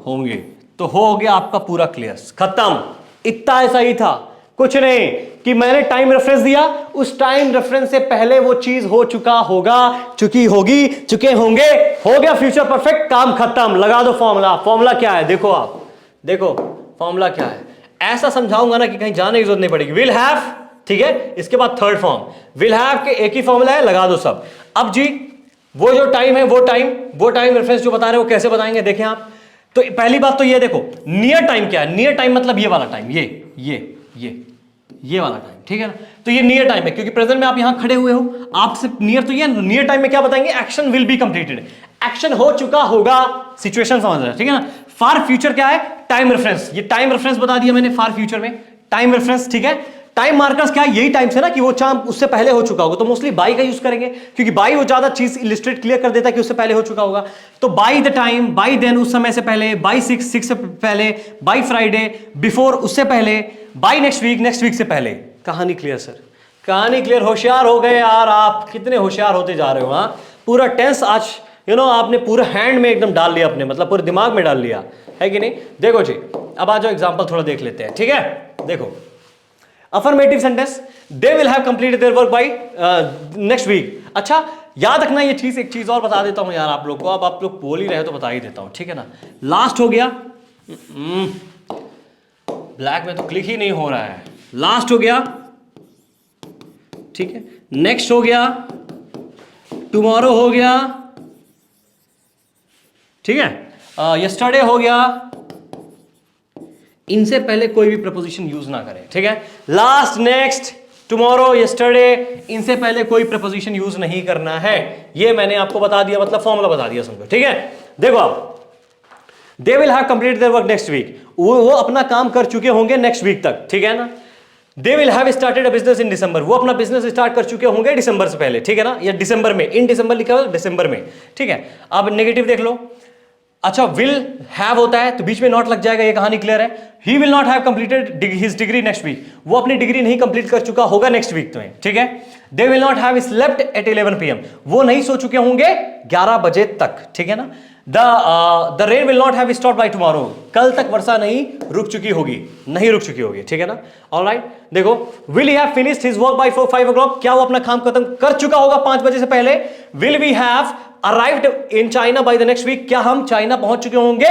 होंगे, तो हो गया आपका पूरा क्लियर, खत्म। इतना ऐसा ही था, कुछ नहीं कि मैंने टाइम रेफरेंस दिया, उस टाइम रेफरेंस से पहले वो चीज हो चुका होगा, चुकी होगी, चुके होंगे, हो गया फ्यूचर परफेक्ट, काम खत्म। लगा दो फॉर्मूला, फॉर्मूला क्या है, देखो आप, देखो फॉर्मूला क्या है, ऐसा समझाऊंगा ना कि कहीं जाने की जरूरत नहीं पड़ेगी। विल हैव, ठीक है, इसके बाद थर्ड फॉर्म, विल हैव के एक ही फॉर्मूला है, लगा दो सब। अब जी वो जो टाइम है, वो टाइम रेफरेंस जो बता रहे हो, कैसे बताएंगे, देखें आप। तो पहली बात तो ये देखो, नियर टाइम क्या है, नियर टाइम मतलब ये वाला टाइम, ये वाला टाइम, ठीक है ना। तो ये नियर टाइम है, क्योंकि प्रेजेंट में आप यहां खड़े हुए हो, आपसे नियर, तो ये नियर टाइम में क्या बताएंगे, action will be completed, action हो चुका होगा, सिचुएशन समझ रहे हैं, ठीक है ना। फार फ्यूचर क्या है, टाइम रेफरेंस, ये टाइम रेफरेंस बता दिया मैंने, फार फ्यूचर में टाइम रेफरेंस, ठीक है। टाइम मार्कर्स क्या है, यही टाइम से ना कि वो चाम उससे पहले हो चुका होगा, तो मोस्टली बाई का यूज करेंगे, क्योंकि बाई वो ज्यादा चीज इलिस्ट्रेट क्लियर कर देता है कि उससे पहले हो चुका होगा। तो by the time, by then उस समय से पहले, बाई 6 से पहले, बाई फ्राइडे, बिफोर उससे पहले, बाई नेक्स्ट वीक से पहले। कहानी क्लियर सर, कहानी क्लियर, होशियार हो गए यार आप, कितने होशियार होते जा रहे हो। हाँ, पूरा टेंस आज आपने पूरा हैंड में एकदम डाल लिया अपने, मतलब पूरे दिमाग में डाल लिया है कि नहीं। देखो जी, अब आ जाओ एग्जांपल थोड़ा देख लेते हैं, ठीक है। देखो affirmative sentence, they will have completed their work by next week. अच्छा याद रखना ये चीज, एक चीज और बता देता हूं यार आप लोग को, अब आप लोग बोल ही रहे हो तो बता ही देता हूं, ठीक है ना। लास्ट हो गया, ब्लैक में तो क्लिक ही नहीं हो रहा है, लास्ट हो गया, ठीक है, नेक्स्ट हो गया, टुमारो हो गया, ठीक है, यस्टरडे हो गया। इनसे पहले कोई भी प्रपोजिशन यूज ना करें, ठीक है। लास्ट, नेक्स्ट, टुमारो, यस्टरडे, इनसे पहले कोई प्रपोजिशन यूज नहीं करना है। ये मैंने आपको बता दिया, मतलब फॉर्मूला बता दिया समझो, ठीक है। देखो आप, they will have completed their work next week, वो अपना काम कर चुके होंगे नेक्स्ट वीक तक, ठीक है ना। They will have started a business in December, वो अपना बिजनेस स्टार्ट कर चुके होंगे दिसंबर से पहले, ठीक है ना, या दिसंबर में, इन दिसंबर लिखा हुआ दिसंबर में, ठीक है। अब नेगेटिव देख लो। अच्छा विल हैव होता है तो बीच में नॉट लग जाएगा, ये कहानी क्लियर है। He will not have completed his degree next week, वो अपनी डिग्री नहीं कंप्लीट कर चुका होगा नेक्स्ट वीक में, ठीक है। They will not have slept at 11 PM, वो नहीं सो चुके होंगे 11 बजे तक, ठीक है ना। The rain will not have stopped by tomorrow, कल तक वर्षा नहीं रुक चुकी होगी, नहीं रुक चुकी होगी, ठीक है ना। ऑलराइट, देखो will he have finished his work by 5 o'clock, क्या वो अपना काम खत्म कर चुका होगा 5 बजे से पहले। Will we have arrived in China by the next week, क्या हम चाइना पहुंच चुके होंगे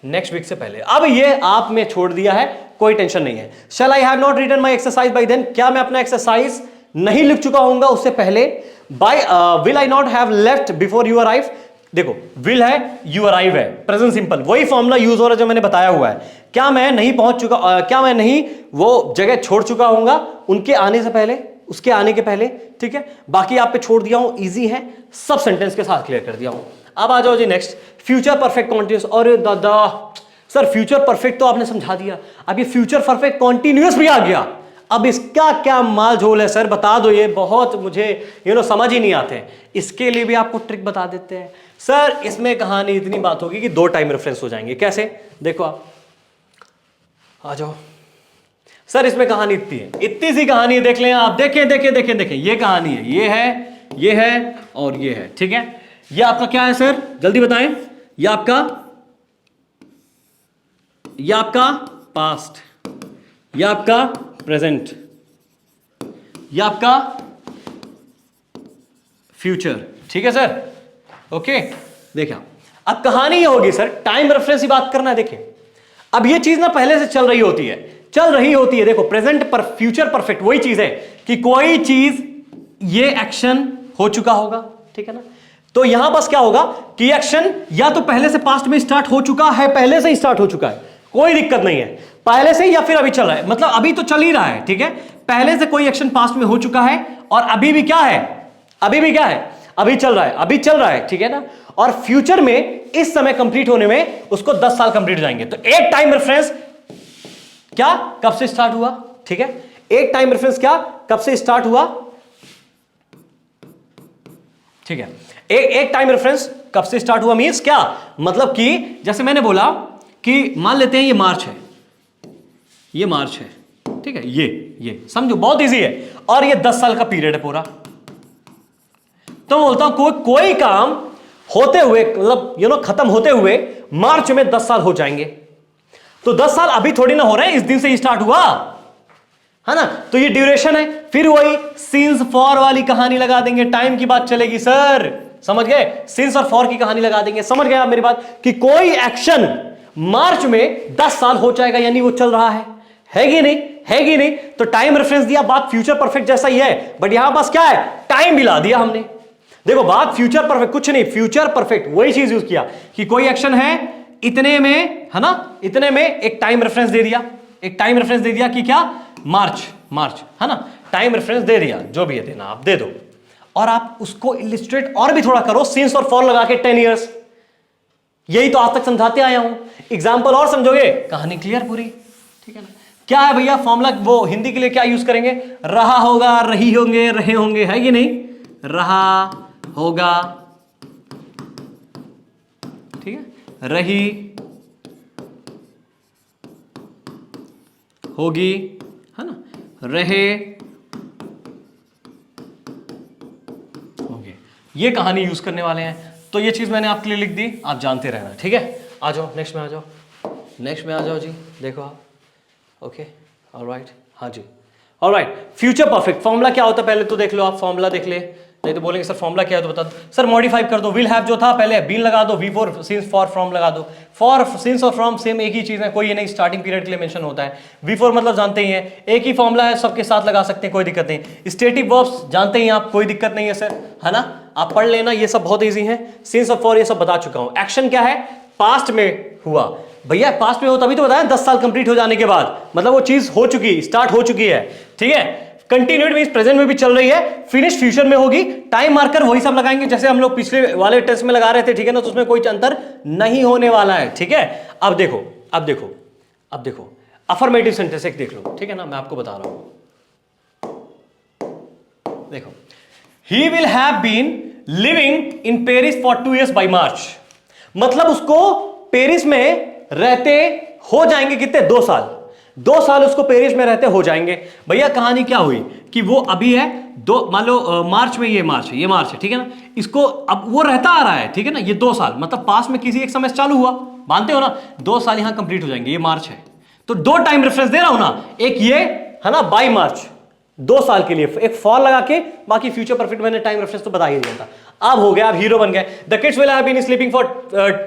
नेक्स्ट वीक से पहले। अब ये आप में छोड़ दिया है, कोई टेंशन नहीं है। Shall I have not written my exercise by then, क्या मैं अपना एक्सरसाइज नहीं लिख चुका होऊंगा उससे पहले। By will I not have left before you arrive, देखो विल है, यू अराइव है, प्रेजेंट सिंपल, वही फॉर्मूला यूज हो रहा है जो मैंने बताया हुआ है। क्या मैं नहीं पहुंच चुका, क्या मैं नहीं वो जगह छोड़ चुका होऊंगा उनके आने से पहले, उसके आने के पहले, ठीक है। बाकी आप पे छोड़ दिया हूं, इजी है, सब सेंटेंस के साथ क्लियर कर दिया हूं। अब आ जाओ जी नेक्स्ट, फ्यूचर परफेक्ट कॉन्टिन्यूस। और दादा सर फ्यूचर परफेक्ट तो आपने समझा दिया, अब ये फ्यूचर परफेक्ट कॉन्टिन्यूस भी आ गया, अब इसका क्या माल झोल है सर, बता दो। ये बहुत मुझे समझ ही नहीं आते, इसके लिए भी आपको ट्रिक बता देते हैं सर। इसमें कहानी इतनी बात होगी कि 2 टाइम रेफरेंस हो जाएंगे। कैसे, देखो आप आ जाओ सर, इसमें कहानी इतनी है, इतनी सी कहानी है, देख लें आप, देखें देखें देखें देखें, ये कहानी है, ये है और ये है, ठीक है। ये आपका क्या है सर, जल्दी बताएं। ये आपका पास्ट, ये आपका प्रेजेंट, ये आपका फ्यूचर, ठीक है सर, ओके। देखिए अब कहानी ये होगी सर, टाइम रेफरेंस की बात करना है। देखिए अब ये चीज ना पहले से चल रही होती है, देखो प्रेजेंट पर फ्यूचर परफेक्ट वही चीज है कि कोई चीज ये एक्शन हो चुका होगा, ठीक है ना। तो यहां बस क्या होगा कि एक्शन या तो पहले से पास्ट में स्टार्ट हो चुका है, पहले से ही स्टार्ट हो चुका है, कोई दिक्कत नहीं है, पहले से या फिर अभी चल रहा है, मतलब अभी तो चल ही रहा है, ठीक है। पहले से कोई एक्शन पास्ट में हो चुका है और अभी भी क्या है, अभी चल रहा है, ठीक है ना। और फ्यूचर में इस समय कंप्लीट होने में उसको 10 साल कंप्लीट हो जाएंगे। तो एक टाइम रेफरेंस क्या कब से स्टार्ट हुआ, ठीक है। एक टाइम रेफरेंस क्या कब से स्टार्ट हुआ, ठीक है। एक टाइम रेफरेंस कब से स्टार्ट हुआ मींस क्या, मतलब कि जैसे मैंने बोला कि मान लेते हैं ये मार्च है, ठीक है, ये समझो बहुत इजी है, और ये 10 साल का पीरियड है पूरा। तो बोलता हूं कोई काम होते हुए, मतलब खत्म होते हुए मार्च में 10 साल हो जाएंगे। तो 10 साल अभी थोड़ी ना हो रहे हैं, इस दिन से ही स्टार्ट हुआ है ना। तो ये ड्यूरेशन है, फिर वही सिंस फॉर वाली कहानी लगा देंगे, टाइम की बात चलेगी सर, समझ गए, सिंस और फॉर की कहानी लगा देंगे, समझ गए आप मेरी बात, कि कोई एक्शन मार्च में 10 साल हो जाएगा, यानी वो चल रहा है कि नहीं। तो टाइम रेफरेंस दिया, बात फ्यूचर परफेक्ट जैसा ही है, बट यहां पास क्या है, टाइम मिला दिया हमने। देखो बात फ्यूचर परफेक्ट कुछ नहीं, फ्यूचर परफेक्ट वही चीज यूज किया कि कोई एक्शन है इतने में, है ना, इतने में एक टाइम रेफरेंस दे दिया, कि क्या, मार्च, है ना, टाइम रेफरेंस दे दिया, जो भी है देना आप दे दो, और आप उसको इलिस्ट्रेट और भी थोड़ा करो, सिंस और फॉर लगा के 10 years, यही तो आज तक समझाते आया हूं। एग्जाम्पल और समझोगे, कहानी क्लियर पूरी, ठीक है ना। क्या है भैया फॉर्मूला, वो हिंदी के लिए क्या यूज करेंगे, रहा होगा, रही होंगे, रहे होंगे, है कि नहीं, रहा होगा, ठीक है, रही होगी, है ना, रहे होंगे, ये कहानी यूज करने वाले हैं। तो ये चीज मैंने आपके लिए लिख दी, आप जानते रहना, ठीक है। आ जाओ नेक्स्ट में आ जाओ जी, देखो आप, ओके ऑलराइट, हाँ जी, ऑलराइट, फ्यूचर परफेक्ट फॉर्मूला क्या होता है पहले तो देख लो आप, फॉर्मूला देख ले, नहीं तो बोलेंगे सर फॉर्मूला क्या है तो बता दो। सर मॉडिफाई कर दो, विल हैव जो था पहले बीन लगा दो, we for since for from लगा दो। फॉर सिंस और फ्रॉम सेम एक ही चीज है, कोई ये नहीं स्टार्टिंग पीरियड के लिए मेंशन होता है। वी फॉर मतलब जानते ही हैं, एक ही फॉर्मूला है, सबके साथ लगा सकते हैं, कोई दिक्कत नहीं। स्टेटिक वर्ब्स जानते ही आप, कोई दिक्कत नहीं है सर, है ना, आप पढ़ लेना, ये सब बहुत ईजी है। सिंस और फॉर ये सब बता चुका हूं। एक्शन क्या है, पास्ट में हुआ, भैया पास्ट में हो तभी तो बताया 10 साल कंप्लीट हो जाने के बाद, मतलब वो चीज हो चुकी, स्टार्ट हो चुकी है, ठीक है। कंटिन्यूड मींस प्रेजेंट में भी चल रही है, फिनिश फ्यूचर में होगी। टाइम मार्कर वही सब लगाएंगे जैसे हम लोग पिछले वाले टेस्ट में लगा रहे थे, ठीक है ना, तो उसमें कोई अंतर नहीं होने वाला है, ठीक है। अब देखो अब देखो अब देखो अफर्मेटिव सेंटेंस एक देख लो, ठीक है ना, मैं आपको बता रहा हूं, देखो, he will have been living in Paris for 2 years by March, मतलब उसको पेरिस में रहते हो जाएंगे कितने, 2 साल, 2 साल उसको पेरिस में रहते हो जाएंगे। भैया कहानी क्या हुई कि वो अभी है दो, मान लो मार्च में, ये मार्च है, ठीक है ना, इसको अब वो रहता आ रहा है, ठीक है ना, ये 2 साल मतलब पास में किसी एक समय चालू हुआ, मानते हो ना, 2 साल यहां कंप्लीट हो जाएंगे, ये मार्च है, तो 2 टाइम रेफरेंस दे रहा हूं ना, एक ये है ना बाई मार्च 2 साल के लिए, एक फॉर लगा के, बाकी फ्यूचर परफेक्ट मैंने टाइम रेफरेंस तो बता ही दिया था। अब हो गया, अब हीरो बन गए। The kids will have been sleeping for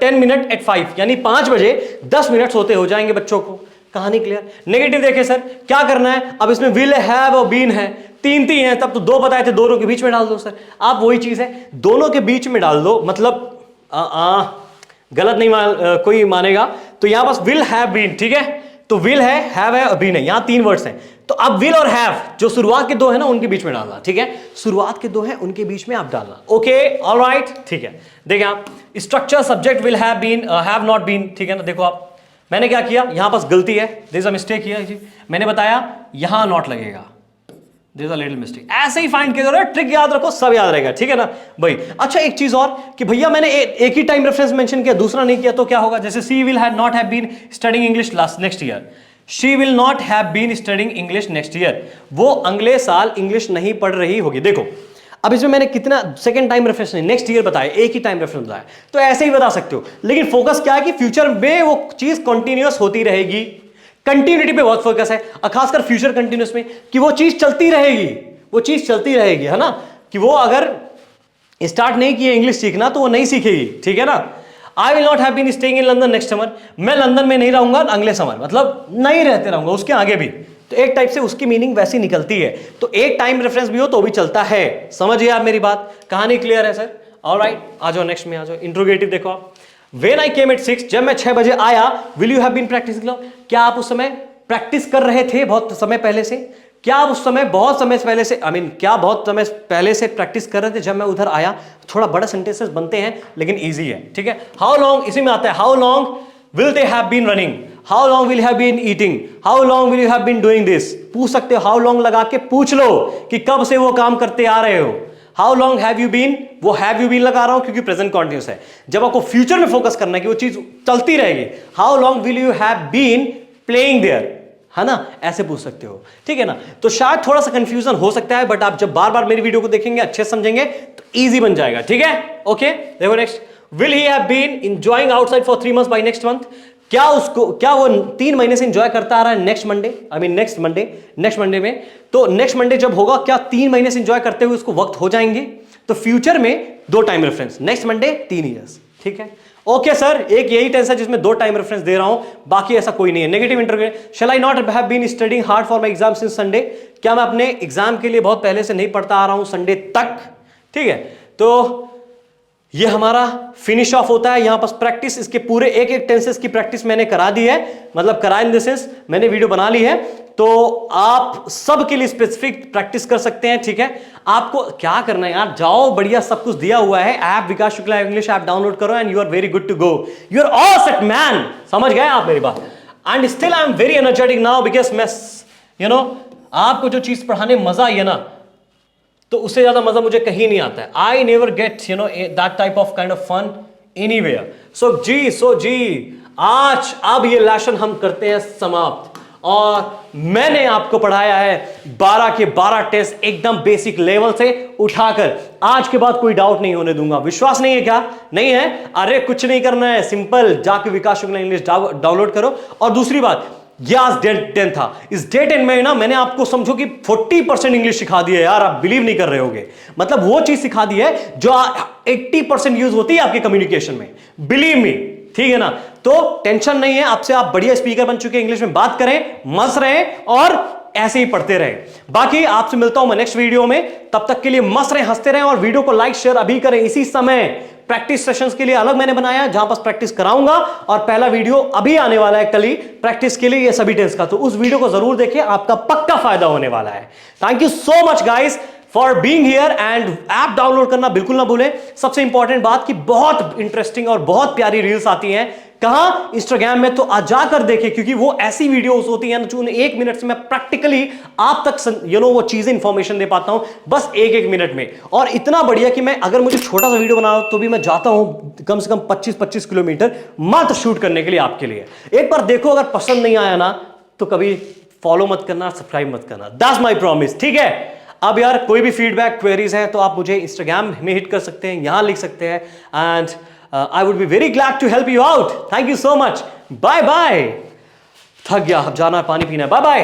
10 minutes at 5, यानी 5 बजे 10 मिनट सोते हो जाएंगे बच्चों को। कहानी क्लियर। नेगेटिव देखे सर क्या करना है, अब इसमें विल हैव और बीन है, 3 हैं, तब तो 2 बताए थे, दोनों के बीच में डाल दो सर। आप वही चीज है, दोनों के बीच में डाल दो, मतलब गलत नहीं कोई मानेगा, तो यहां पास विल हैव बीन, ठीक है, तो विल है, हैव है और बीन है, यहां 3 वर्ड्स हैं, तो अब विल और हैव जो शुरुआत के 2 है ना उनके बीच में डालना, ठीक है, शुरुआत के 2 हैं उनके बीच में आप डालना, ओके ऑलराइट, ठीक है। देखिए आप structure subject will have been, have not been, ठीक है ना, देखो आप मैंने क्या किया, यहां पास गलती है, देयर इज अ मिस्टेक किया जी, मैंने बताया यहां नॉट लगेगा, there is a little mistake, ऐसे ही फाइंड किया करो, ट्रिक याद रखो, सब याद रहेगा, ठीक है ना भाई। अच्छा एक चीज और कि भैया मैंने एक ही टाइम रेफरेंस मेंशन किया, दूसरा नहीं किया, तो क्या होगा, जैसे she will have not have been studying English next year, she will not have been studying English next year, वो अगले साल इंग्लिश नहीं पढ़ रही होगी। देखो अब इसमें मैंने कितना सेकंड टाइम रेफरेंस नहीं, नेक्स्ट ईयर बताया, एक ही टाइम रेफरेंस बताया, तो ऐसे ही बता सकते हो, लेकिन फोकस क्या है कि फ्यूचर में वो चीज कंटिन्यूअस होती रहेगी, कंटिन्यूटी पे बहुत फोकस है, और खासकर फ्यूचर कंटिन्यूअस में कि वो चीज चलती रहेगी, वो चीज चलती रहेगी, है ना, कि वो अगर स्टार्ट नहीं किए इंग्लिश सीखना तो वो नहीं सीखेगी, ठीक है ना। I will not have been staying in London next summer, मैं लंदन में नहीं रहूंगा अगले समर, मतलब नहीं रहते रहूंगा, उसके आगे भी, तो एक टाइप से उसकी मीनिंग वैसी निकलती है, तो एक टाइम रेफरेंस भी हो तो भी चलता है, समझिए आप मेरी बात, कहानी क्लियर है सर, ऑलराइट। आ जाओ नेक्स्ट में, आ जाओ इंट्रोगेटिव देखो आप, व्हेन आई केम एट 6, जब मैं 6 बजे आया, will you have been practising, क्या आप उस समय प्रैक्टिस कर रहे थे बहुत समय पहले से, क्या आप उस समय बहुत समय पहले से, क्या बहुत समय पहले से प्रैक्टिस कर रहे थे जब मैं उधर आया। थोड़ा बड़ा सेंटेंसेस बनते हैं लेकिन इजी है, ठीक है। हाउ लॉन्ग इसी में आता है, how long will they have been running, how long will have been eating, how long will you have been doing this, पूछ सकते हो, हाउ लॉन्ग लगा के पूछ लो कि कब से वो काम करते आ रहे हो। How long have you been, वो हैव यू बीन लगा रहा हूं क्योंकि प्रेजेंट कॉन्टिन्यूस है, जब आपको फ्यूचर में फोकस करना है कि वो चीज चलती रहेगी। How long will you have been playing there, है ना, ऐसे पूछ सकते हो, ठीक है ना। तो शायद थोड़ा सा कंफ्यूजन हो सकता है, बट आप जब बार बार मेरी वीडियो को देखेंगे, अच्छे समझेंगे तो इजी बन जाएगा, ठीक है। ओके देखो next, will he have been enjoying outside for 3 months by next month, क्या वो 3 महीने से एंजॉय करता आ रहा है नेक्स्ट मंडे में, तो नेक्स्ट मंडे जब होगा, क्या 3 महीने से एंजॉय करते हुए उसको वक्त हो जाएंगे, तो फ्यूचर में 2 time reference, next Monday 3 years, ठीक है। ओके सर, एक यही टेंस है जिसमें 2 टाइम रेफरेंस दे रहा हूं, बाकी ऐसा कोई नहीं है। Negative interview, shall I not have been studying hard for my exam since Sunday, क्या मैं अपने एग्जाम के लिए बहुत पहले से नहीं पढ़ता आ रहा हूं संडे तक, ठीक है। तो ये हमारा फिनिश ऑफ होता है, यहां पर प्रैक्टिस, इसके पूरे एक एक टेंसेस की प्रैक्टिस मैंने करा दी है, मतलब करा इन द सेंस मैंने वीडियो बना ली है, तो आप सब के लिए स्पेसिफिक प्रैक्टिस कर सकते हैं, ठीक है। आपको क्या करना है यार, जाओ, बढ़िया सब कुछ दिया हुआ है, app Vikas Shukla English app download करो and you are very good to go, you are all set man, समझ गए आप मेरी बात। And still I am very energetic now because मैं आपको जो चीज पढ़ाने मजा आई है ना, तो उससे ज्यादा मजा मुझे कहीं नहीं आता है। I never get that type of kind of fun anywhere. So जी आज अब ये लेसन हम करते हैं समाप्त, और मैंने आपको पढ़ाया है 12 के 12 टेस्ट एकदम बेसिक लेवल से उठाकर, आज के बाद कोई डाउट नहीं होने दूंगा। विश्वास नहीं है क्या? नहीं है? अरे कुछ नहीं करना है, सिंपल जाके विकास शुक्ला इंग्लिश डाउनलोड करो। और दूसरी बात, ये आज डे 10 था। इस डे 10 में ना मैंने आपको समझो कि 40% इंग्लिश सिखा दी है यार, आप बिलीव नहीं कर रहे होगे। मतलब वो चीज सिखा दी है जो 80% यूज होती है आपके कम्युनिकेशन में, बिलीव मी, ठीक है ना। तो टेंशन नहीं है, आपसे आप बढ़िया स्पीकर बन चुके हैं, इंग्लिश में बात करें, मस्त रहें और ऐसे ही पढ़ते रहें। बाकी आपसे मिलता हूं मैं नेक्स्ट वीडियो में, तब तक के लिए मस्त रहें, हंसते रहें और वीडियो को लाइक शेयर अभी करें। इसी समय प्रैक्टिस सेशंस के लिए अलग मैंने बनाया है जहां पर प्रैक्टिस कराऊंगा, और पहला वीडियो अभी आने वाला है कल ही प्रैक्टिस के लिए ये सभी टेंस का, तो उस वीडियो को जरूर देखिए, आपका पक्का फायदा होने वाला है। Thank you so much guys for being here, and app download करना बिल्कुल ना भूलें। सबसे इंपॉर्टेंट बात कि बहुत इंटरेस्टिंग और बहुत प्यारी रील्स आती हैं, कहां, इंस्टाग्राम में, तो आज जाकर देखें, क्योंकि वो ऐसी वीडियोस होती हैं जो 1 मिनट से मैं प्रैक्टिकली आप तक वो चीजें इंफॉर्मेशन दे पाता हूं बस 1 मिनट में। और इतना बढ़िया कि मैं अगर मुझे छोटा सा वीडियो बनाना तो भी मैं जाता हूं कम से कम 25-25 किलोमीटर मात्र शूट करने के लिए आपके लिए। एक बार देखो, अगर पसंद नहीं आया ना तो कभी फॉलो मत करना, सब्सक्राइब मत करना, दैट्स माई प्रॉमिस, ठीक है। अब यार कोई भी फीडबैक क्वेरीज है तो आप मुझे इंस्टाग्राम में हिट कर सकते हैं, यहां लिख सकते हैं, and I would be very glad to help you out. Thank you so much. Bye bye. थक गया, अब जाना है, पानी पीना है। Bye bye.